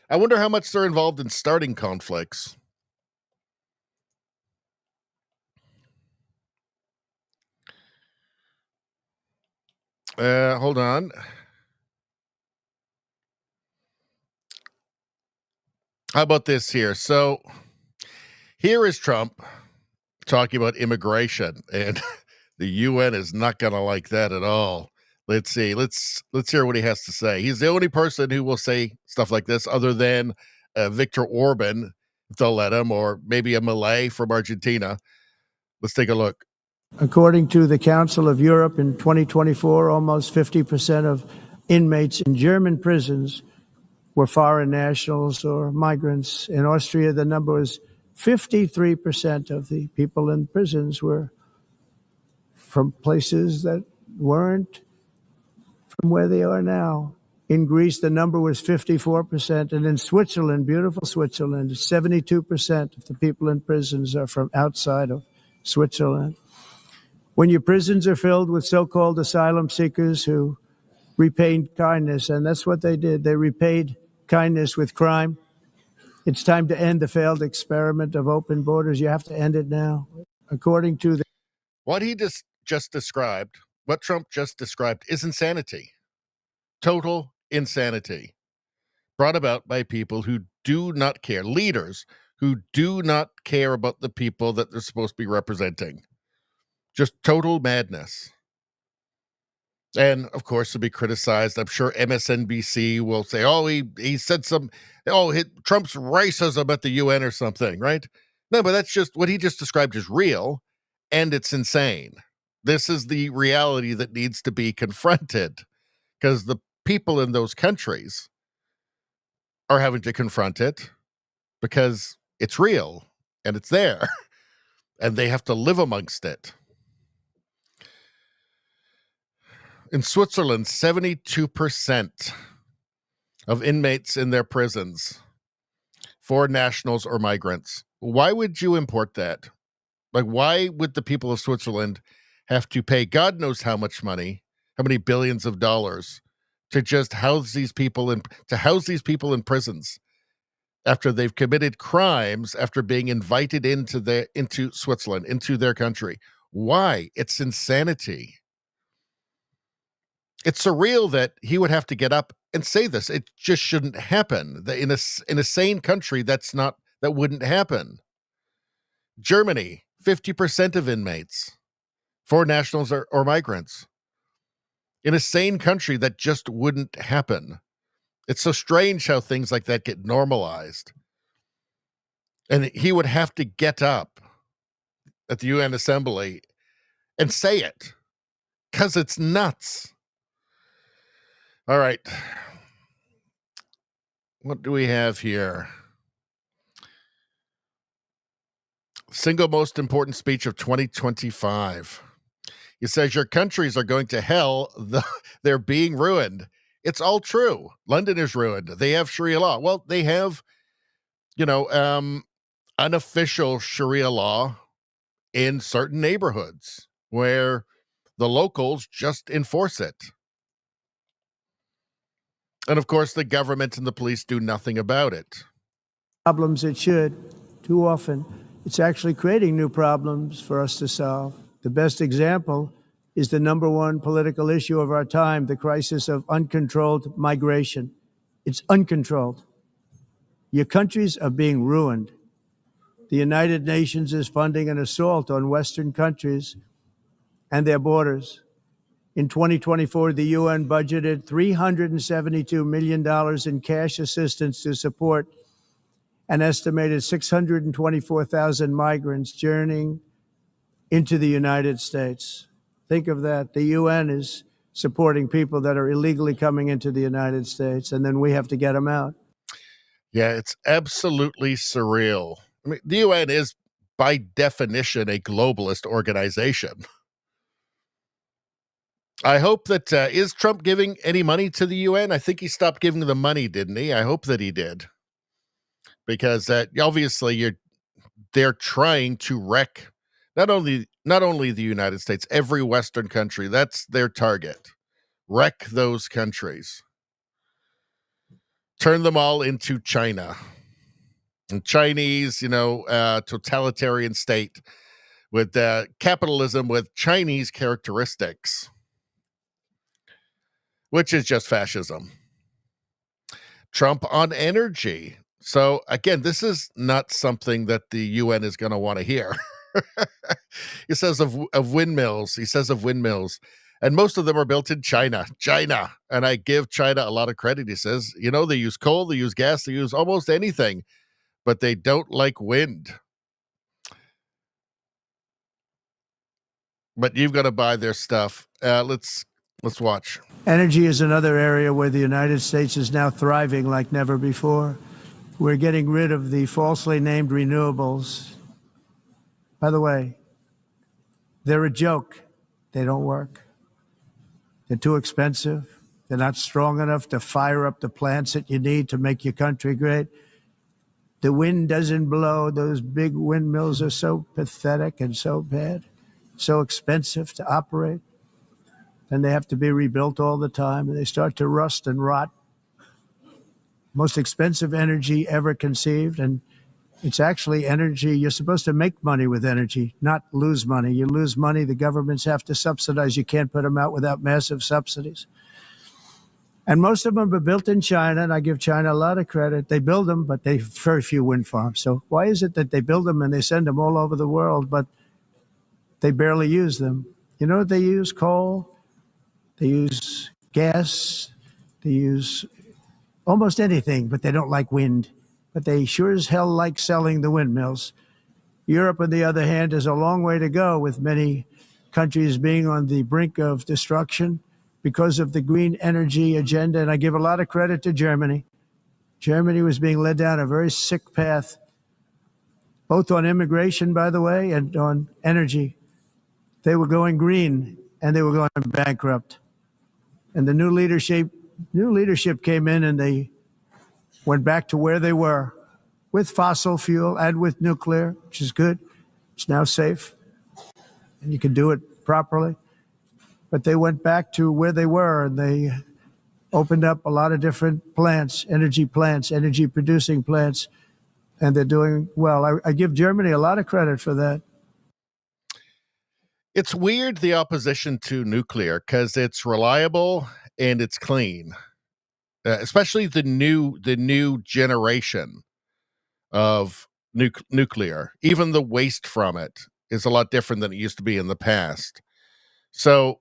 I wonder how much they're involved in starting conflicts. Hold on. How about this here? So here is Trump talking about immigration, and the UN is not going to like that at all. Let's see. Let's hear what he has to say. He's the only person who will say stuff like this other than Viktor Orban, if they'll let him, or maybe a Millet from Argentina. Let's take a look. According to the Council of Europe, in 2024, almost 50% of inmates in German prisons were foreign nationals or migrants. In Austria, the number was 53% of the people in prisons were from places that weren't from where they are now. In Greece, the number was 54%. And in Switzerland, beautiful Switzerland, 72% of the people in prisons are from outside of Switzerland. When your prisons are filled with so-called asylum seekers who repaid kindness, and that's what they did. They repaid kindness with crime. It's time to end the failed experiment of open borders. You have to end it now. According to the What he just described, what Trump just described, is insanity. Total insanity. Brought about by people who do not care, leaders who do not care about the people that they're supposed to be representing. Just total madness. And of course, to be criticized, I'm sure MSNBC will say, "Oh, he said Trump's racism at the UN or something," right? No, but that's just what he just described is real, and it's insane. This is the reality that needs to be confronted, because the people in those countries are having to confront it because it's real and it's there, and they have to live amongst it. In Switzerland, 72% of inmates in their prisons, foreign nationals or migrants. Why would you import that? Like, why would the people of Switzerland have to pay God knows how much money, how many billions of dollars, to just house these people in prisons after they've committed crimes, after being invited into Switzerland, into their country? Why? It's insanity. It's surreal that he would have to get up and say this. It just shouldn't happen. In a sane country, that wouldn't happen. Germany, 50% of inmates, foreign nationals or migrants. In a sane country, that just wouldn't happen. It's so strange how things like that get normalized. And he would have to get up at the UN Assembly and say it, because it's nuts. All right. What do we have here? Single most important speech of 2025. He says, your countries are going to hell. They're being ruined. It's all true. London is ruined. They have Sharia law. Well, they have, unofficial Sharia law in certain neighborhoods where the locals just enforce it. And of course, the government and the police do nothing about it. problems it should, too often, it's actually creating new problems for us to solve. The best example is the number one political issue of our time, the crisis of uncontrolled migration. It's uncontrolled. Your countries are being ruined. The United Nations is funding an assault on Western countries and their borders. In 2024, the UN budgeted $372 million in cash assistance to support an estimated 624,000 migrants journeying into the United States. Think of that. The UN is supporting people that are illegally coming into the United States, and then we have to get them out. Yeah, it's absolutely surreal. I mean, the UN is, by definition, a globalist organization. I hope that, is Trump giving any money to the UN? I think he stopped giving them money, didn't he? I hope that he did. Because obviously they're trying to wreck not only the United States, every Western country. That's their target. Wreck those countries. Turn them all into China. And Chinese, totalitarian state with capitalism with Chinese characteristics, which is just fascism. Trump on energy. So again, this is not something that the UN is going to want to hear. He says of windmills. He says of windmills. And most of them are built in China. And I give China a lot of credit. He says, they use coal, they use gas, they use almost anything, but they don't like wind. But you've got to buy their stuff. Let's watch. Energy is another area where the United States is now thriving like never before. We're getting rid of the falsely named renewables. By the way, they're a joke. They don't work. They're too expensive. They're not strong enough to fire up the plants that you need to make your country great. The wind doesn't blow. Those big windmills are so pathetic and so bad, so expensive to operate. And they have to be rebuilt all the time, and they start to rust and rot. most expensive energy ever conceived. And it's actually energy. You're supposed to make money with energy, not lose money. You lose money, the governments have to subsidize. You can't put them out without massive subsidies. And most of them are built in China, and I give China a lot of credit. They build them, but they very few wind farms. So why is it that they build them and they send them all over the world, but they barely use them? You know what they use? Coal. They use gas. They use almost anything, but they don't like wind. But they sure as hell like selling the windmills. Europe, on the other hand, has a long way to go, with many countries being on the brink of destruction because of the green energy agenda. And I give a lot of credit to Germany. Germany was being led down a very sick path, both on immigration, by the way, and on energy. They were going green and they were going bankrupt. And the new leadership came in and they went back to where they were with fossil fuel and with nuclear, which is good. It's now safe and you can do it properly. But they went back to where they were and they opened up a lot of different plants, energy producing plants, and they're doing well. I give Germany a lot of credit for that. It's weird, the opposition to nuclear, because it's reliable and it's clean, especially the new generation of nuclear. Even the waste from it is a lot different than it used to be in the past. So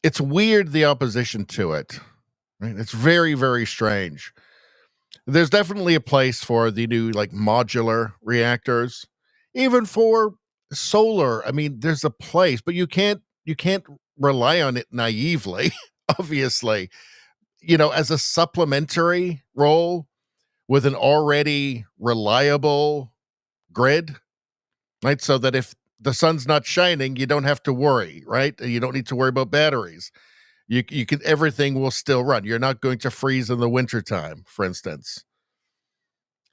it's weird, the opposition to it. Right? It's very, very strange. There's definitely a place for the new, like, modular reactors, even for solar. I mean, there's a place, but you can't rely on it naively. Obviously, as a supplementary role with an already reliable grid, right? So that if the sun's not shining, you don't have to worry, right? You don't need to worry about batteries. You can, everything will still run. You're not going to freeze in the wintertime, for instance.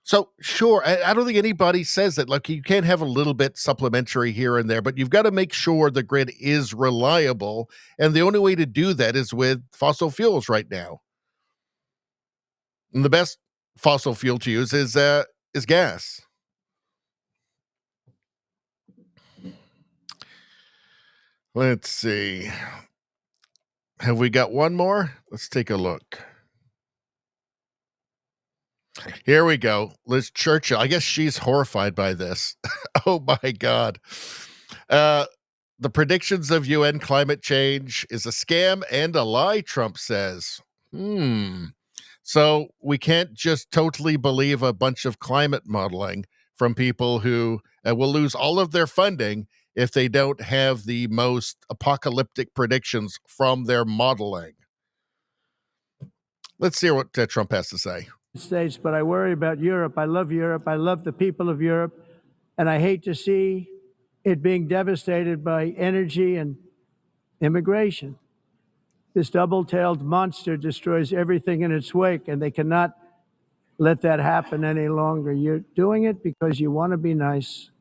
So sure, I don't think anybody says that. Like, you can't have a little bit supplementary here and there, but you've got to make sure the grid is reliable. And the only way to do that is with fossil fuels right now. And the best fossil fuel to use is gas. Let's see. Have we got one more? Let's take a look. Here we go. Liz Churchill. I guess she's horrified by this. Oh my God. The predictions of UN climate change is a scam and a lie, Trump says. So we can't just totally believe a bunch of climate modeling from people who will lose all of their funding if they don't have the most apocalyptic predictions from their modeling. Let's hear what Trump has to say. States, but I worry about Europe. I love Europe. I love the people of Europe. And I hate to see it being devastated by energy and immigration. This double-tailed monster destroys everything in its wake, and they cannot let that happen any longer. You're doing it because you want to be nice.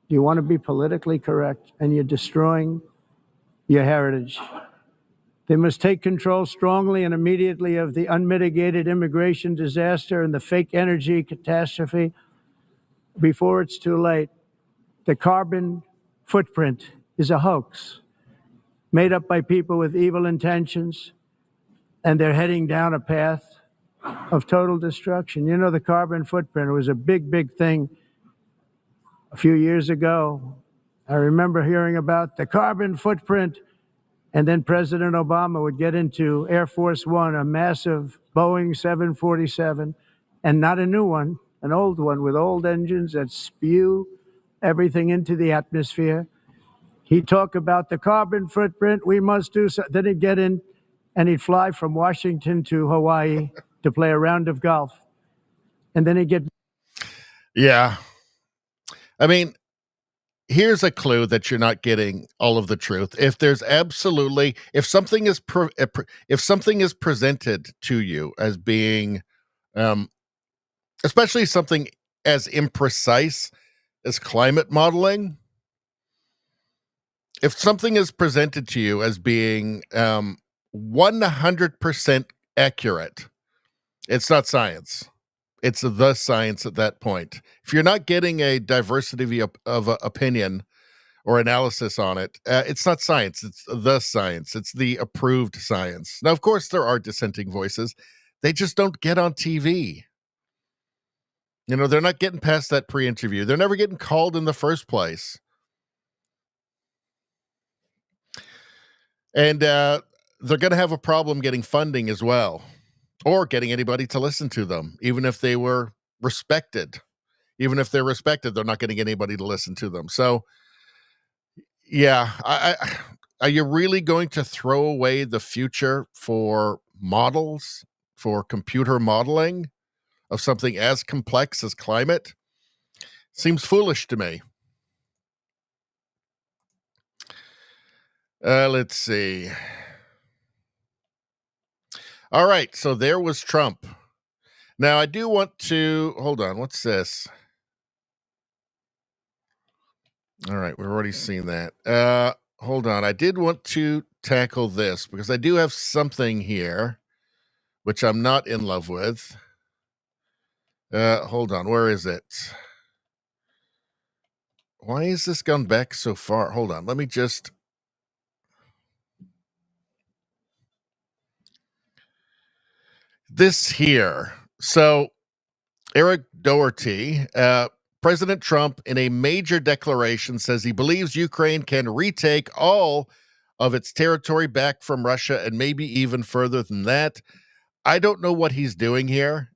You want to be politically correct, and you're destroying your heritage. They must take control strongly and immediately of the unmitigated immigration disaster and the fake energy catastrophe before it's too late. The carbon footprint is a hoax made up by people with evil intentions, and they're heading down a path of total destruction. You know, the carbon footprint was a big, big thing a few years ago. I remember hearing about the carbon footprint, and then President Obama would get into Air Force One, a massive Boeing 747, and not a new one, an old one with old engines that spew everything into the atmosphere. He'd talk about the carbon footprint, we must do so. Then he'd get in and he'd fly from Washington to Hawaii to play a round of golf. And then he'd get... Yeah. I mean, here's a clue that you're not getting all of the truth. If there's absolutely, if something is presented to you as being, especially something as imprecise as climate modeling, if something is presented to you as being 100% accurate, It's not science. It's the science at that point. If you're not getting a diversity of opinion or analysis on it, it's not science. It's the science. It's the approved science. Now, of course, there are dissenting voices. They just don't get on TV. You know, they're not getting past that pre-interview. They're never getting called in the first place. And they're going to have a problem getting funding as well, or getting anybody to listen to them, even if they were respected. Even if they're respected, they're not going to get anybody to listen to them. So, yeah, are you really going to throw away the future for models, for computer modeling of something as complex as climate? Seems foolish to me. Let's see. All right, so there was Trump. Now, I do want to, hold on, what's this? All right, we've already seen that. Hold on, I did want to tackle this because I do have something here which I'm not in love with. Hold on, where is it? Why is this gone back so far? Hold on, let me just... This here. So, Eric Doherty, President Trump, in a major declaration, says he believes Ukraine can retake all of its territory back from Russia and maybe even further than that. I don't know what he's doing here.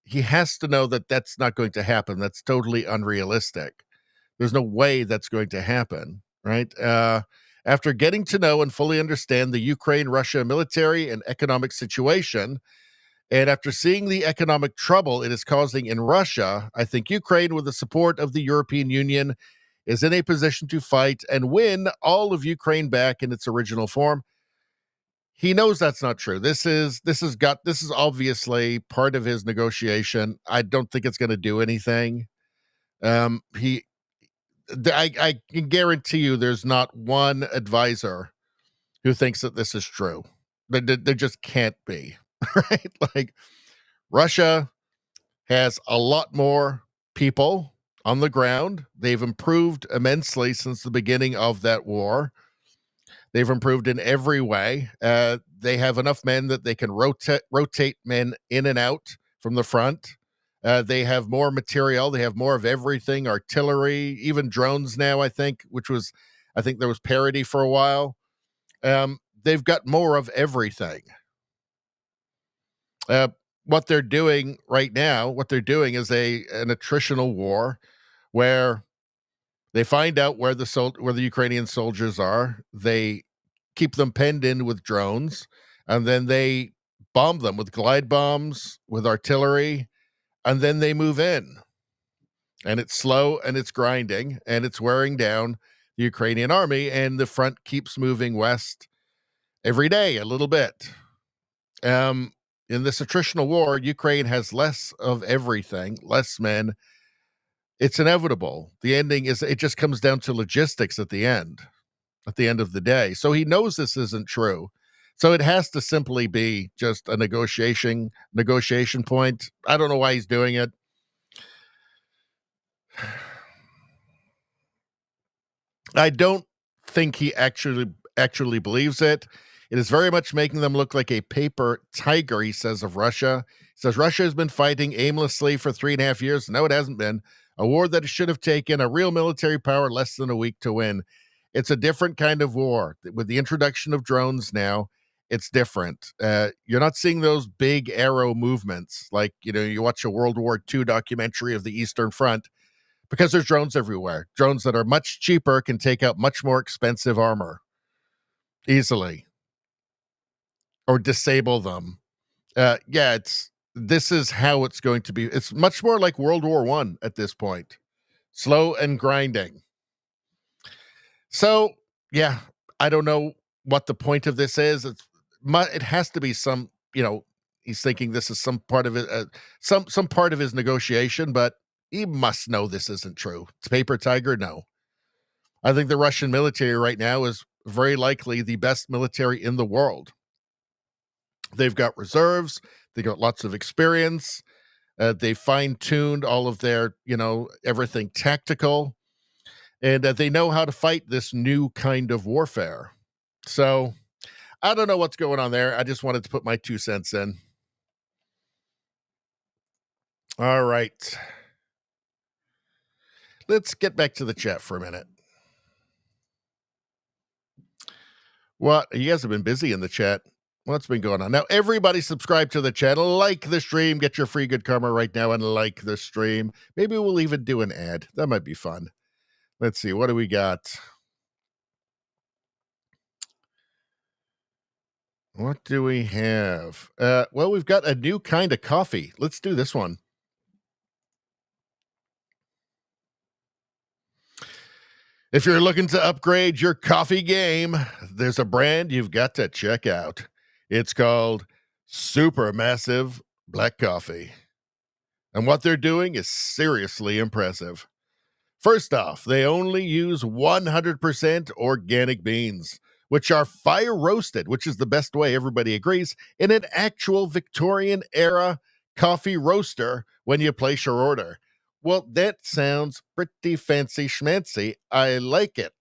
He has to know that that's not going to happen. That's totally unrealistic. There's no way that's going to happen, right? After getting to know and fully understand the Ukraine-Russia military and economic situation, and after seeing the economic trouble it is causing in Russia, I think Ukraine, with the support of the European Union, is in a position to fight and win all of Ukraine back in its original form. He knows that's not true. This is obviously part of his negotiation. I don't think it's going to do anything. I can guarantee you there's not one advisor who thinks that this is true. There just can't be, right? Like, Russia has a lot more people on the ground. They've improved immensely since the beginning of that war. They've improved in every way. They have enough men that they can rotate men in and out from the front. They have more material. They have more of everything, artillery, even drones now, I think there was parity for a while. They've got more of everything. What they're doing right now, is an attritional war where they find out where the Ukrainian soldiers are. They keep them penned in with drones, and then they bomb them with glide bombs, with artillery, and then they move in. And it's slow, and it's grinding, and it's wearing down the Ukrainian army, and the front keeps moving west every day a little bit. In this attritional war, Ukraine has less of everything, less men. It's inevitable. The ending is, it just comes down to logistics at the end of the day. So he knows this isn't true. So it has to simply be just a negotiation point. I don't know why he's doing it. I don't think he actually believes it. It is very much making them look like a paper tiger, he says of Russia. He says Russia has been fighting aimlessly for 3.5 years. No, it hasn't been. A war that should have taken a real military power less than a week to win. It's a different kind of war. With the introduction of drones now, it's different. You're not seeing those big arrow movements like, you watch a World War II documentary of the Eastern Front, because there's drones everywhere. Drones that are much cheaper can take out much more expensive armor easily, or disable them. This is how it's going to be. It's much more like World War I at this point. Slow and grinding. So, yeah, I don't know what the point of this is. It has to be some, he's thinking this is some part of it, some part of his negotiation, but he must know this isn't true. It's paper tiger? No. I think the Russian military right now is very likely the best military in the world. They've got reserves. They got lots of experience. They fine-tuned all of their, everything tactical. And they know how to fight this new kind of warfare. So I don't know what's going on there. I just wanted to put my 2 cents in. All right. Let's get back to the chat for a minute. What? You guys have been busy in the chat. What's been going on? Now, everybody subscribe to the channel, like the stream, get your free good karma right now and like the stream. Maybe we'll even do an ad. That might be fun. Let's see. What do we got? What do we have? Well, we've got a new kind of coffee. Let's do this one. If you're looking to upgrade your coffee game, there's a brand you've got to check out. It's called Supermassive Black Coffee. And what they're doing is seriously impressive. First off, they only use 100% organic beans, which are fire roasted, which is the best way, everybody agrees, in an actual Victorian era coffee roaster when you place your order. Well, that sounds pretty fancy schmancy. I like it.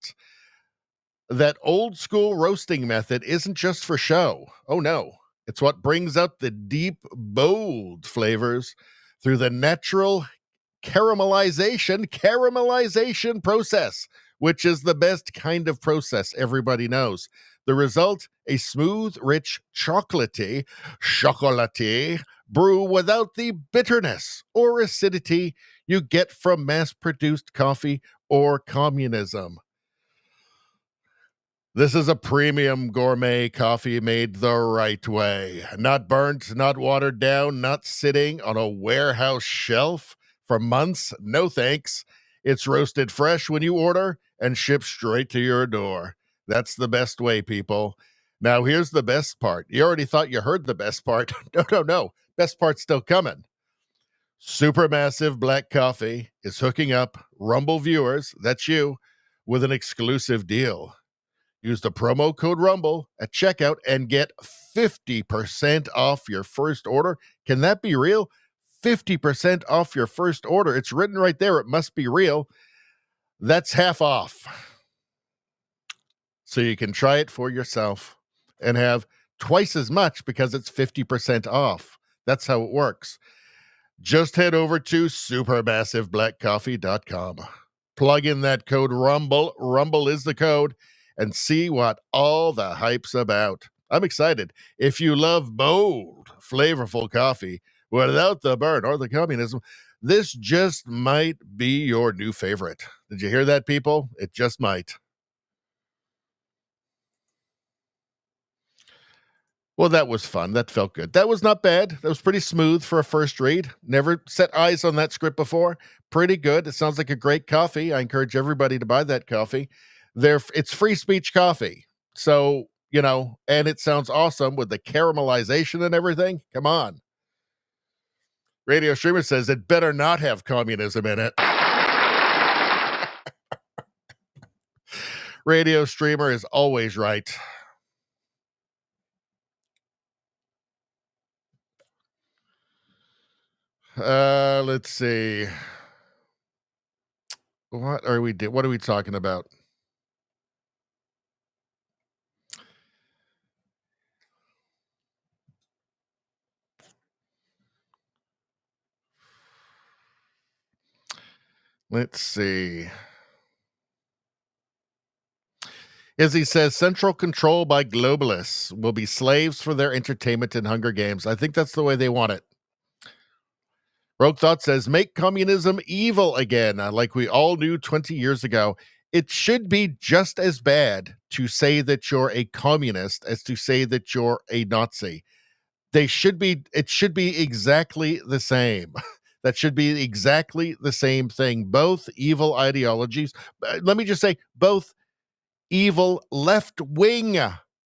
That old school roasting method isn't just for show. Oh no, it's what brings out the deep, bold flavors through the natural caramelization process, which is the best kind of process everybody knows. The result, a smooth, rich, chocolatey brew without the bitterness or acidity you get from mass-produced coffee or communism. This is a premium gourmet coffee made the right way. Not burnt, not watered down, not sitting on a warehouse shelf for months. No thanks. It's roasted fresh when you order and shipped straight to your door. That's the best way, people. Now, here's the best part. You already thought you heard the best part. No. Best part's still coming. Supermassive Black Coffee is hooking up Rumble viewers, that's you, with an exclusive deal. Use the promo code RUMBLE at checkout and get 50% off your first order. Can that be real? 50% off your first order. It's written right there. It must be real. That's half off. So you can try it for yourself and have twice as much because it's 50% off. That's how it works. Just head over to supermassiveblackcoffee.com. Plug in that code RUMBLE. RUMBLE is the code. And see what all the hype's about. I'm excited. If you love bold, flavorful coffee without the burn or the communism, this just might be your new favorite. Did you hear that, people? It just might. Well, that was fun. That felt good. That was not bad. That was pretty smooth for a first read. Never set eyes on that script before. Pretty good. It sounds like a great coffee. I encourage everybody to buy that coffee. It's free speech coffee. So, and it sounds awesome with the caramelization and everything. Come on. Radio Streamer says it better not have communism in it. Radio Streamer is always right. Let's see. What are we talking about? Let's see. As he says, central control by globalists will be slaves for their entertainment and Hunger Games. I think that's the way they want it. Rogue Thought says, make communism evil again, like we all knew 20 years ago. It should be just as bad to say that you're a communist as to say that you're a Nazi. It should be exactly the same. That should be exactly the same thing. Both evil ideologies. Let me just say, both evil left-wing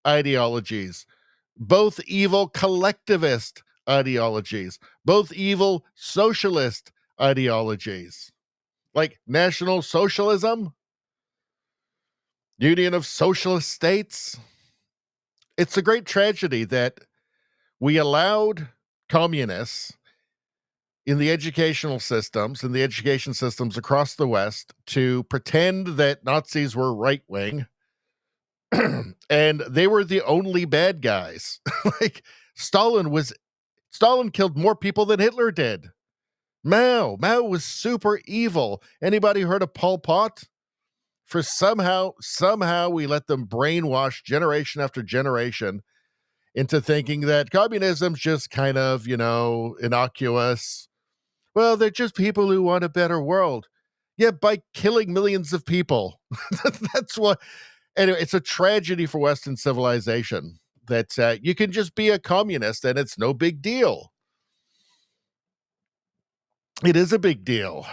ideologies, both evil collectivist ideologies, both evil socialist ideologies, like National Socialism, Union of Socialist States. It's a great tragedy that we allowed communists in the education systems across the West to pretend that Nazis were right-wing and they were the only bad guys. Like Stalin killed more people than Hitler did. Mao was super evil. Anybody heard of Pol Pot? For somehow we let them brainwash generation after generation into thinking that communism's just kind of, innocuous. Well, they're just people who want a better world. Yeah, by killing millions of people. That's what. Anyway, it's a tragedy for Western civilization that you can just be a communist and it's no big deal. It is a big deal.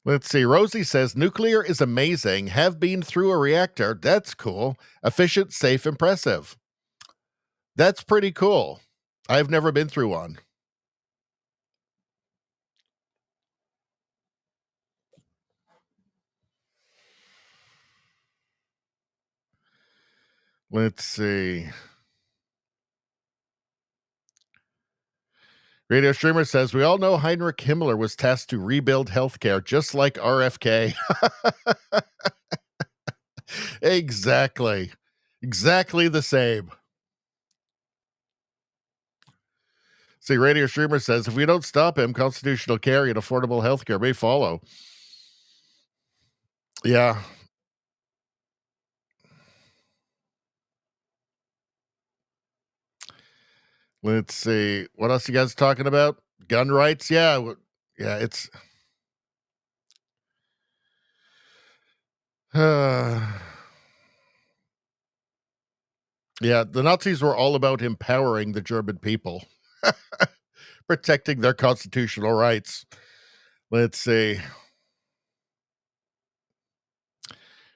Let's see. Rosie says, nuclear is amazing. Have been through a reactor. That's cool. Efficient, safe, impressive. That's pretty cool. I've never been through one. Let's see. Radio Streamer says, we all know Heinrich Himmler was tasked to rebuild healthcare, just like RFK. Exactly. Exactly the same. See, Radio Streamer says, if we don't stop him, constitutional carry and affordable healthcare may follow. Yeah. Let's see. What else you guys talking about? Gun rights? Yeah. Yeah, it's... yeah, the Nazis were all about empowering the German people. Protecting their constitutional rights. Let's see.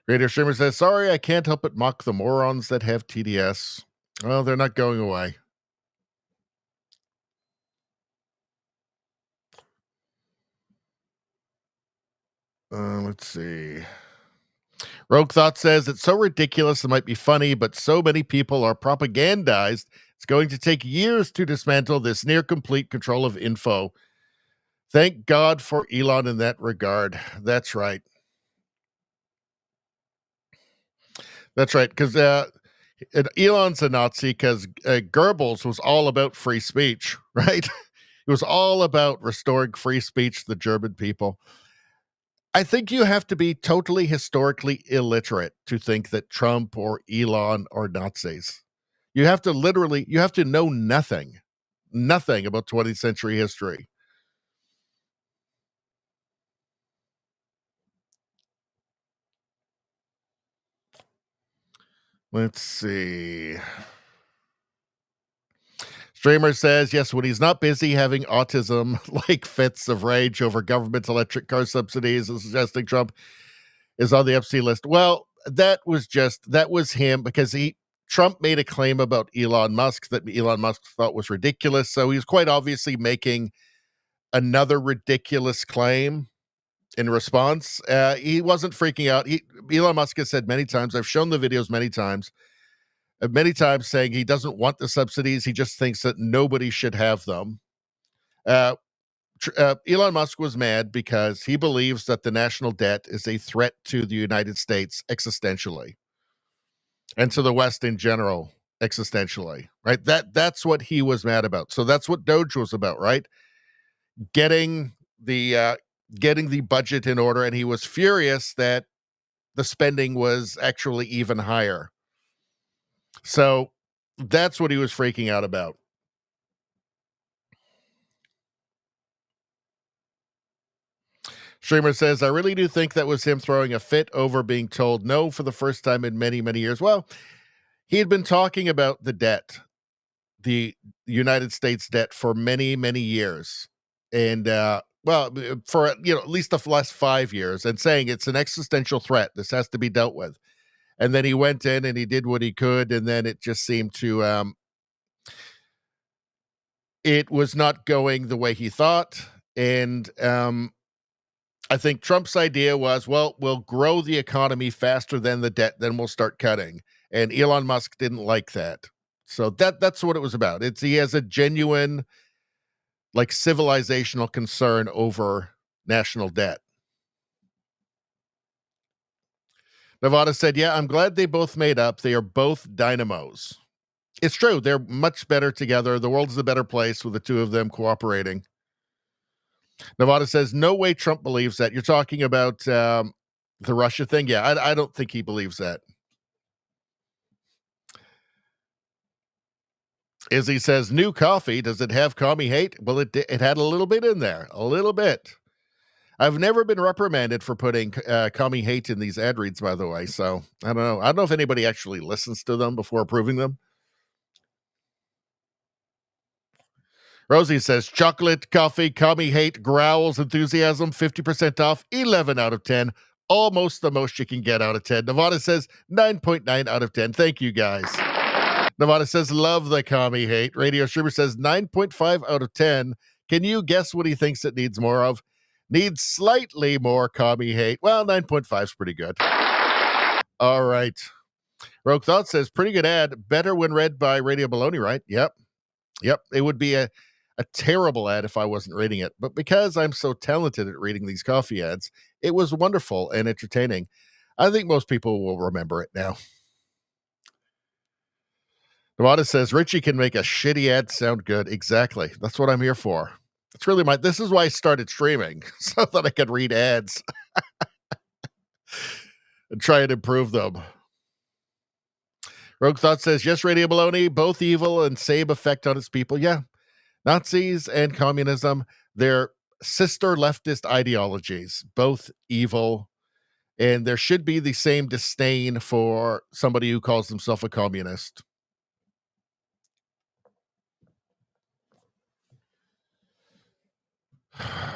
Radio Streamer says, sorry, I can't help but mock the morons that have TDS. Well, they're not going away. Let's see. Rogue Thought says, it's so ridiculous it might be funny, but so many people are propagandized. It's going to take years to dismantle this near complete control of info. Thank God for Elon in that regard. That's right. That's right, because Elon's a Nazi because Goebbels was all about free speech, right? It was all about restoring free speech to the German people. I think you have to be totally historically illiterate to think that Trump or Elon are Nazis. You have to know nothing about 20th century history. Let's see. Streamer says, yes, when he's not busy having autism, like fits of rage over government electric car subsidies and suggesting Trump is on the FC list. Well, that was him because Trump made a claim about Elon Musk that Elon Musk thought was ridiculous. So he's quite obviously making another ridiculous claim in response. He wasn't freaking out. Elon Musk has said many times, I've shown the videos many times saying he doesn't want the subsidies. He just thinks that nobody should have them. Elon Musk was mad because he believes that the national debt is a threat to the United States existentially and to the West in general existentially, right? That's what he was mad about. So that's what Doge was about, right? Getting the budget in order, and he was furious that the spending was actually even higher. So that's what he was freaking out about. Streamer says, I really do think that was him throwing a fit over being told no for the first time in many, many years. Well, he had been talking about the debt, the United States debt for many, many years. And, for, at least the last 5 years, and saying it's an existential threat. This has to be dealt with. And then he went in and he did what he could. And then it just seemed to, it was not going the way he thought. And I think Trump's idea was, well, we'll grow the economy faster than the debt, then we'll start cutting. And Elon Musk didn't like that. So that's what it was about. He has a genuine, like, civilizational concern over national debt. Nevada said, yeah, I'm glad they both made up. They are both dynamos. It's true. They're much better together. The world is a better place with the two of them cooperating. Nevada says, no way Trump believes that. You're talking about the Russia thing? Yeah, I don't think he believes that. Izzy says, new coffee. Does it have commie hate? Well, it had a little bit in there. A little bit. I've never been reprimanded for putting commie hate in these ad reads, by the way. So I don't know. I don't know if anybody actually listens to them before approving them. Rosie says, chocolate, coffee, commie hate, growls, enthusiasm, 50% off, 11 out of 10. Almost the most you can get out of 10. Nevada says 9.9 out of 10. Thank you, guys. Nevada says, love the commie hate. Radio Streamer says 9.5 out of 10. Can you guess what he thinks it needs more of? Needs slightly more commie hate. Well, 9.5 is pretty good. All right. Rogue Thought says, pretty good ad. Better when read by Radio Baloney, right? Yep. It would be a terrible ad if I wasn't reading it. But because I'm so talented at reading these coffee ads, it was wonderful and entertaining. I think most people will remember it now. Nevada says, Richie can make a shitty ad sound good. Exactly. That's what I'm here for. It's really this is why I started streaming, so that I could read ads and try and improve them. Rogue Thought says, yes, Radio Baloney, both evil and same effect on its people. Yeah. Nazis and communism, they're sister leftist ideologies, both evil, and there should be the same disdain for somebody who calls himself a communist.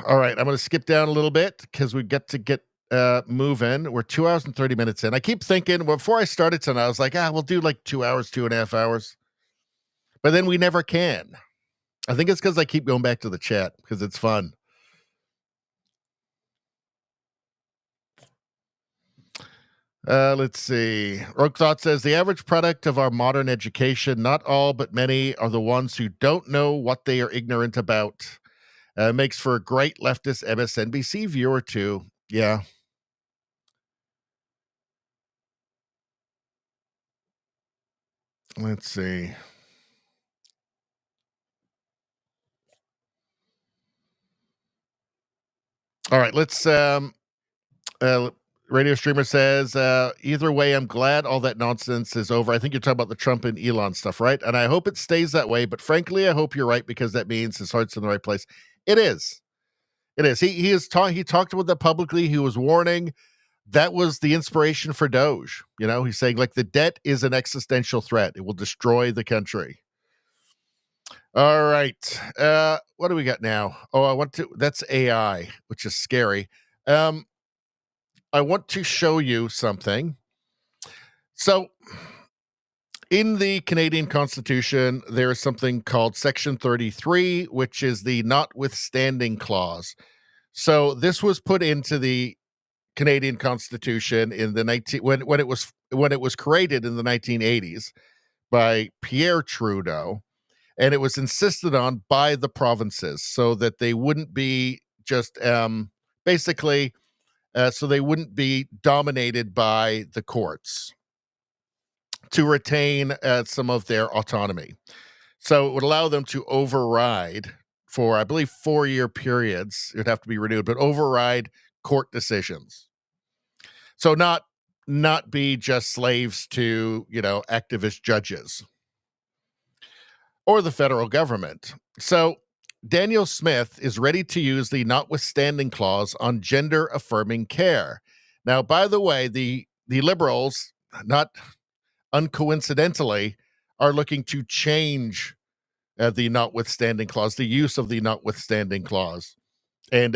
All right, I'm going to skip down a little bit because we get moving. We're 2 hours and 30 minutes in. I keep thinking, before I started tonight, I was like, we'll do like 2 hours, 2.5 hours. But then we never can. I think it's because I keep going back to the chat because it's fun. Let's see. Rogue Thought says, the average product of our modern education, not all but many, are the ones who don't know what they are ignorant about. Makes for a great leftist MSNBC viewer too. Yeah. Let's see. All right, let's Radio Streamer says, either way, I'm glad all that nonsense is over. I think you're talking about the Trump and Elon stuff, right? And I hope it stays that way, but frankly, I hope you're right, because that means his heart's in the right place. It is. He talked about that publicly. He was warning. That was the inspiration for Doge. He's saying, like, the debt is an existential threat. It will destroy the country. All right. What do we got now? That's AI, which is scary. I want to show you something. So in the Canadian Constitution, there is something called Section 33, which is the notwithstanding clause. So this was put into the Canadian Constitution in the when it was created in the 1980s by Pierre Trudeau, and it was insisted on by the provinces so that they wouldn't be just basically so they wouldn't be dominated by the courts, to retain some of their autonomy. So it would allow them to override for, I believe, 4-year periods. It would have to be renewed, but override court decisions. So not be just slaves to, activist judges or the federal government. So Daniel Smith is ready to use the notwithstanding clause on gender affirming care. Now, by the way, the Liberals, not uncoincidentally, are looking to change the notwithstanding clause, the use of the notwithstanding clause. And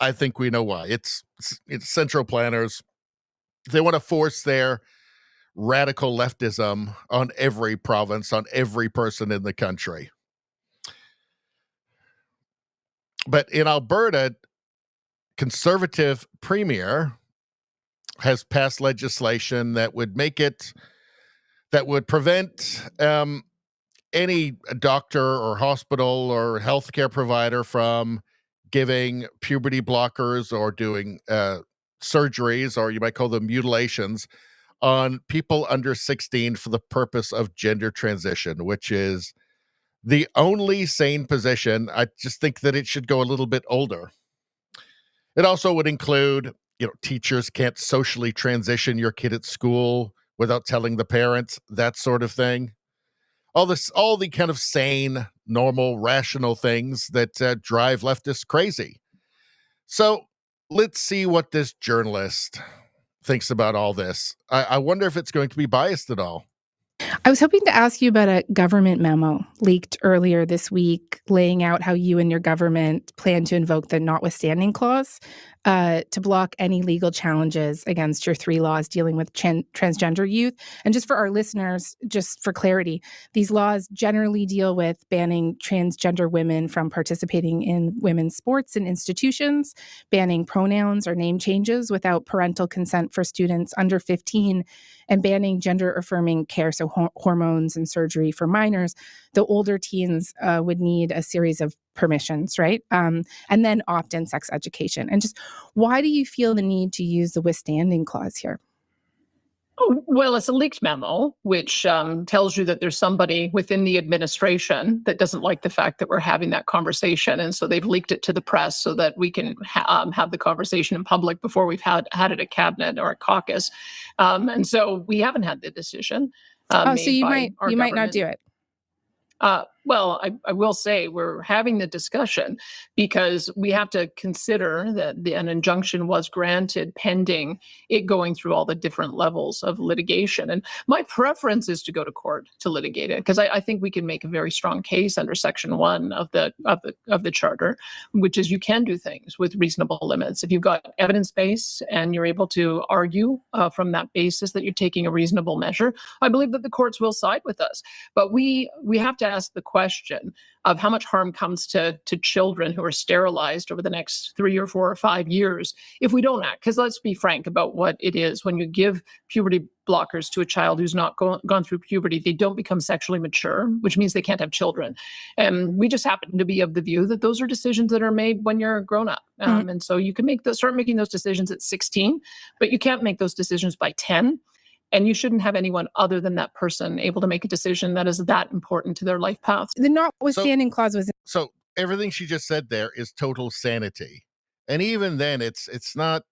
I think we know why. It's central planners. They want to force their radical leftism on every province, on every person in the country. But in Alberta, conservative premier has passed legislation that would prevent any doctor or hospital or healthcare provider from giving puberty blockers or doing surgeries, or you might call them mutilations, on people under 16 for the purpose of gender transition, which is the only sane position. I just think that it should go a little bit older. It also would include, teachers can't socially transition your kid at school without telling the parents, that sort of thing. All the kind of sane, normal, rational things that drive leftists crazy. So let's see what this journalist thinks about all this. I wonder if it's going to be biased at all. I was hoping to ask you about a government memo leaked earlier this week laying out how you and your government plan to invoke the notwithstanding clause to block any legal challenges against your 3 laws dealing with transgender youth. And just for our listeners, just for clarity, these laws generally deal with banning transgender women from participating in women's sports and institutions, banning pronouns or name changes without parental consent for students under 15, and banning gender-affirming care, so hormones and surgery for minors. The older teens would need a series of permissions, right? And then opt-in sex education. And just why do you feel the need to use the withstanding clause here? Oh, well, it's a leaked memo, which tells you that there's somebody within the administration that doesn't like the fact that we're having that conversation. And so they've leaked it to the press so that we can have the conversation in public before we've had it at cabinet or at caucus. And so we haven't had the decision. So you might not do it. Well, I will say we're having the discussion because we have to consider that an injunction was granted pending it going through all the different levels of litigation. And my preference is to go to court to litigate it because I think we can make a very strong case under Section 1 of the Charter, which is you can do things with reasonable limits. If you've got evidence base and you're able to argue from that basis that you're taking a reasonable measure, I believe that the courts will side with us. But we have to ask the question of how much harm comes to children who are sterilized over the next 3 or 4 or 5 years if we don't act. Because let's be frank about what it is. When you give puberty blockers to a child who's not gone through puberty, they don't become sexually mature, which means they can't have children. And we just happen to be of the view that those are decisions that are made when you're grown up. And so you can start making those decisions at 16, but you can't make those decisions by 10. And you shouldn't have anyone other than that person able to make a decision that is that important to their life path. The notwithstanding clause was... So everything she just said there is total sanity. And even then, it's not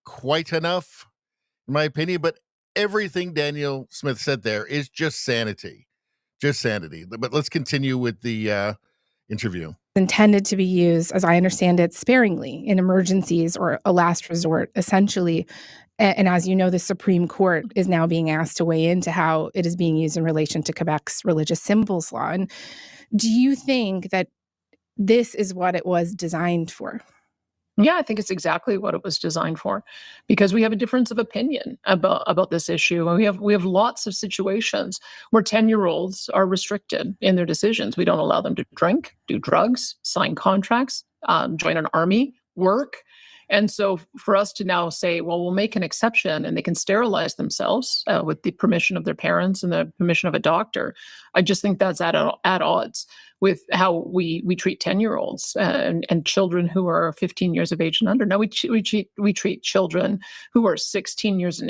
quite enough, in my opinion. But everything Daniel Smith said there is just sanity. Just sanity. But let's continue with the interview. Intended to be used, as I understand it, sparingly in emergencies or a last resort, essentially. And as you know, the Supreme Court is now being asked to weigh into how it is being used in relation to Quebec's religious symbols law. And do you think that this is what it was designed for? Yeah, I think it's exactly what it was designed for, because we have a difference of opinion about this issue. And we have lots of situations where 10-year-olds are restricted in their decisions. We don't allow them to drink, do drugs, sign contracts, join an army, work. And so for us to now say, well, we'll make an exception and they can sterilize themselves with the permission of their parents and the permission of a doctor, I just think that's at odds with how we treat 10-year-olds and children who are 15 years of age and under. Now we treat children who are 16 years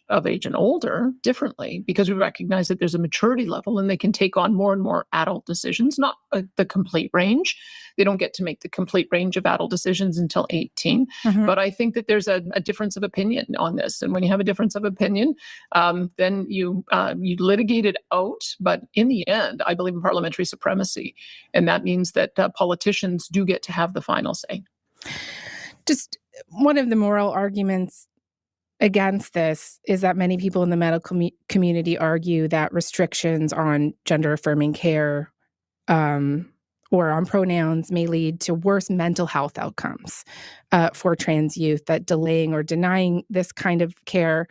of age and older differently because we recognize that there's a maturity level and they can take on more and more adult decisions, not the complete range. They don't get to make the complete range of adult decisions until 18. Mm-hmm. But I think that there's a difference of opinion on this. And when you have a difference of opinion, then you litigate it out. But in the end, I believe in parliamentary supremacy. And that means that politicians do get to have the final say. Just one of the moral arguments against this is that many people in the medical community argue that restrictions on gender-affirming care or on pronouns may lead to worse mental health outcomes for trans youth, that delaying or denying this kind of care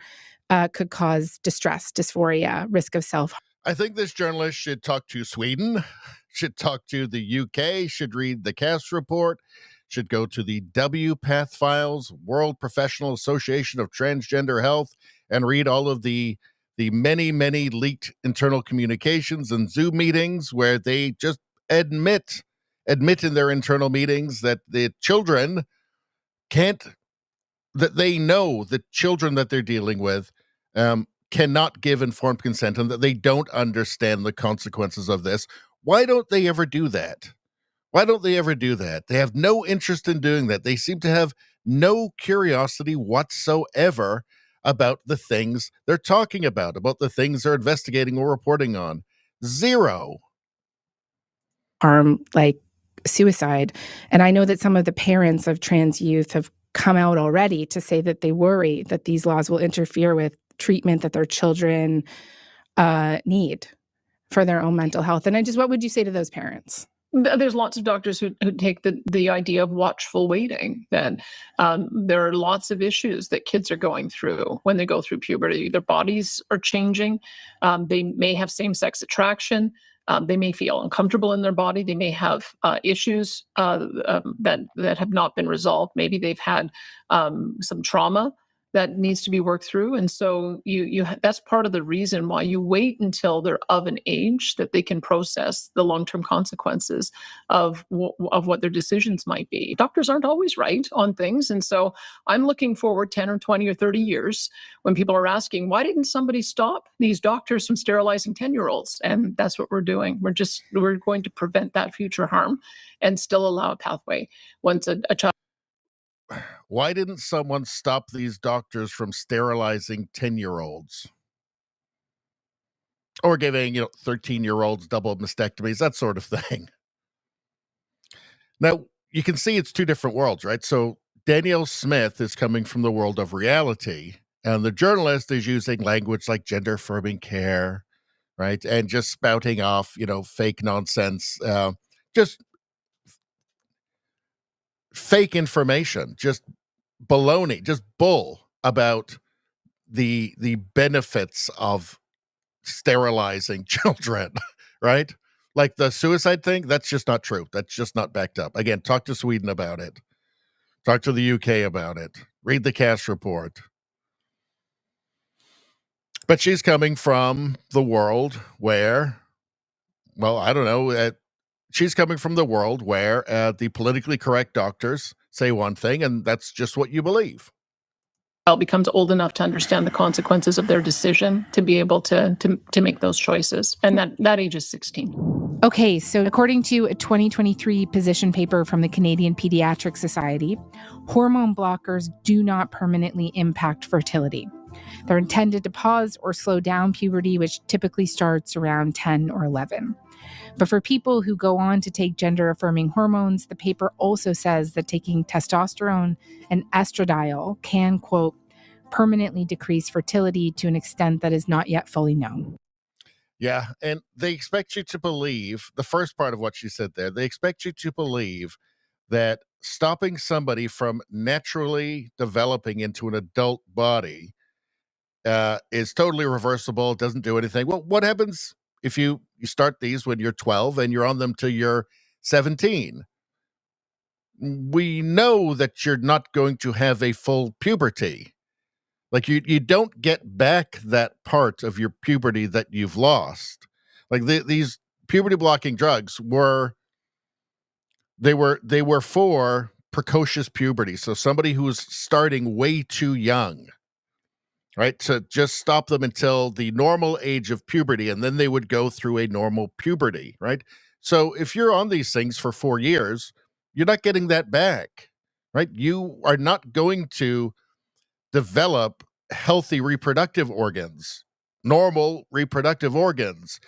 could cause distress, dysphoria, risk of self-harm. I think this journalist should talk to Sweden, should talk to the UK, should read the CAS report, should go to the WPATH files, World Professional Association of Transgender Health, and read all of the many, many leaked internal communications and Zoom meetings where they just admit in their internal meetings that the children that they know the children that they're dealing with cannot give informed consent and that they don't understand the consequences of this. Why don't they ever do that? Why don't they ever do that? They have no interest in doing that. They seem to have no curiosity whatsoever about the things they're talking about the things they're investigating or reporting on. Zero. Harm like suicide. And I know that some of the parents of trans youth have come out already to say that they worry that these laws will interfere with treatment that their children need for their own mental health. And what would you say to those parents? There's lots of doctors who take the idea of watchful waiting, that there are lots of issues that kids are going through when they go through puberty. Their bodies are changing. They may have same-sex attraction. They may feel uncomfortable in their body. They may have issues that have not been resolved. Maybe they've had some trauma that needs to be worked through. And so that's part of the reason why you wait until they're of an age that they can process the long-term consequences of what their decisions might be. Doctors aren't always right on things. And so I'm looking forward 10 or 20 or 30 years when people are asking, why didn't somebody stop these doctors from sterilizing 10-year-olds? And that's what we're doing. We're going to prevent that future harm and still allow a pathway once a child. Why didn't someone stop these doctors from sterilizing 10-year-olds? Or giving, 13-year-olds double mastectomies, that sort of thing. Now, you can see it's two different worlds, right? So Danielle Smith is coming from the world of reality, and the journalist is using language like gender-affirming care, right? And just spouting off, fake nonsense, just fake information, just baloney, just bull about the benefits of sterilizing children, right? Like the suicide thing, that's just not true. That's just not backed up. Again, talk to Sweden about it. Talk to the UK about it. Read the Cash report. But she's coming from the world where, I don't know, she's coming from the world where the politically correct doctors say one thing, and that's just what you believe. Becomes old enough to understand the consequences of their decision to be able to make those choices. And that age is 16. Okay, so according to a 2023 position paper from the Canadian Pediatric Society, hormone blockers do not permanently impact fertility. They're intended to pause or slow down puberty, which typically starts around 10 or 11. But for people who go on to take gender-affirming hormones, the paper also says that taking testosterone and estradiol can, quote, permanently decrease fertility to an extent that is not yet fully known. Yeah, and they expect you to believe, the first part of what she said there, they expect you to believe that stopping somebody from naturally developing into an adult body is totally reversible, doesn't do anything. Well, what happens if you start these when you're 12 and you're on them till you're 17? We know that you're not going to have a full puberty. Like you don't get back that part of your puberty that you've lost. Like these puberty blocking drugs were for precocious puberty. So somebody who's starting way too young, right? To just stop them until the normal age of puberty, and then they would go through a normal puberty, right? So if you're on these things for 4 years, you're not getting that back, right? You are not going to develop healthy reproductive organs, normal reproductive organs,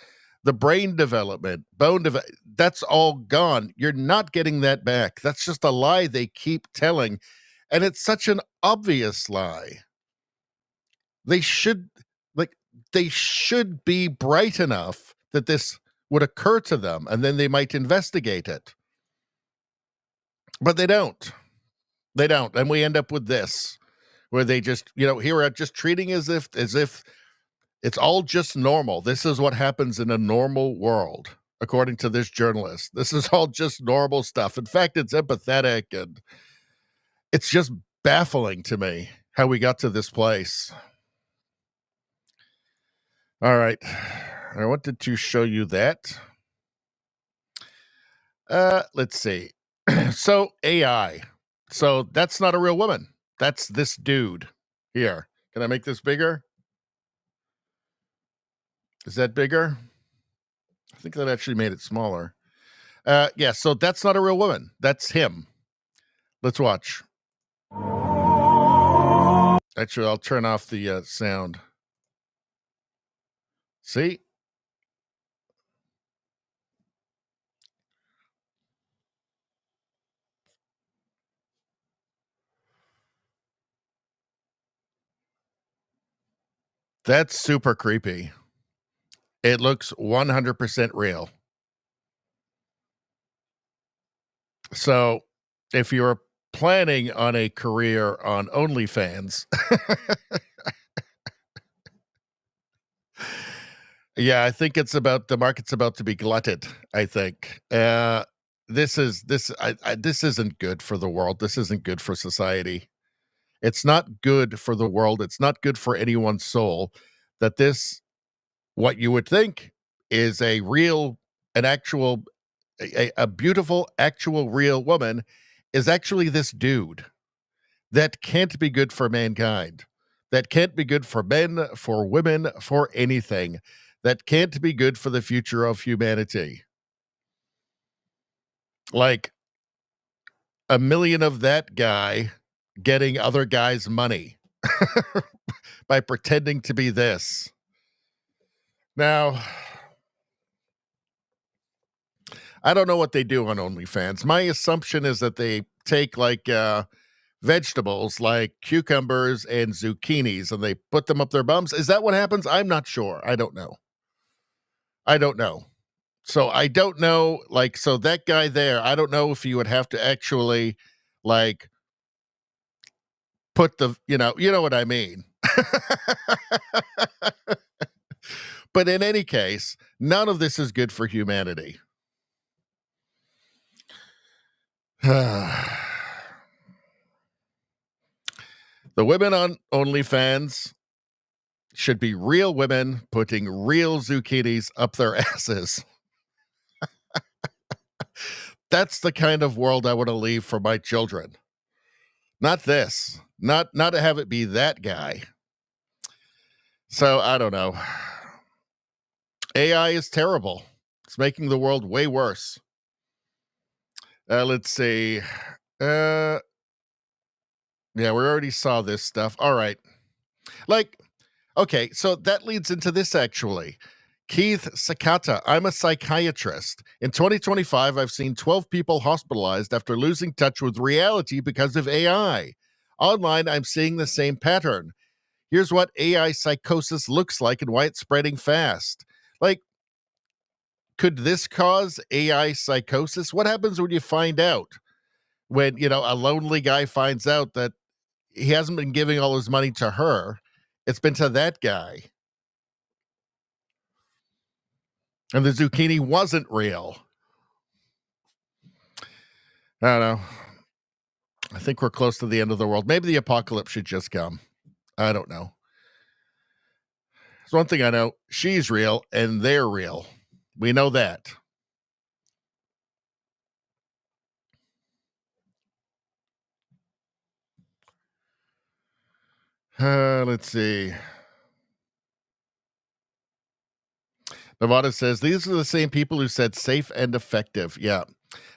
the brain development, bone development, that's all gone. You're not getting that back. That's just a lie they keep telling. And it's such an obvious lie. They should be bright enough that this would occur to them, and then they might investigate it. But they don't. They don't. And we end up with this, where they just, here are just treating as if it's all just normal. This is what happens in a normal world. according to this journalist. This is all just normal stuff. In fact, it's empathetic, and it's just baffling to me how we got to this place. All right. I wanted to show you that. Let's see. So AI. So that's not a real woman. That's this dude here. Can I make this bigger? Is that bigger? I think that actually made it smaller. Yeah, so that's not a real woman. That's him. Let's watch. Actually, I'll turn off the sound. See? That's super creepy. It looks 100% real. So, if you're planning on a career on OnlyFans, yeah, I think it's about the market's about to be glutted. I think this isn't good for the world. This isn't good for society. It's not good for the world. It's not good for anyone's soul that this, what you would think is a beautiful, actual, real woman, is actually this dude. That can't be good for mankind. That can't be good for men, for women, for anything. That can't be good for the future of humanity. Like a million of that guy getting other guys' money by pretending to be this. Now, I don't know what they do on OnlyFans. My assumption is that they take like vegetables like cucumbers and zucchinis and they put them up their bums. Is that what happens? I'm not sure. I don't know. So I don't know, like, so that guy there, I don't know if you would have to actually like put the, you know what I mean. But in any case, none of this is good for humanity. The women on OnlyFans should be real women putting real zucchinis up their asses. That's the kind of world I want to leave for my children. Not this. Not to have it be that guy. So I don't know. AI is terrible. It's making the world way worse. Let's see. Yeah, we already saw this stuff. All right. Like, okay, so that leads into this actually. Keith Sakata, I'm a psychiatrist. In 2025, I've seen 12 people hospitalized after losing touch with reality because of AI. Online, I'm seeing the same pattern. Here's what AI psychosis looks like and why it's spreading fast. Like, could this cause AI psychosis? What happens when you find out? When, a lonely guy finds out that he hasn't been giving all his money to her, it's been to that guy. And the zucchini wasn't real. I don't know. I think we're close to the end of the world. Maybe the apocalypse should just come. I don't know. There's one thing I know. She's real and they're real. We know that. Let's see. Nevada says, these are the same people who said safe and effective. Yeah.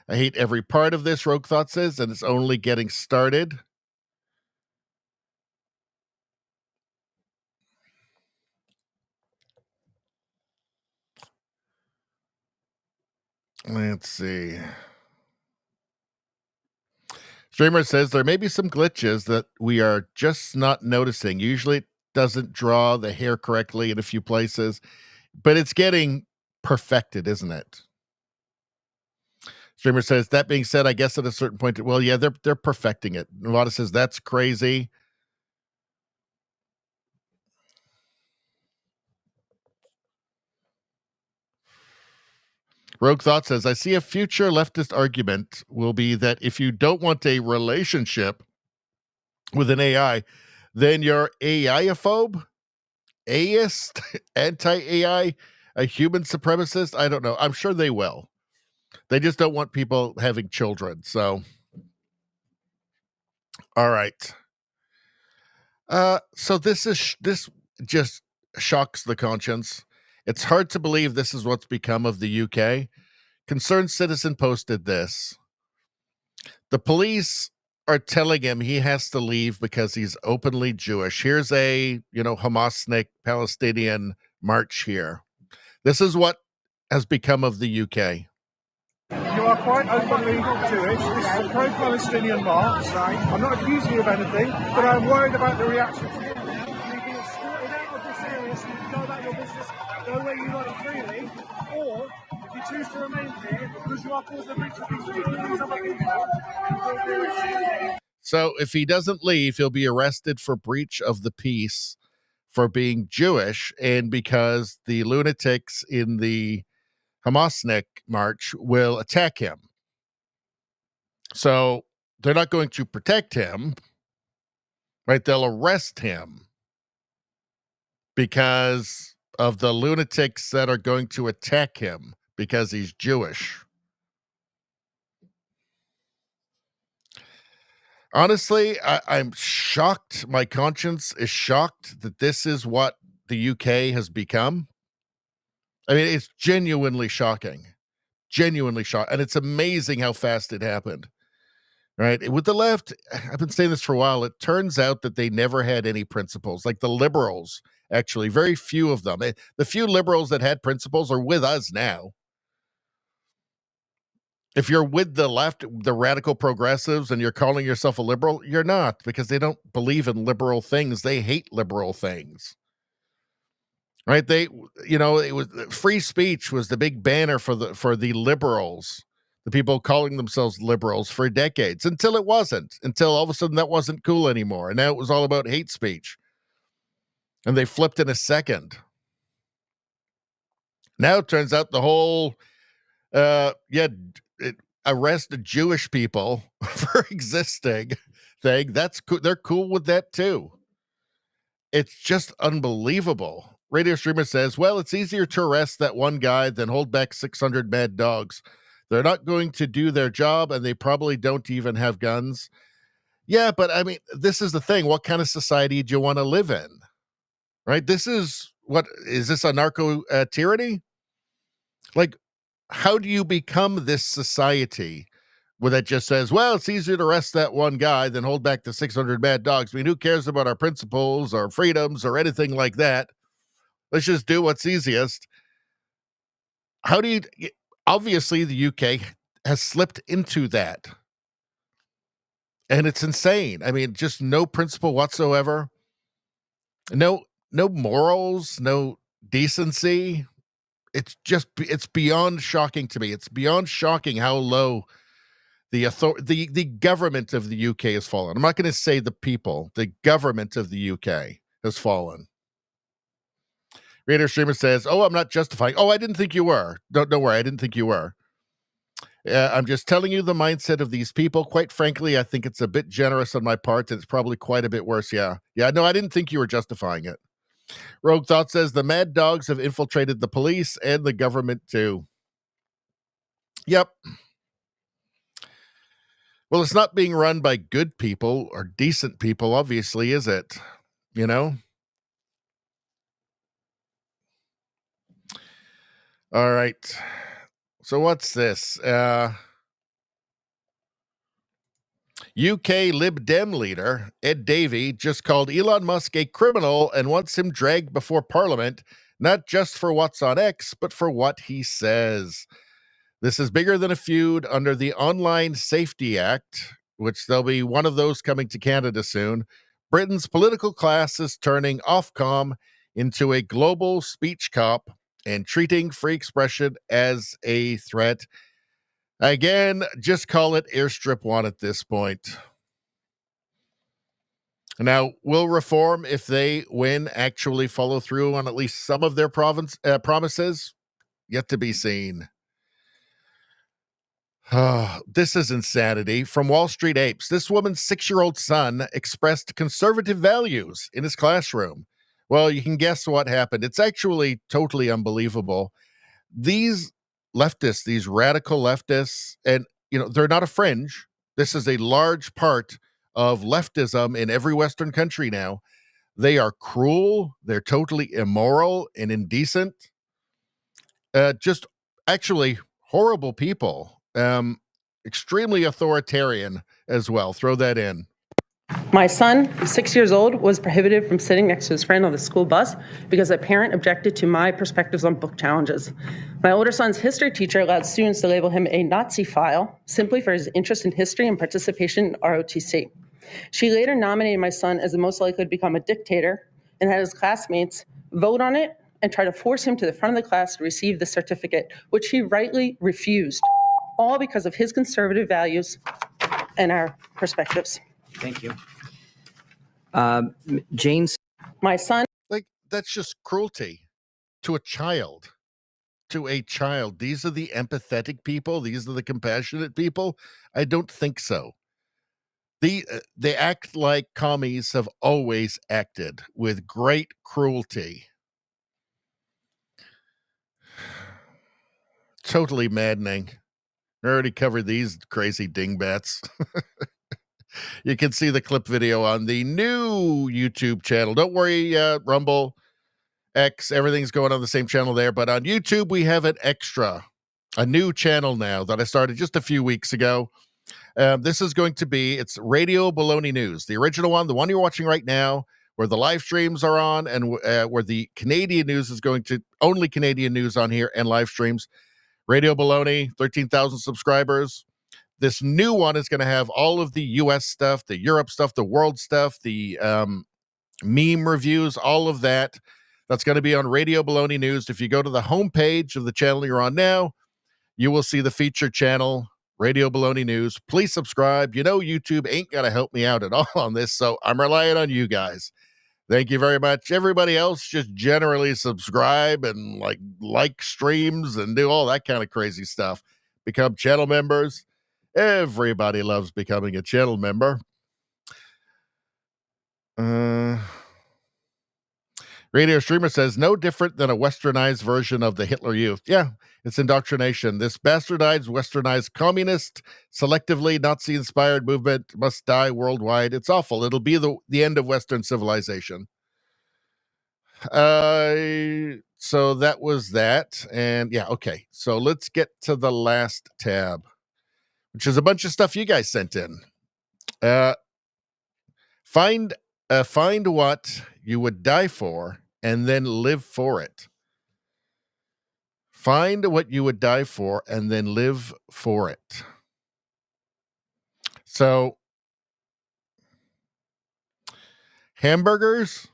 I hate every part of this, Rogue Thought says, and it's only getting started. Let's see. Streamer says there may be some glitches that we are just not noticing. Usually it doesn't draw the hair correctly in a few places, but it's getting perfected, isn't it? Streamer says, that being said, I guess at a certain point, well, yeah, they're perfecting it. Nevada says, that's crazy. Rogue Thought says, I see a future leftist argument will be that if you don't want a relationship with an AI, then you're AI-ophobe, aist, anti-AI, a human supremacist. I don't know. I'm sure they will. They just don't want people having children. So, all right. So this just shocks the conscience. It's hard to believe this is what's become of the UK. Concerned Citizen posted this. The police are telling him he has to leave because he's openly Jewish. Here's a, Hamasnik Palestinian march here. This is what has become of the UK. You are quite openly Jewish. This is a pro-Palestinian march. I'm not accusing you of anything, but I'm worried about the reaction to it. You're being escorted out of this area so you can go about your business, go where you like freely, or if you choose to remain here because you are causing a breach of peace between these other people, So if he doesn't leave, he'll be arrested for breach of the peace for being Jewish, and because the lunatics in the Hamasnik march will attack him. So they're not going to protect him, right? They'll arrest him because of the lunatics that are going to attack him because he's Jewish. Honestly, I'm shocked. My conscience is shocked that this is what the UK has become. I mean, it's genuinely shocking. Genuinely shocking. And it's amazing how fast it happened. Right? With the left, I've been saying this for a while. It turns out that they never had any principles. Like the liberals, actually, very few of them. The few liberals that had principles are with us now. If you're with the left, the radical progressives, and you're calling yourself a liberal, you're not, because they don't believe in liberal things. They hate liberal things. Right? It was free speech was the big banner for the liberals, the people calling themselves liberals for decades, until it wasn't, until all of a sudden that wasn't cool anymore. And now it was all about hate speech. And they flipped in a second. Now it turns out the whole, arrest the Jewish people for existing thing. That's cool. They're cool with that too. It's just unbelievable. Radio Streamer says, well, it's easier to arrest that one guy than hold back 600 mad dogs. They're not going to do their job, and they probably don't even have guns. Yeah, but I mean, this is the thing. What kind of society do you want to live in? Right? Is this a narco tyranny? Like, how do you become this society where that just says, well, it's easier to arrest that one guy than hold back the 600 mad dogs? I mean, who cares about our principles or freedoms or anything like that? Let's just do what's easiest. Obviously, the UK has slipped into that. And it's insane. I mean, just no principle whatsoever. No morals, no decency. It's beyond shocking to me. It's beyond shocking how low the government of the UK has fallen. I'm not going to say the people. The government of the UK has fallen. Radio Streamer says, oh, I'm not justifying. Oh, I didn't think you were. Don't worry. I didn't think you were. I'm just telling you the mindset of these people. Quite frankly, I think it's a bit generous on my part, and it's probably quite a bit worse. Yeah. No, I didn't think you were justifying it. Rogue Thought says the mad dogs have infiltrated the police and the government too. Yep. Well, it's not being run by good people or decent people, obviously, is it? All right. So what's this? UK Lib Dem leader Ed Davey just called Elon Musk a criminal and wants him dragged before Parliament, not just for what's on X, but for what he says. This is bigger than a feud under the Online Safety Act, which there'll be one of those coming to Canada soon. Britain's political class is turning Ofcom into a global speech cop and treating free expression as a threat. Again, just call it Airstrip 1 at this point. Now, will Reform, if they win, actually follow through on at least some of their promises? Yet to be seen. This is insanity. From Wall Street Apes, this woman's 6-year-old son expressed conservative values in his classroom. Well, you can guess what happened. It's actually totally unbelievable. These leftists, these radical leftists, and they're not a fringe. This is a large part of leftism in every Western country now. They are cruel. They're totally immoral and indecent. Just actually horrible people. Extremely authoritarian as well. Throw that in. My son, 6 years old, was prohibited from sitting next to his friend on the school bus because a parent objected to my perspectives on book challenges. My older son's history teacher allowed students to label him a Nazi file simply for his interest in history and participation in ROTC. She later nominated my son as the most likely to become a dictator and had his classmates vote on it and try to force him to the front of the class to receive the certificate, which he rightly refused, all because of his conservative values and our perspectives. Thank you. James. My son. Like, that's just cruelty to a child. To a child. These are the empathetic people. These are the compassionate people. I don't think so. They act like commies have always acted, with great cruelty. Totally maddening. I already covered these crazy dingbats. You can see the clip video on the new YouTube channel. Don't worry, Rumble, X, everything's going on the same channel there. But on YouTube, we have an extra, a new channel now that I started just a few weeks ago. This is going to be, it's Radio Baloney News, the original one, the one you're watching right now, where the live streams are on, and where the Canadian news is going to, only Canadian news on here and live streams. Radio Baloney, 13,000 subscribers. This new one is going to have all of the US stuff, the Europe stuff, the world stuff, the meme reviews, all of that. That's going to be on Radio Baloney News. If you go to the homepage of the channel you're on now, you will see the feature channel, Radio Baloney News. Please subscribe. YouTube ain't going to help me out at all on this, so I'm relying on you guys. Thank you very much. Everybody else, just generally subscribe and like streams and do all that kind of crazy stuff. Become channel members. Everybody loves becoming a channel member. Radio Streamer says, no different than a westernized version of the Hitler Youth. Yeah, it's indoctrination. This bastardized, westernized, communist, selectively Nazi-inspired movement must die worldwide. It's awful. It'll be the end of Western civilization. So that was that. And yeah, okay. So let's get to the last tab, which is a bunch of stuff you guys sent in. Find what you would die for and then live for it. Find what you would die for and then live for it. So, hamburgers,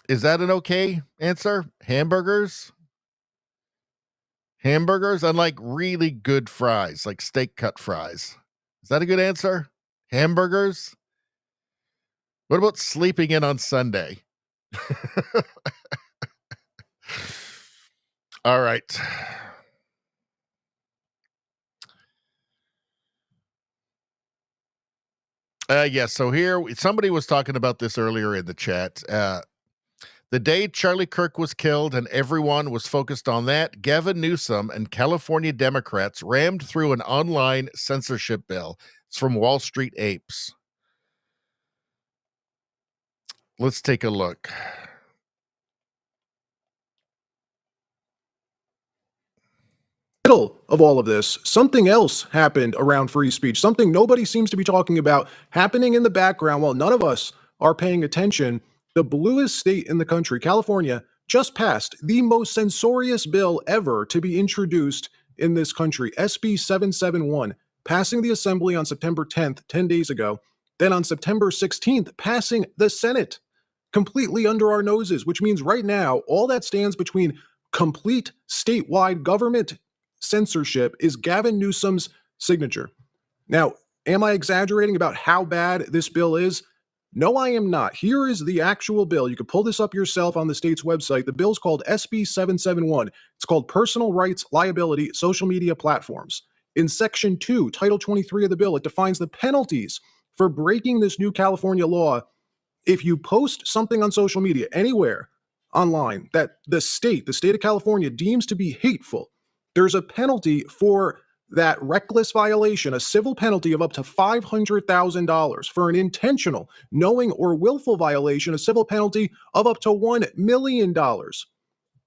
is that an okay answer? Hamburgers? Hamburgers, unlike really good fries, like steak cut fries. Is that a good answer? Hamburgers? What about sleeping in on Sunday? All right. Yeah, so here, somebody was talking about this earlier in the chat. The day Charlie Kirk was killed and everyone was focused on that, Gavin Newsom and California Democrats rammed through an online censorship bill. It's from Wall Street Apes. Let's take a look. Middle of all of this, something else happened around free speech, something nobody seems to be talking about happening in the background while none of us are paying attention. The bluest state in the country, California, just passed the most censorious bill ever to be introduced in this country, SB 771, passing the Assembly on September 10th, 10 days ago. Then on September 16th, passing the Senate completely under our noses, which means right now, all that stands between complete statewide government censorship is Gavin Newsom's signature. Now, am I exaggerating about how bad this bill is? No, I am not. Here is the actual bill. You can pull this up yourself on the state's website. The bill's called SB 771. It's called Personal Rights Liability Social Media Platforms. In Section 2, Title 23 of the bill, it defines the penalties for breaking this new California law. If you post something on social media anywhere online that the state of California deems to be hateful, there's a penalty for that reckless violation, a civil penalty of up to $500,000. For an intentional, knowing, or willful violation, a civil penalty of up to $1 million.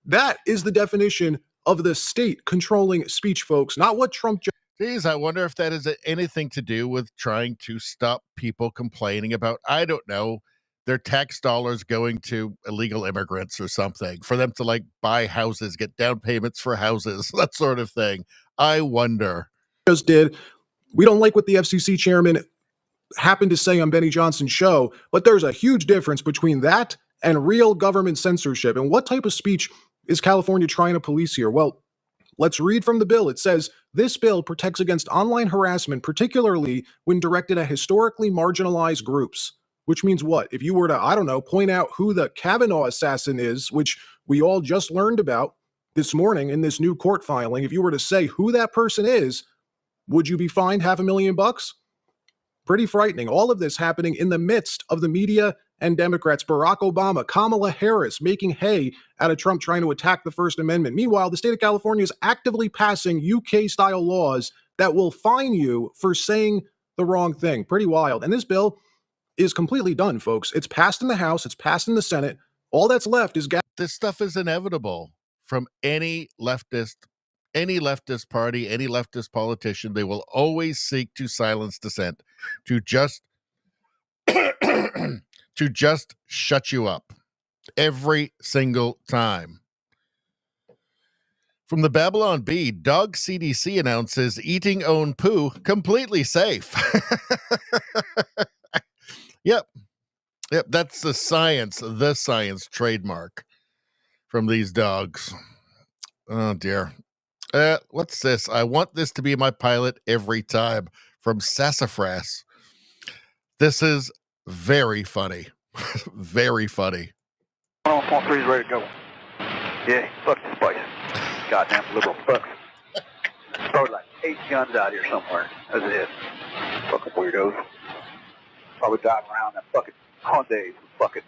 That is the definition of the state controlling speech, folks, not what Trump. Geez, I wonder if that has anything to do with trying to stop people complaining about, I don't know, their tax dollars going to illegal immigrants or something, for them to like buy houses, get down payments for houses, that sort of thing. I wonder. Just did. We don't like what the FCC chairman happened to say on Benny Johnson's show, but there's a huge difference between that and real government censorship. And what type of speech is California trying to police here? Well, let's read from the bill. It says, this bill protects against online harassment, particularly when directed at historically marginalized groups. Which means what? If you were to, I don't know, point out who the Kavanaugh assassin is, which we all just learned about this morning in this new court filing, if you were to say who that person is, would you be fined $500,000? Pretty frightening. All of this happening in the midst of the media and Democrats, Barack Obama, Kamala Harris making hay out of Trump trying to attack the First Amendment. Meanwhile, the state of California is actively passing UK-style laws that will fine you for saying the wrong thing. Pretty wild. And this bill is completely done, folks. It's passed in the House. It's passed in the Senate. All that's left is this stuff is inevitable from any leftist party, any leftist politician. They will always seek to silence dissent, to just shut you up every single time. From the Babylon Bee, dog CDC announces eating own poo completely safe. Yep, that's the science trademark from these dogs. Oh, dear. What's this? I want this to be my pilot every time, from Sassafras. This is very funny. Very funny. 1.3 is ready to go. Yeah, fuck this place. Goddamn liberal fucks. Probably like 8 guns out here somewhere, as it is. Fucking weirdos. Probably driving around that fucking Hyundai, fucking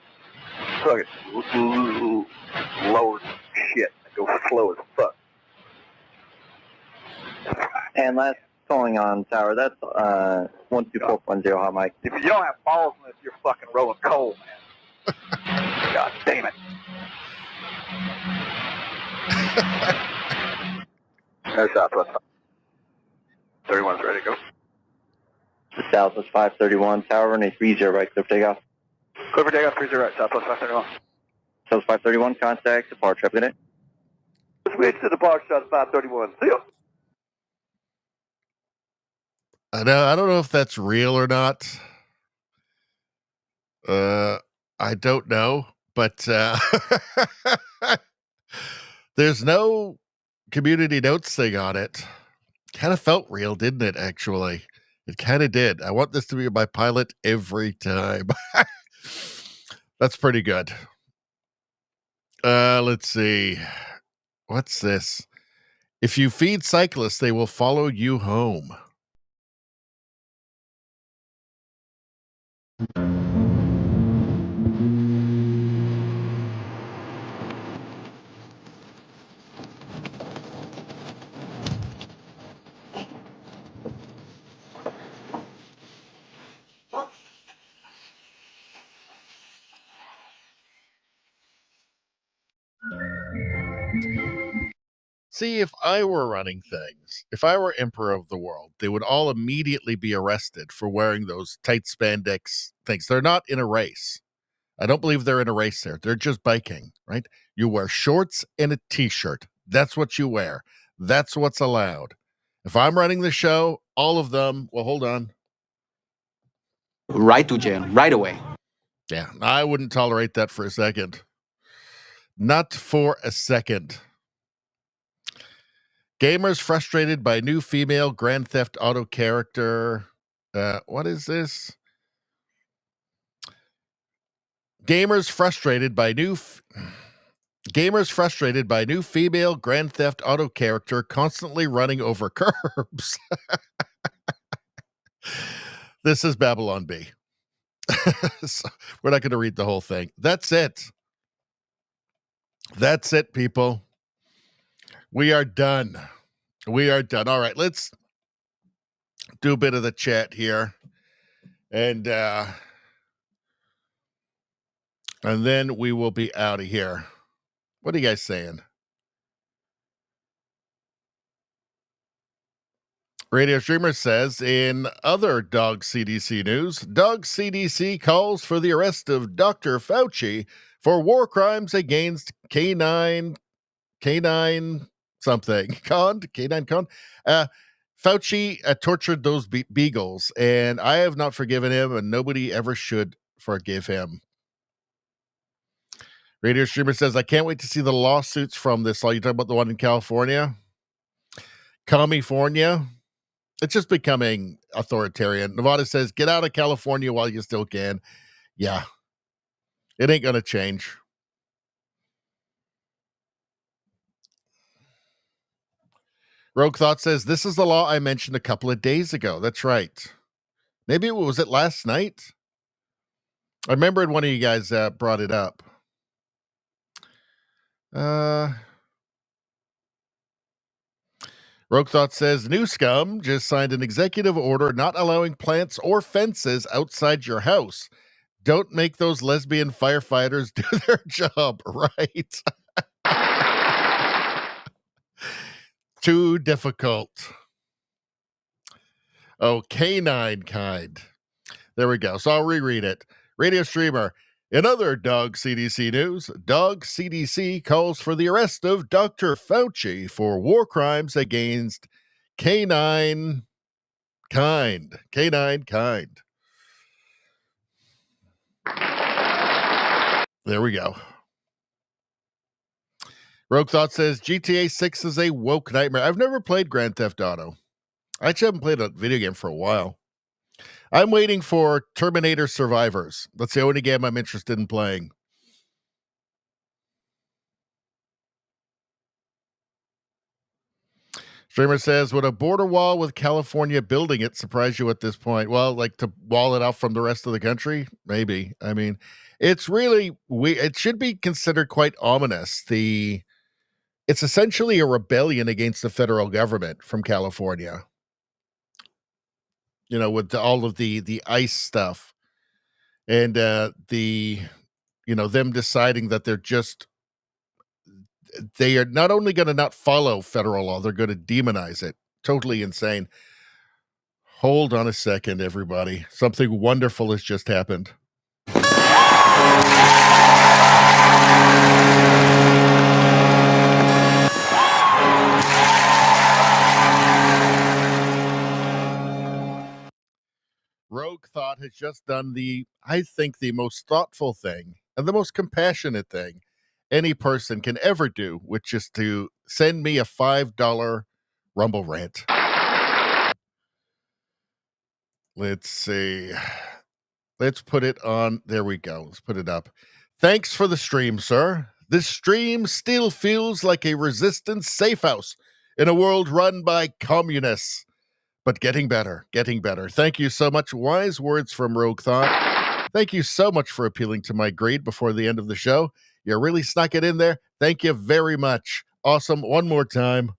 lower shit that goes slow as fuck. And last calling on tower, that's 124.0 hot mic. If you don't have balls unless you're fucking rolling coal, man. God damn it. There's Southwest 31's ready to go. Southwest 531, tower running 30 right, clear for takeoff. Clear for takeoff, 30 right, Southwest 531. Southwest 531, contact, departure, up it. Switch to departure, South 531, see ya. I don't know if that's real or not. I don't know, but there's no community notes thing on it. Kind of felt real, didn't it, actually? It kind of did. I want this to be my pilot every time. That's pretty good. Let's see. What's this? If you feed cyclists, they will follow you home. See, if I were running things, if I were emperor of the world, they would all immediately be arrested for wearing those tight spandex things. They're not in a race. I don't believe they're in a race there. They're just biking, right? You wear shorts and a t-shirt. That's what you wear. That's what's allowed. If I'm running the show, all of them, well, hold on. Right to jail, right away. Yeah, I wouldn't tolerate that for a second. Not for a second. Gamers frustrated by new female Grand Theft Auto character. What is this? Gamers frustrated by new... Gamers frustrated by new female Grand Theft Auto character constantly running over curbs. This is Babylon B. So we're not going to read the whole thing. That's it. That's it, people. We are done. We are done. All right, let's do a bit of the chat here. And then we will be out of here. What are you guys saying? Radio Streamer says, in other Dog CDC news, Dog CDC calls for the arrest of Dr. Fauci for war crimes against canine something. Canine con. Fauci tortured those beagles, and I have not forgiven him, and nobody ever should forgive him. Radio Streamer says, I can't wait to see the lawsuits from this. Are you talking about the one in California? California? It's just becoming authoritarian. Nevada says, get out of California while you still can. Yeah. It ain't going to change. Rogue Thought says, this is the law I mentioned a couple of days ago. That's right. Maybe it was last night? I remembered one of you guys brought it up. Rogue Thought says, New Scum just signed an executive order not allowing plants or fences outside your house. Don't make those lesbian firefighters do their job, right? Too difficult. Oh, canine kind. There we go. So I'll reread it. Radio Streamer. In other Dog CDC news, Dog CDC calls for the arrest of Dr. Fauci for war crimes against canine kind. Canine kind. There we go. Rogue Thought says, GTA 6 is a woke nightmare. I've never played Grand Theft Auto. I actually haven't played a video game for a while. I'm waiting for Terminator Survivors. That's the only game I'm interested in playing. Streamer says, would a border wall with California building it surprise you at this point? Well, like to wall it off from the rest of the country? Maybe. I mean, it's really, it should be considered quite ominous. It's essentially a rebellion against the federal government from California. You know, with all of the ICE stuff and them deciding that they are not only going to not follow federal law, they're going to demonize it. Totally insane. Hold on a second, everybody. Something wonderful has just happened. Rogue Thought has just done I think the most thoughtful thing and the most compassionate thing any person can ever do, which is to send me a $5 Rumble rant. Let's see. Let's put it on. There we go. Let's put it up. Thanks for the stream, sir. This stream still feels like a resistance safe house in a world run by communists. But getting better, getting better. Thank you so much. Wise words from Rogue Thought. Thank you so much for appealing to my greed before the end of the show. You really snuck it in there. Thank you very much. Awesome. One more time.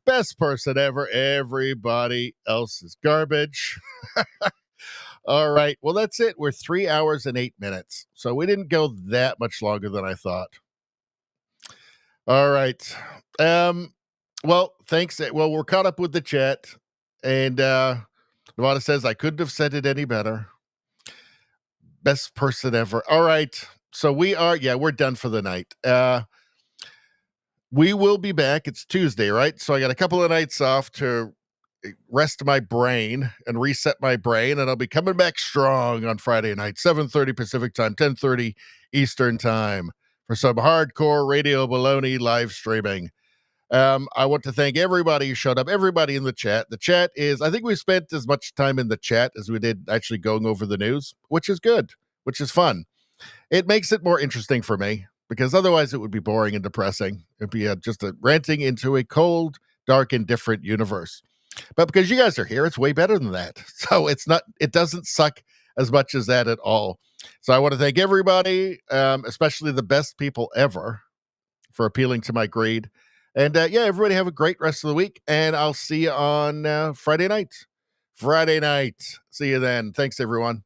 Best person ever. Everybody else is garbage. All right. Well, that's it. We're 3 hours and 8 minutes. So we didn't go that much longer than I thought. All right. Well, thanks. Well, we're caught up with the chat. And Nevada says, I couldn't have said it any better. Best person ever. All right. So we're done for the night. We will be back. It's Tuesday, right? So I got a couple of nights off to rest my brain and reset my brain, and I'll be coming back strong on Friday night, 7:30 Pacific time, 10:30 Eastern time for some hardcore Radio Baloney live streaming. I want to thank everybody who showed up, everybody in the chat. The chat is, I think we spent as much time in the chat as we did actually going over the news, which is good, which is fun. It makes it more interesting for me because otherwise it would be boring and depressing. It'd be just a ranting into a cold, dark, and different universe. But because you guys are here, it's way better than that. So it doesn't suck as much as that at all. So I want to thank everybody, especially the best people ever, for appealing to my greed. And yeah, everybody have a great rest of the week. And I'll see you on Friday night. See you then. Thanks, everyone.